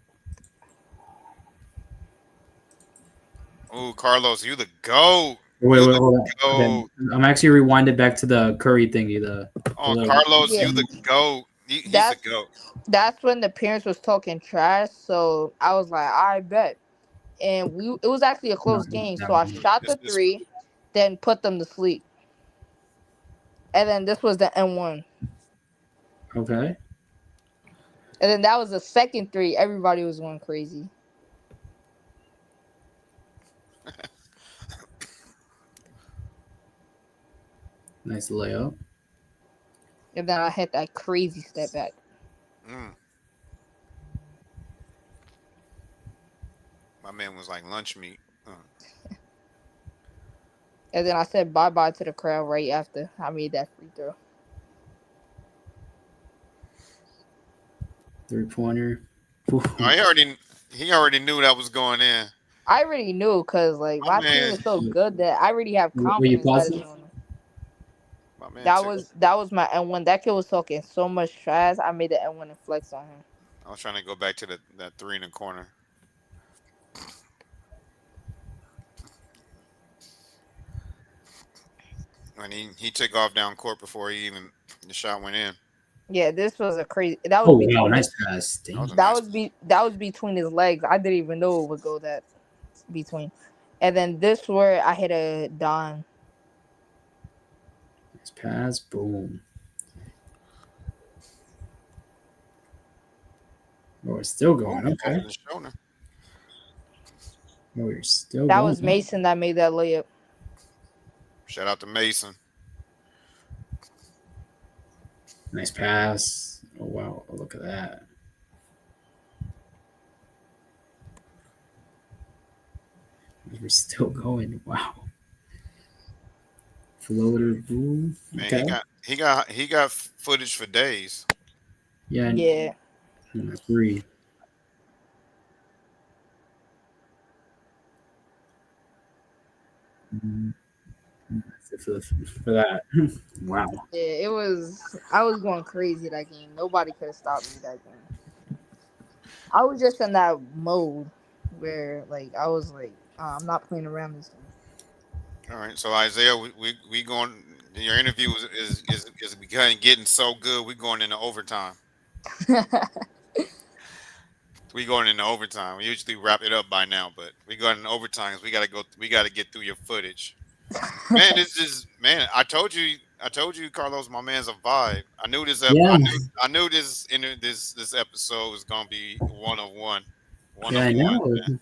Oh, Carlos, you the GOAT. Wait, You hold on. the Okay. GOAT. I'm actually rewinded back to the Curry thingy. Oh, little- Carlos, Yeah. you the GOAT. He's the That's- GOAT. That's when the parents was talking trash. So I was like, I bet. And it was actually a close game. So I shot the 3, then put them to sleep. And then this was the N1. Okay. And then that was the second 3. Everybody was going crazy. Nice layup. And then I hit that crazy step back. My man was like lunch meat. And then I said bye-bye to the crowd right after I made that free throw. 3-pointer. No, he already knew that was going in. I already knew because like my team is so good that I already have Were you confidence. That, positive? it's on them. My man that was my N1. That kid was talking so much trash. I made the N1 and flex on him. I was trying to go back to that 3 in the corner. When he took off down court before the shot went in. Yeah, this was a crazy. That was Oh between, wow, nice pass. Damn. that was between his legs. I didn't even know it would go that between. And then this where I hit a dime. Nice pass. Boom. Oh, it's still going. Okay. Oh, you're still That going. was Mason that made that layup. Shout out to Mason. Nice pass. Oh wow, look at that. We're still going. Wow. Floater. Boom. Man, Okay. he got footage for days. Yeah. Yeah. I agree. That's it for that. Wow. Yeah, it was. I was going crazy that game. Nobody could have stopped me that game. I was just in that mode where, like, I was like, I'm not playing around this game. All right, so Isaiah, we going. Your interview is getting so good. We going into overtime. We going into overtime. We usually wrap it up by now, but we going into overtime because we got to get through your footage. Man, I told you, Carlos, my man's a vibe. I knew this. Yeah. I knew this episode was gonna be one of one. Yeah, I know. Man.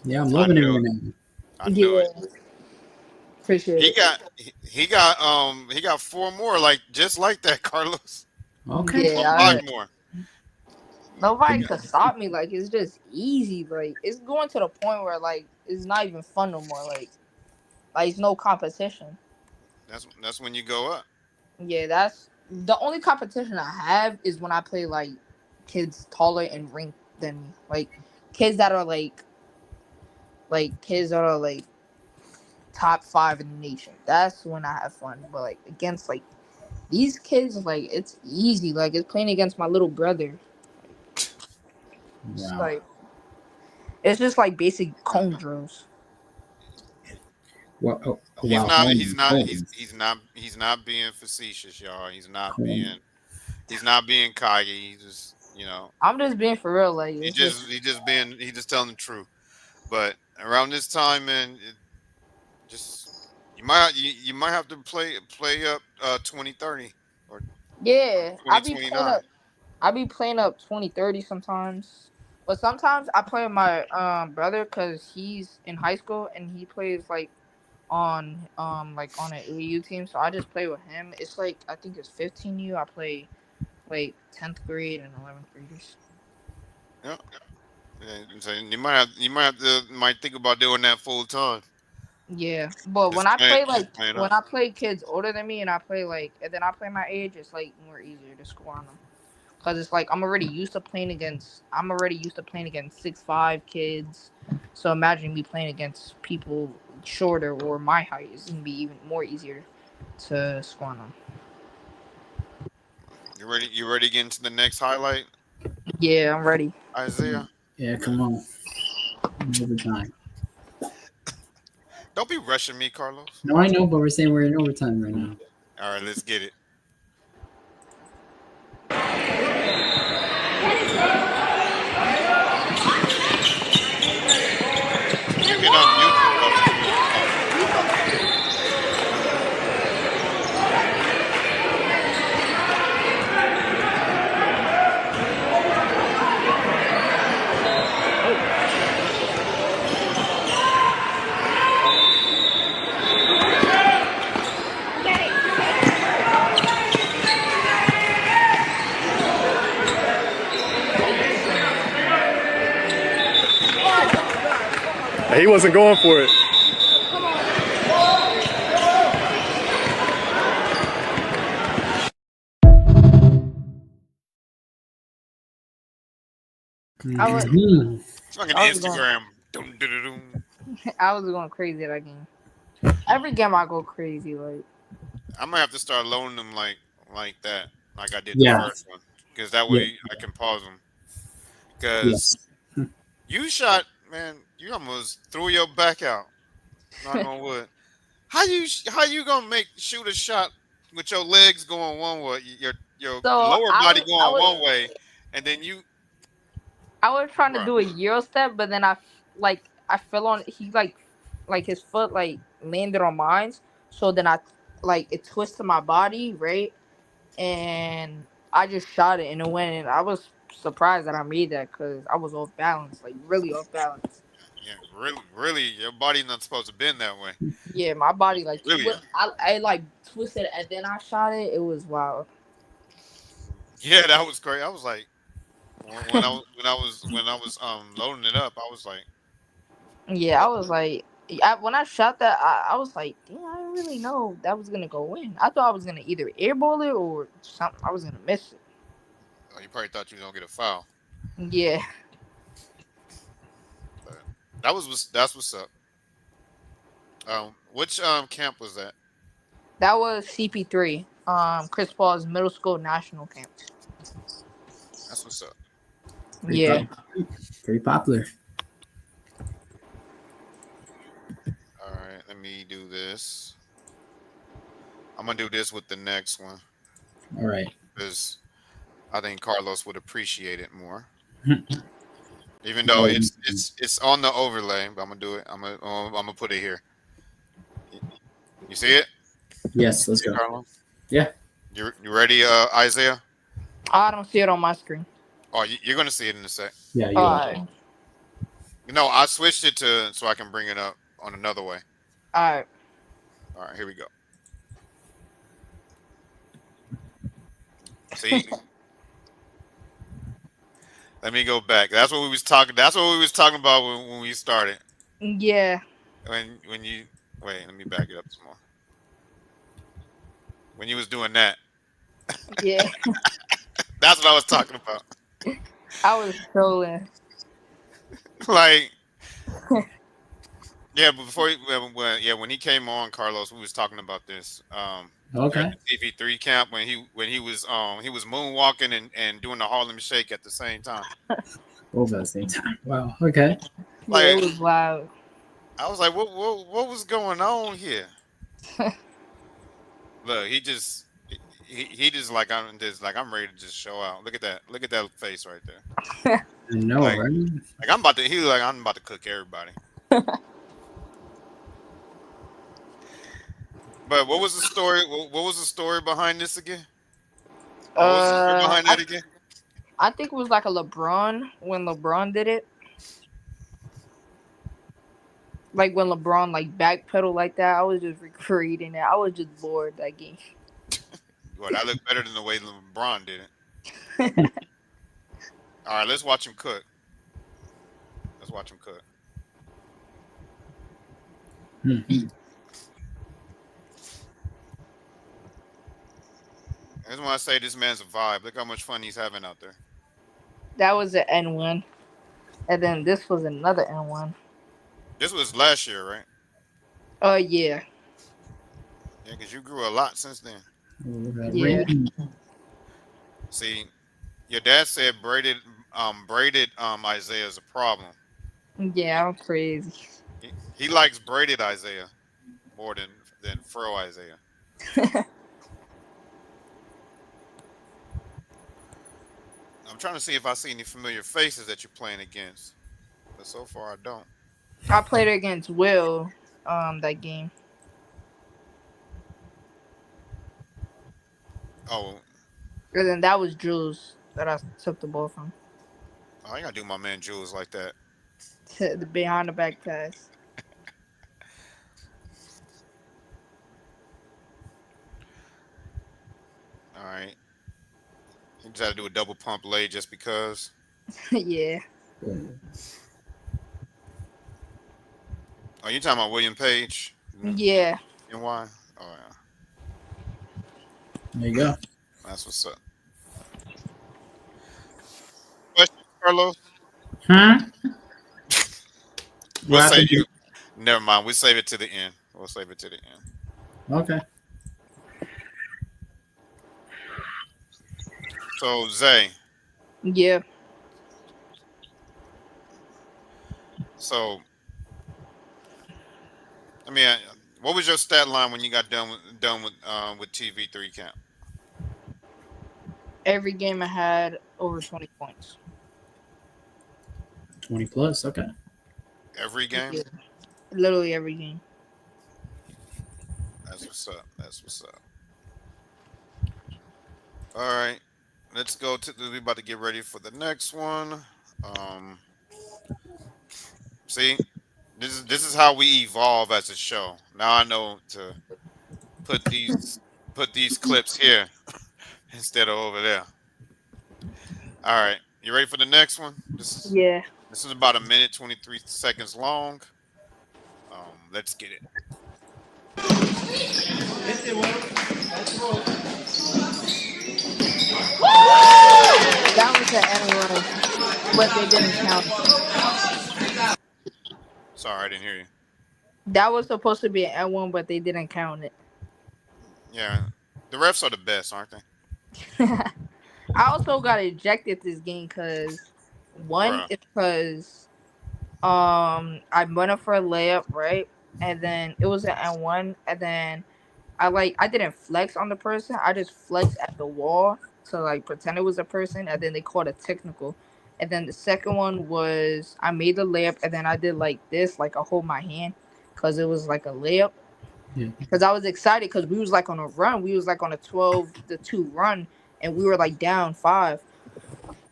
Yeah, I'm loving it right now. I knew it. Appreciate it. He got 4 more just like that, Carlos. Okay. Yeah, 5 more. Nobody could stop me. Like it's just easy. Like it's going to the point where like it's not even fun no more. Like it's no competition. That's when you go up. Yeah, that's the only competition I have is when I play like kids taller and ranked than me. Like kids that are like kids that are like top 5 in the nation. That's when I have fun. But like against like these kids, like it's easy. Like it's playing against my little brother. It's Wow. like it's just like basic cone drills. Well, oh, He's wow. not. He's Holy not. He's cones. he's not. He's not being facetious, y'all. He's not Cone. being. He's not being cocky. He's just. I'm just being for real. Like He it's just just. He just being. He just telling the truth. But around this time, man, just you might have to play up 2030 or yeah. 2029. I be playing up 2030 sometimes. But sometimes I play with my brother because he's in high school and he plays like on an AU team. So I just play with him. It's like I think it's 15U. I play like 10th grade and 11th graders. Yeah. And so you might think about doing that full time. Yeah, but Just playing when up. I play kids older than me and I play like and then I play my age, it's like more easier to score on them. Cause it's like I'm already used to playing against 6'5" kids. So imagine me playing against people shorter or my height. It's gonna be even more easier to score on them. You ready? You ready to get into the next highlight, Yeah, I'm ready. Isaiah? Yeah, come on. Overtime. Don't be rushing me, Carlos. No, I know, but we're saying we're in overtime right now. All right, let's get it. You can unmute yourself if you want, Carlos. He wasn't going for it. I was Mhm. Fucking I was going Instagram. Dum, dum, dum, dum. I was going crazy that game. Every game I go crazy like I might have to start loaning them like that, like I did the Yeah. first one, because that Yeah. way I can pause them. Because Yes. you shot, man, you almost threw your back out. Knock on wood. How you gonna shoot a shot with your legs going one way, your so lower body going one way, and then you, I was trying to bruh, do a Euro step, but then I fell on he like his foot like landed on mine, so then I like it twisted my body right, and I just shot it and it went. And I was surprised that I made that because I was off balance, like really off balance. yeah, really, your body's not supposed to bend that way. Yeah, my body like Really, I like twisted and then I shot it. It was wild. yeah, that was great. I was like, when I was loading it up, I was like, Yeah, I was like, when I shot that, I was like, damn, I didn't really know that was gonna go in. I thought I was gonna either airball it or something. I was gonna miss it. oh, you probably thought you was gonna get a foul. Yeah, But that's what's up. Which camp was that? that was CP3. Chris Paul's middle school national camp. That's what's up. Pretty Yeah. popular. Pretty popular. All right, let me do this. I'm gonna do this with the next one All right. because I think Carlos would appreciate it more. Even though Oh, it's on the overlay, but I'm gonna do it. I'm gonna put it here. You see it? yes, let's See it, go. Carlos? Yeah. You ready, Isaiah? I don't see it on my screen. Oh, you're gonna see it in a sec. Yeah, you All are. right, No, I switched it to so I can bring it up on another way. all right. All right, here we go. See, Let me go back. That's what we was talking. That's what we was talking about when we started. Yeah. When you wait, let me back it up some more. When you was doing that, Yeah. that's what I was talking about. I was trolling. Like, yeah, but before when he came on, Carlos, we was talking about this. During Okay. the TV3 camp when he was moonwalking and doing the Harlem Shake at the same time. Both at the same time. Wow. Okay. Yeah, Like, it was loud. I was like, what was going on here? Look, he just like I'm ready to just show out. Look at that. Look at that face right there. I know, Like, right? like I'm about to. He was like I'm about to cook everybody. But what was the story? What was the story behind this again? What was the story behind that again? I think it was like a LeBron when LeBron did it. Like when LeBron like backpedaled like that, I was just recreating it. I was just bored that game. Well, that looked better than the way LeBron did it. All right, let's watch him cook. Let's watch him cook. I just want to say this man's a vibe. Look how much fun he's having out there. That was an N1. And then this was another N1. This was last year, right? Yeah. Yeah, because you grew a lot since then. Yeah. See, your dad said braided Isaiah is a problem. Yeah, I'm crazy. He likes braided Isaiah more than fro Isaiah. I'm trying to see if I see any familiar faces that you're playing against, but so far I don't. I played against Will, that game. Oh, And then that was Jules that I took the ball from. I ain't gotta do my man Jules like that. The behind the back pass. All right, he just had to do a double pump lay just because. Yeah. Oh, you talking about William Page? Yeah. And why? Oh yeah, There you go. that's what's up. Question, Carlos? Huh? We'll What save happened? you. Never mind. We'll save it to the end. We'll save it to the end. Okay. So Zay. Yeah. So, I mean, what was your stat line when you got done with TV3 camp? Every game I had over 20 points. 20 plus. Okay. Every game. Yeah. Literally every game. That's what's up. That's what's up. All right, let's go to. We're about to get ready for the next one. See, this is how we evolve as a show. Now I know to put these clips here instead of over there. All right, you ready for the next one? Yeah. This is about 1 minute 23 seconds long. Let's get it. That was the N1, but they didn't count. Sorry, I didn't hear you. That was supposed to be an N1, but they didn't count it. Yeah, the refs are the best, aren't they? I also got ejected this game because I went up for a layup, right? And then it was an N1, and then I didn't flex on the person. I just flexed at the wall to like pretend it was a person, and then they called a technical. And then the second one was I made the layup, and then I did like this, like I hold my hand, because it was like a layup. Yeah. Because I was excited because we was like on a run. We was like on a 12-2 run, and we were like down 5.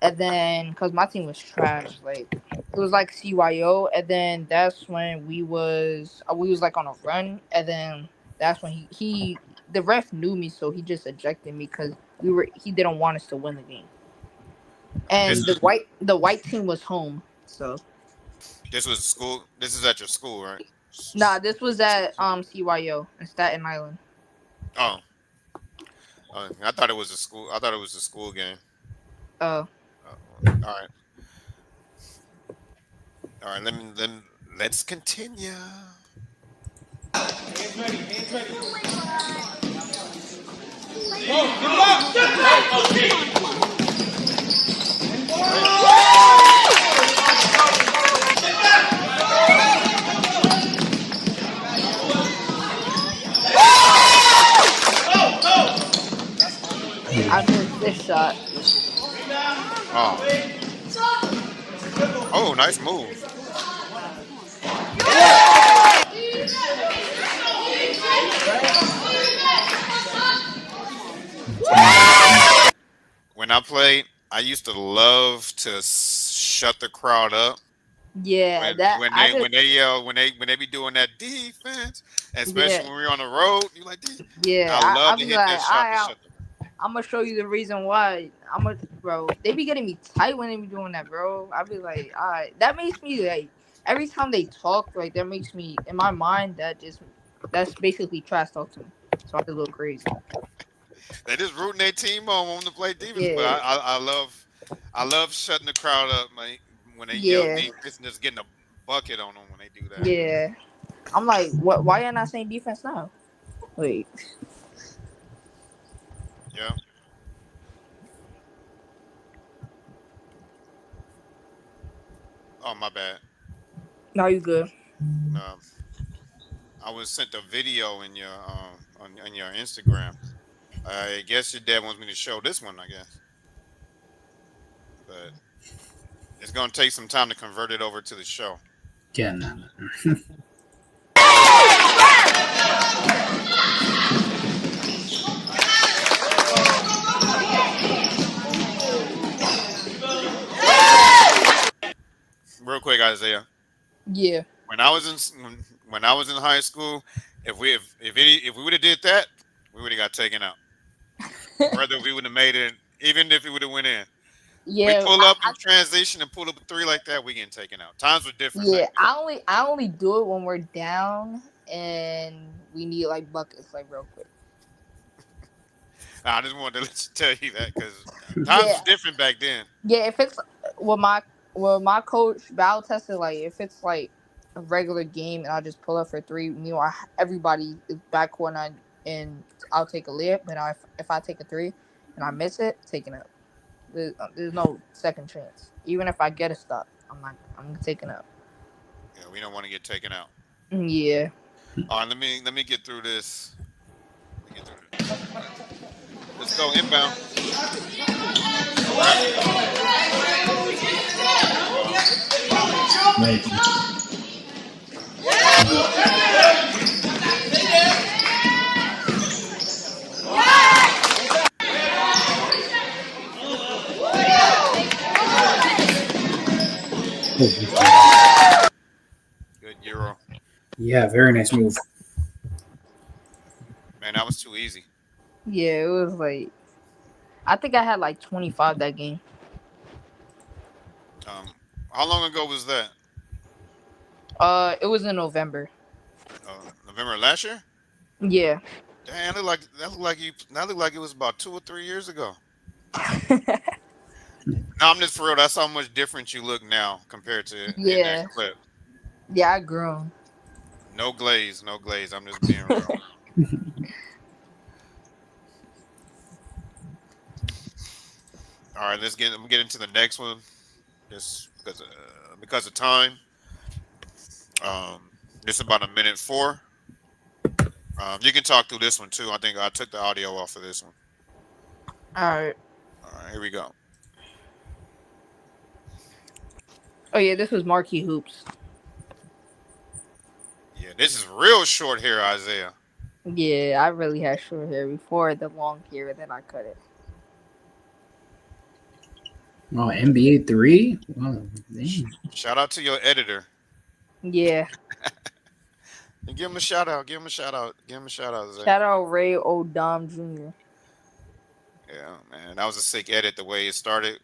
And then because my team was trash, like it was like CYO, and then that's when we was like on a run, and then that's when the ref knew me, so he just ejected me because he didn't want us to win the game. And This the white team was home. So this was school. This is at your school, right? nah, this was at CYO in Staten Island. Oh, I thought it was a school. I thought it was a school game. Oh. All right, all right. Let's continue. I missed this shot. Oh, oh, nice move. When I played, I used to love to shut the crowd up. Yeah, When that when I they did. when they yell when they be doing that defense, Yeah, especially when we're on the road, you like yeah. I love I to be hit like, that shot to I shut them. I'm gonna show you the reason why. Bro. They be getting me tight when they be doing that, bro. I be like, alright. That makes me like every time they talk, like that makes me in my mind that's basically trash talk to me. So I get a little crazy. They just rooting their team on wanting to play defense, but Yeah, I love shutting the crowd up, man. When they yell yeah, defense and just getting a bucket on them when they do that. yeah. I'm like, what? Why y'all not saying defense now? Wait, Yeah. Oh my bad. no, you good. Um, I was sent a video in your on your Instagram. I guess your dad wants me to show this one, I guess, but it's gonna take some time to convert it over to the show. Yeah, no. Real quick, Isaiah. Yeah, When I was when I was in high school, if we would have did that, we would have got taken out. Whether we would have made it, even if it would have went in, we yeah. pull up in transition and pull up a three like that, we getting taken out. Times were different Yeah, back then. I only do it when we're down and we need like buckets, like real quick. Nah, I just wanted to tell you that because times was Yeah, different back then. yeah. If it's my coach battle tested, like if it's like a regular game and I just pull up for three, everybody is back corner and I'll take a layup. But if I take a three and I miss it, taking it. There's no second chance. Even if I get a stop, I'm taking up. Yeah, we don't want to get taken out. Yeah. All right, let me get through this. Let's go inbound. Good Euro. Yeah, very nice move. Man, that was too easy. Yeah, it was like I think I had like 25 that game. How long ago was that? It was in November. November last year? Yeah. Damn, that looked like it was about 2 or 3 years ago. No, I'm just for real. That's how much different you look now compared to in Yeah. that clip. Yeah, I grown. No glaze. I'm just being real. All right, I'm gonna get into the next one, just because of time. This is about a minute 4. You can talk through this one too. I think I took the audio off of this one. All right. All right, here we go. Oh yeah, this was Marquee Hoops. Yeah, this is real short hair, Isaiah. Yeah, I really had short hair before the long hair, then I cut it. Oh, NBA 3? Oh, damn. Shout out to your editor. Yeah. And give him a shout out. Isaiah. Shout out Ray O'Dom Jr. Yeah, man, that was a sick edit the way it started.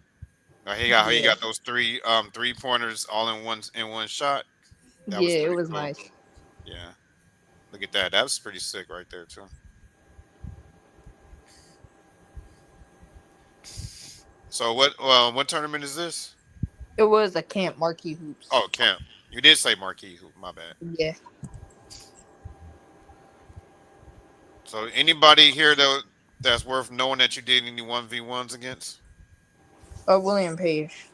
He Yeah, got those 3 pointers all in one shot. That was yeah, it pretty was cool. nice. Yeah, look at that. That was pretty sick right there too. So what tournament is this? It was a camp marquee hoops. Oh, camp. You did say marquee hoop. My bad. Yeah, So anybody here that's worth knowing that you did any 1v1s against? William Page.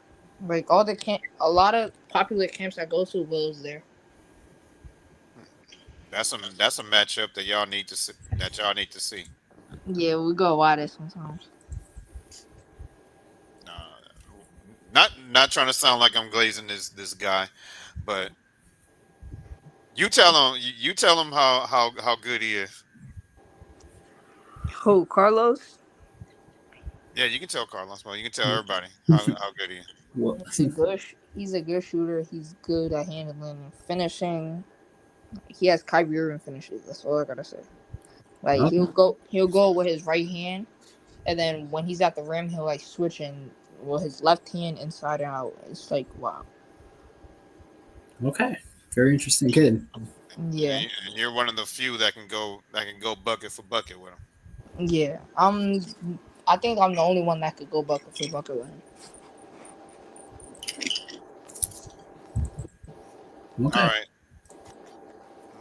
Like all the camp, a lot of popular camps I go to was there. That's a matchup that y'all need to see, Yeah, we go wide it sometimes. Not trying to sound like I'm glazing this guy, but you tell him how good he is. Who, Carlos? Yeah, you can tell Carlos. Well, you can tell everybody how good he is. Well, He's a good shooter. He's good at handling and finishing. He has Kyrie Irving finishes. That's all I gotta say. Like oh, he'll go with his right hand, and then when he's at the rim, he'll like switch and with his left hand inside and out. It's like wow. okay. Very interesting kid. Yeah, And you're one of the few that can go bucket for bucket with him. yeah. I think I'm the only one that could go bucket for bucket with him. Okay. All right,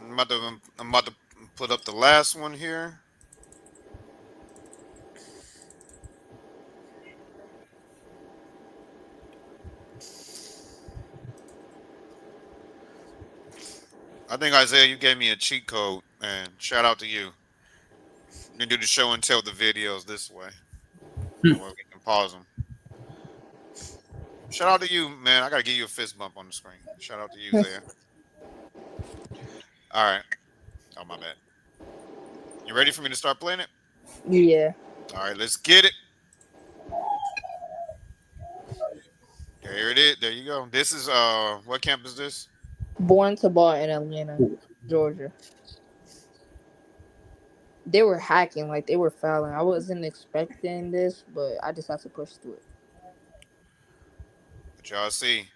I'm about to put up the last one here. I think Isaiah, you gave me a cheat code, and shout out to you. You can do the show and tell the videos this way. That way we can pause them. Shout out to you, man. I gotta give you a fist bump on the screen. Shout out to you, Zaya. All right. Oh, my bad. You ready for me to start playing it? Yeah. All right, let's get it. Here it is. There you go. This is what camp is this? Born to ball in Atlanta, Georgia. They were hacking, like they were fouling. I wasn't expecting this, but I just had to push through it. But y'all see,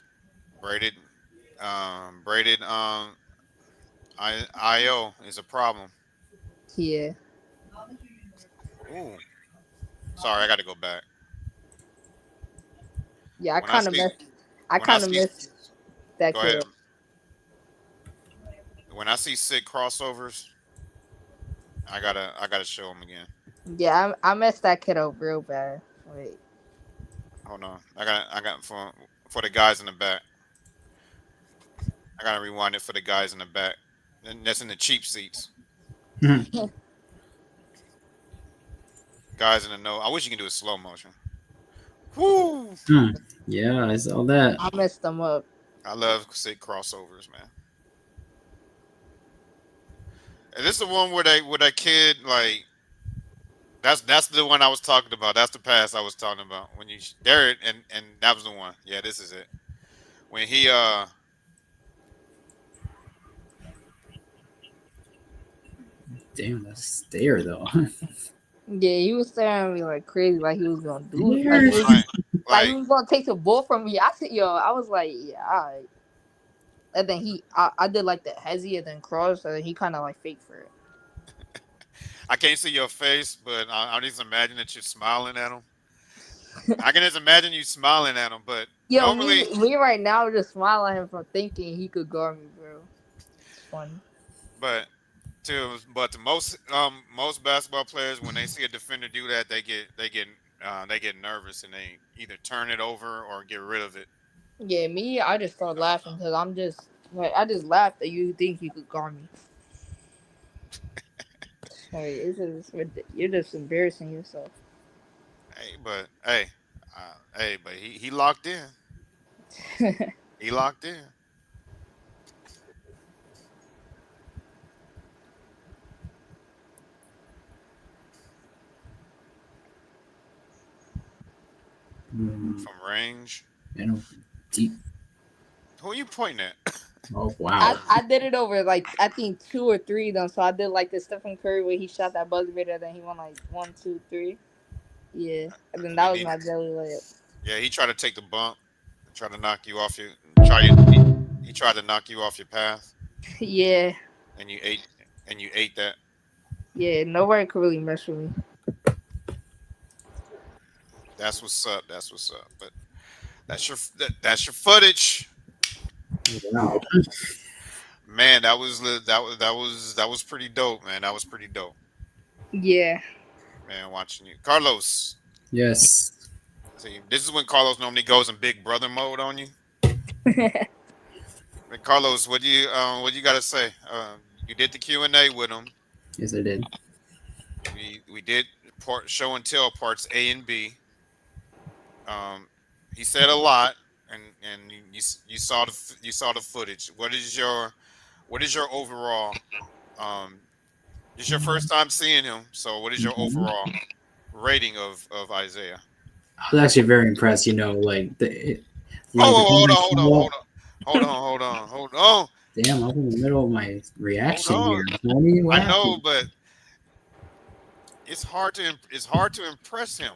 braided IO is a problem. Yeah. Ooh, sorry, I got to go back. Yeah, I When I kind of see- missed. I when I kind of see- missed that Go kid. ahead. When I see sick crossovers, I gotta show them again. Yeah, I messed that kid up real bad. Wait. Hold on, I got for the guys in the back. I gotta rewind it for the guys in the back. And that's in the cheap seats. Guys in the know. I wish you can do a slow motion. Woo! Yeah, I saw that. I messed them up. I love sick crossovers, man. And this is the one where that kid like that's the one I was talking about. That's the pass I was talking about. When you there and that was the one. Yeah, this is it. When he Damn, that's stare though. Yeah, he was staring at me like crazy, like he was gonna do it. Yeah. Like he was gonna take the ball from me. I said, I was like, yeah, all right. And then I did like the hezzy and then cross, and then he kind of like faked for it. I can't see your face, but I just imagine that you're smiling at him. I can just imagine you smiling at him, but Yo, normally, me right now just smile at him from thinking he could guard me, bro. It's funny. but the most basketball players when they see a defender do that, they get nervous and they either turn it over or get rid of it. Yeah, me, I just start laughing because I just laughed that you think you could guard me. Sorry, you're just embarrassing yourself. Hey, but he locked in. He locked in. From range. Deep. Who are you pointing at? Oh wow. I did it over like I think 2 or 3 of them. So I did like the Stephen Curry where he shot that buzzer beater, then he won like 1, 2, 3. Yeah, and then that was my jelly layup. Yeah, he tried to take the bump, try to knock you off your. He tried to knock you off your path, Yeah, and you ate that. yeah. Nobody could really mess with me. That's what's up. That's what's up. But that's your footage, Wow. man. That was pretty dope, man. That was pretty dope, Yeah. man. Watching you, Carlos. Yes. See, this is when Carlos normally goes in Big Brother mode on you. Hey, Carlos, what do you got to say? You did the Q&A with him. Yes, I did. We did show and tell parts A and B. He said a lot, and you saw the footage. What is your overall? This is your first time seeing him, so what is your overall rating of Isaiah? I was actually very impressed. You know, like Hold on. Damn, I'm in the middle of my reaction Hold here. on. Homie, what I know, happened? but it's hard to impress him.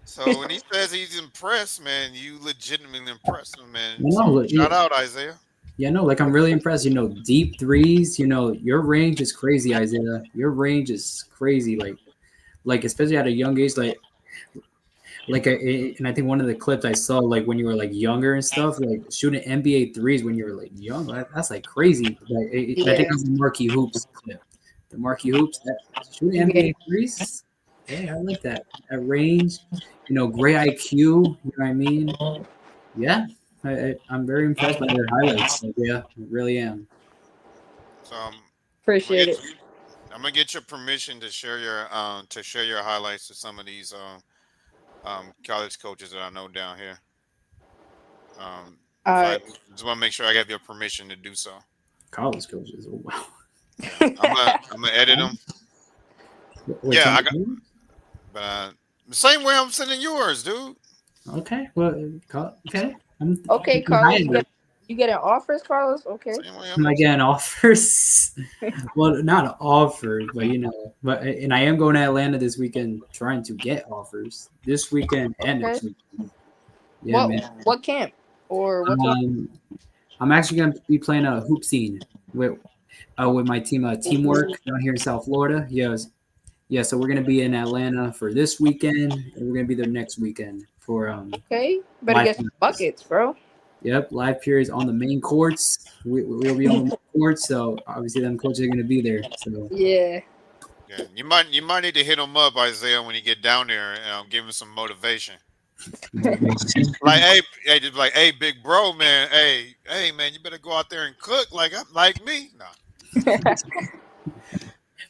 So when he says he's impressed, man, you legitimately impress him, man. No, Shout out, Isaiah. yeah, no, like I'm really impressed. You know, deep threes. You know, your range is crazy, Isaiah. Your range is crazy. Like especially at a young age, and I think one of the clips I saw, like when you were like younger and stuff, like shooting NBA threes when you were like young, that's like crazy. I think it was the Marquee Hoops clip. The Marquee Hoops, shooting NBA threes. Hey, I like that. At range, you know, great IQ. You know what I mean? Yeah, I'm very impressed by your highlights. Like, yeah, I really am. So Appreciate it. I'm gonna get your permission to share your highlights to some of these college coaches that I know down here. All If I right. just want to make sure I have your permission to do so. College coaches. Oh, wow. Yeah. I'm gonna edit them. Wait, Yeah, somebody else? but the same way I'm sending yours, dude. Okay. Well, okay. Okay, Carlos. You getting offers, Carlos? Okay. Same way Am I getting offers? Well, not offers, but you know, and I am going to Atlanta this weekend, trying to get offers this weekend and Okay. next weekend. Yeah, man. What camp or what club? I'm actually going to be playing a hoop scene with my team, Teamwork down here in South Florida. Yes. Yeah, so we're gonna be in Atlanta for this weekend, and we're gonna be there next weekend for Okay, better live get some buckets, bro. Yep, live periods on the main courts. We'll be on the courts, so obviously them coaches are gonna be there. So Yeah. Yeah, you might need to hit him up, Isaiah, when you get down there, and give him some motivation. Like, just like, hey, big bro, man, hey, man, you better go out there and cook like me. Nah.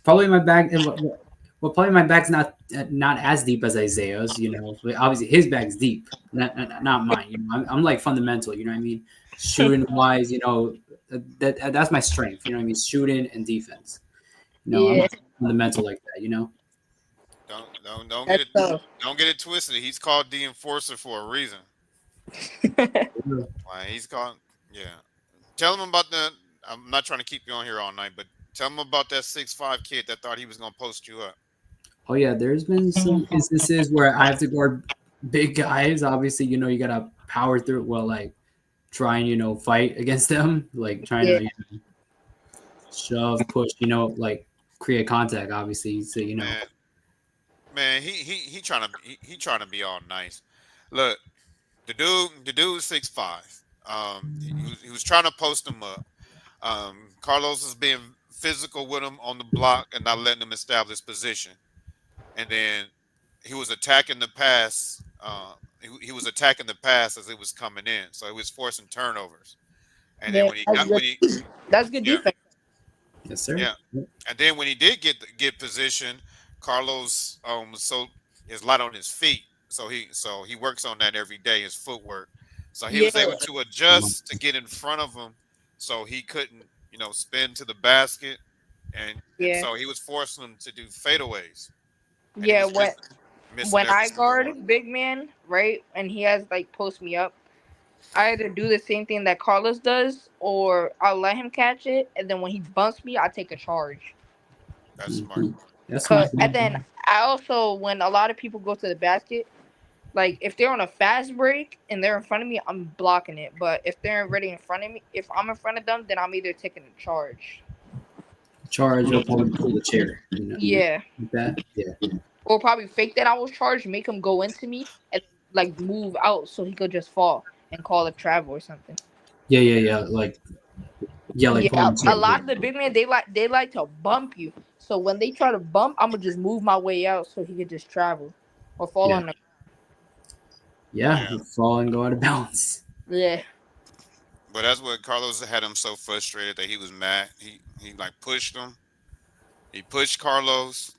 probably my bag. Well, probably my bag's not as deep as Isaiah's. You know, but obviously his bag's deep, not mine. You know, I'm like fundamental. You know what I mean? Shooting wise, you know, that's my strength. You know what I mean? Shooting and defense. You know, Yeah. I'm fundamental like that. You know. Don't That's tough. don't get it twisted. He's called the enforcer for a reason. Like, he's called, yeah. Tell him about the. I'm not trying to keep you on here all night, but tell him about that 6'5" kid that thought he was gonna post you up. Oh yeah, there's been some instances where I have to guard big guys. Obviously, you know, you gotta power through it. Well, like try and, you know, fight against them, like trying to, you know, shove, push, you know, like create contact. Obviously, so you know. Man, he trying to be all nice. Look, the dude's 6'5". He was trying to post him up. Carlos is being physical with him on the block and not letting him establish position. And then he was attacking the pass. He was attacking the pass as it was coming in, so he was forcing turnovers. And then that's good defense. Yes, sir. Yeah, and then when he did get position, Carlos so is light on his feet, so he works on that every day, his footwork. So he was able to adjust to get in front of him, so he couldn't, you know, spin to the basket, and so he was forcing him to do fadeaways. Yeah, when I guard one. big man, right, and he has like post me up, I either do the same thing that Carlos does, or I'll let him catch it, and then when he bumps me, I take a charge. That's smart. That's smart. And then I also, when a lot of people go to the basket, Like if they're on a fast break and they're in front of me, I'm blocking it. But if they're already in front of me, if I'm in front of them, then I'm either taking a charge. Charge or probably pull the chair. Yeah. Like that. Yeah. Or probably fake that I was charged, make him go into me and like move out so he could just fall and call a travel or something. Yeah. Like Yeah, pulling a lot of the big men they like to bump you. So when they try to bump, I'm gonna just move my way out so he could just travel or fall on the. Yeah, fall and go out of balance. Yeah. But that's what Carlos had him so frustrated that he was mad. He like pushed him. He pushed Carlos.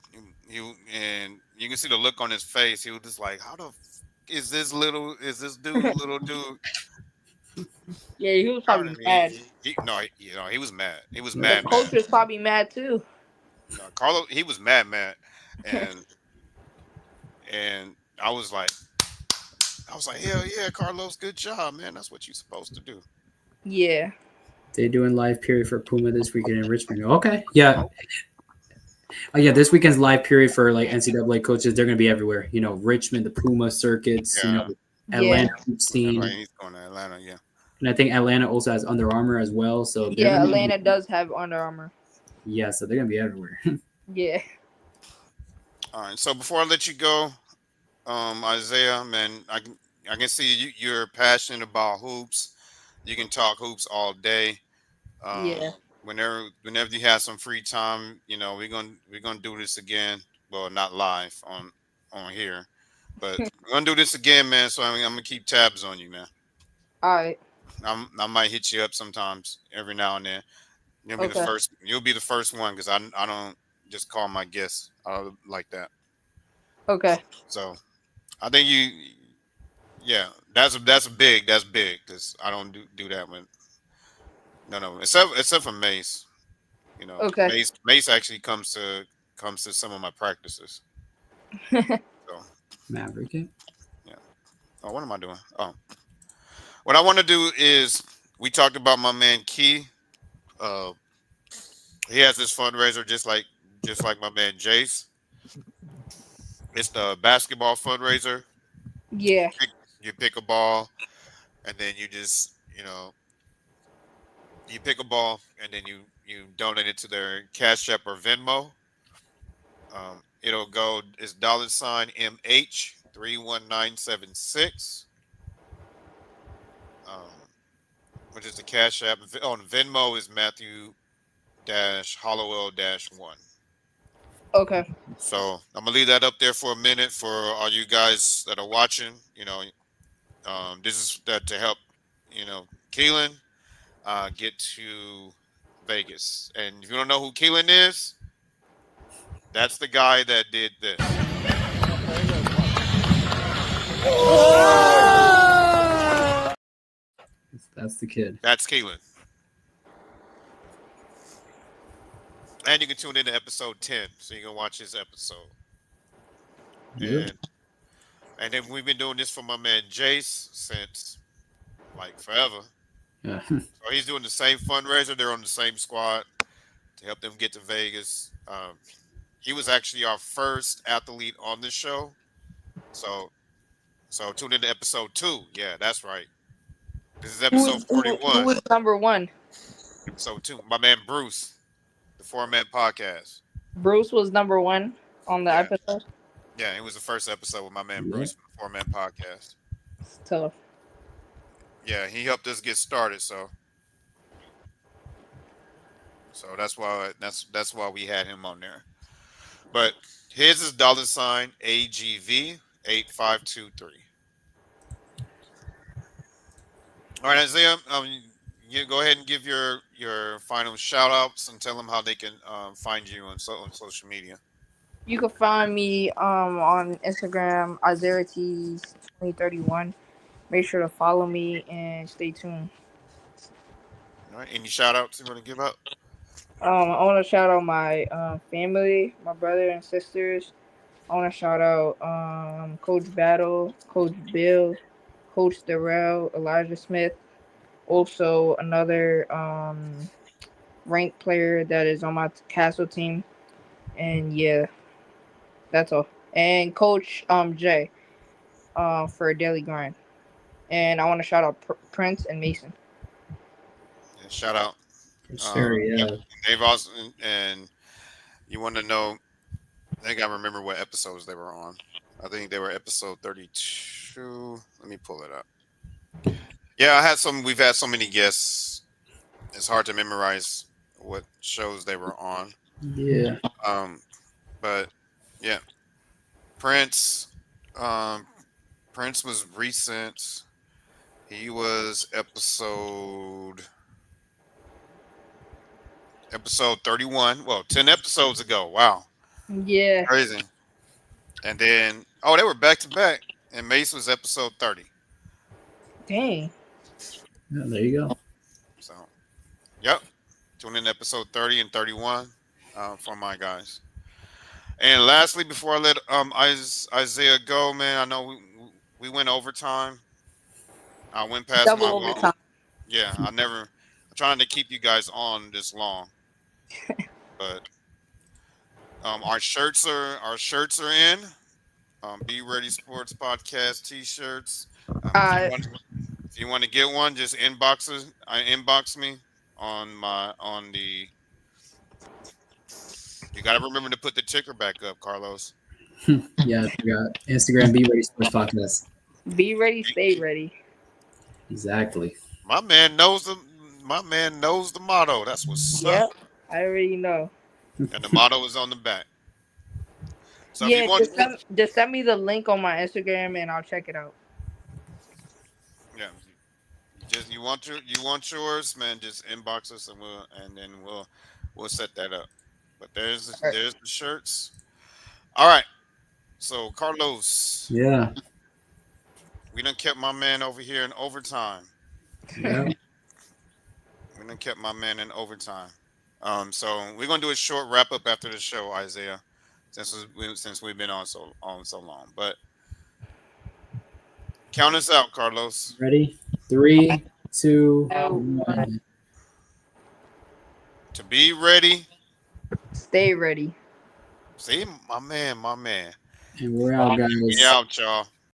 He and you can see the look on his face. He was just like, "How the is this dude little dude?" Yeah, he was probably mad. He was mad. He was The mad. coach was probably mad too. Carlos, he was mad, and I was like, hell yeah, Carlos, good job, man. That's what you're supposed to do. Yeah. They're doing live period for Puma this weekend in Richmond. Okay. Yeah. Yeah, this weekend's live period for like NCAA coaches. They're going to be everywhere. You know, Richmond, the Puma circuits, Atlanta scene. Right, he's going to Atlanta, yeah. And I think Atlanta also has Under Armour as well. So Atlanta does have Under Armour. Yeah, so they're going to be everywhere. Yeah. All right. So before I let you go, Isaiah, man, I can see you're passionate about hoops. You can talk hoops all day. Whenever you have some free time, we're gonna do this again. Well, not live on here, but we're gonna do this again, man. So I'm gonna keep tabs on you, man. All right. I might hit you up sometimes every now and then. You'll be the first. You'll be the first one because I don't just call my guests like that. Okay. So I think that's big. That's big because I don't do that when. No, except for Mace. Okay. Mace actually comes to some of my practices. So Maverick. Yeah. Oh, what am I doing? Oh, what I want to do is we talked about my man Key. He has this fundraiser just like my man Jace. It's the basketball fundraiser. Yeah. You pick a ball, and then you just you pick a ball, and then you donate it to their Cash App or Venmo. It'll go it's $MH31976. Which is the Cash App. On Venmo is Matthew-Hollowell-1. Okay. So I'm gonna leave that up there for a minute for all you guys that are watching. This is to help Keelan get to Vegas. And if you don't know who Keelan is, that's the guy that did this. That's the kid. That's Keelan. And you can tune in to episode 10, so you can watch his episode. Yeah. And then we've been doing this for my man Jace since like forever. Yeah. So he's doing the same fundraiser. They're on the same squad to help them get to Vegas. He was actually our first athlete on the show. So tune in to episode 2. Yeah, that's right. This is episode 41. Who was number 1? Episode 2. My man Bruce, the 4-Man podcast. Bruce was number 1 on the episode? Yeah, it was the first episode with my man Bruce from the 4-Man podcast. It's tough. Yeah, he helped us get started, so that's why we had him on there. But his is $AGV 8523. All right, Isaiah, you go ahead and give your final shout outs and tell them how they can find you on social media. You can find me on Instagram, Isaiah Ortiz 2031. Make sure to follow me and stay tuned. All right, any shout outs you want to give out? I want to shout out my family, my brother and sisters. I want to shout out Coach Battle, Coach Bill, Coach Darrell, Elijah Smith. Also, another ranked player that is on my Castle team. And yeah, that's all. And Coach Jay. for a daily grind. And I want to shout out Prince and Mason. Yeah, shout out. Sure, yeah. They've also, and you want to know, I think I remember what episodes they were on. I think they were episode 32. Let me pull it up. Yeah, we've had so many guests. It's hard to memorize what shows they were on. Yeah. But yeah, Prince. Prince was recent. He was episode 31. Well, 10 episodes ago. Wow. Yeah. Crazy. And then, they were back to back. And Mace was episode 30. Dang. Yeah, there you go. So, yep. Tune in episode 30 and 31 for my guys. And lastly, before I let Isaiah go, man, I know we went overtime. I went past Double my overtime. Yeah, I'm trying to keep you guys on this long. But our shirts are in. Be Ready Sports Podcast t-shirts. If you want to get one, just inbox me on the. You got to remember to put the ticker back up, Carlos. Yeah, I forgot. Instagram, Be Ready Sports Podcast. Be ready, stay ready. Exactly. My man knows the motto. That's what's Yep, up. I already know. And the motto is on the back. So Yeah, if you want, just send me the link on my Instagram and I'll check it out. yeah, just you want yours, man. Just inbox us and then we'll set that up. But there's the shirts. All right. So Carlos, Yeah. we done kept my man over here in overtime. Yeah. We done kept my man in overtime. So we're gonna do a short wrap up after the show, Isaiah, since we've been on so long. But count us out, Carlos. Ready? 3, 2, 1. To be ready. Stay ready. See, my man. And we're out, guys. We out, y'all.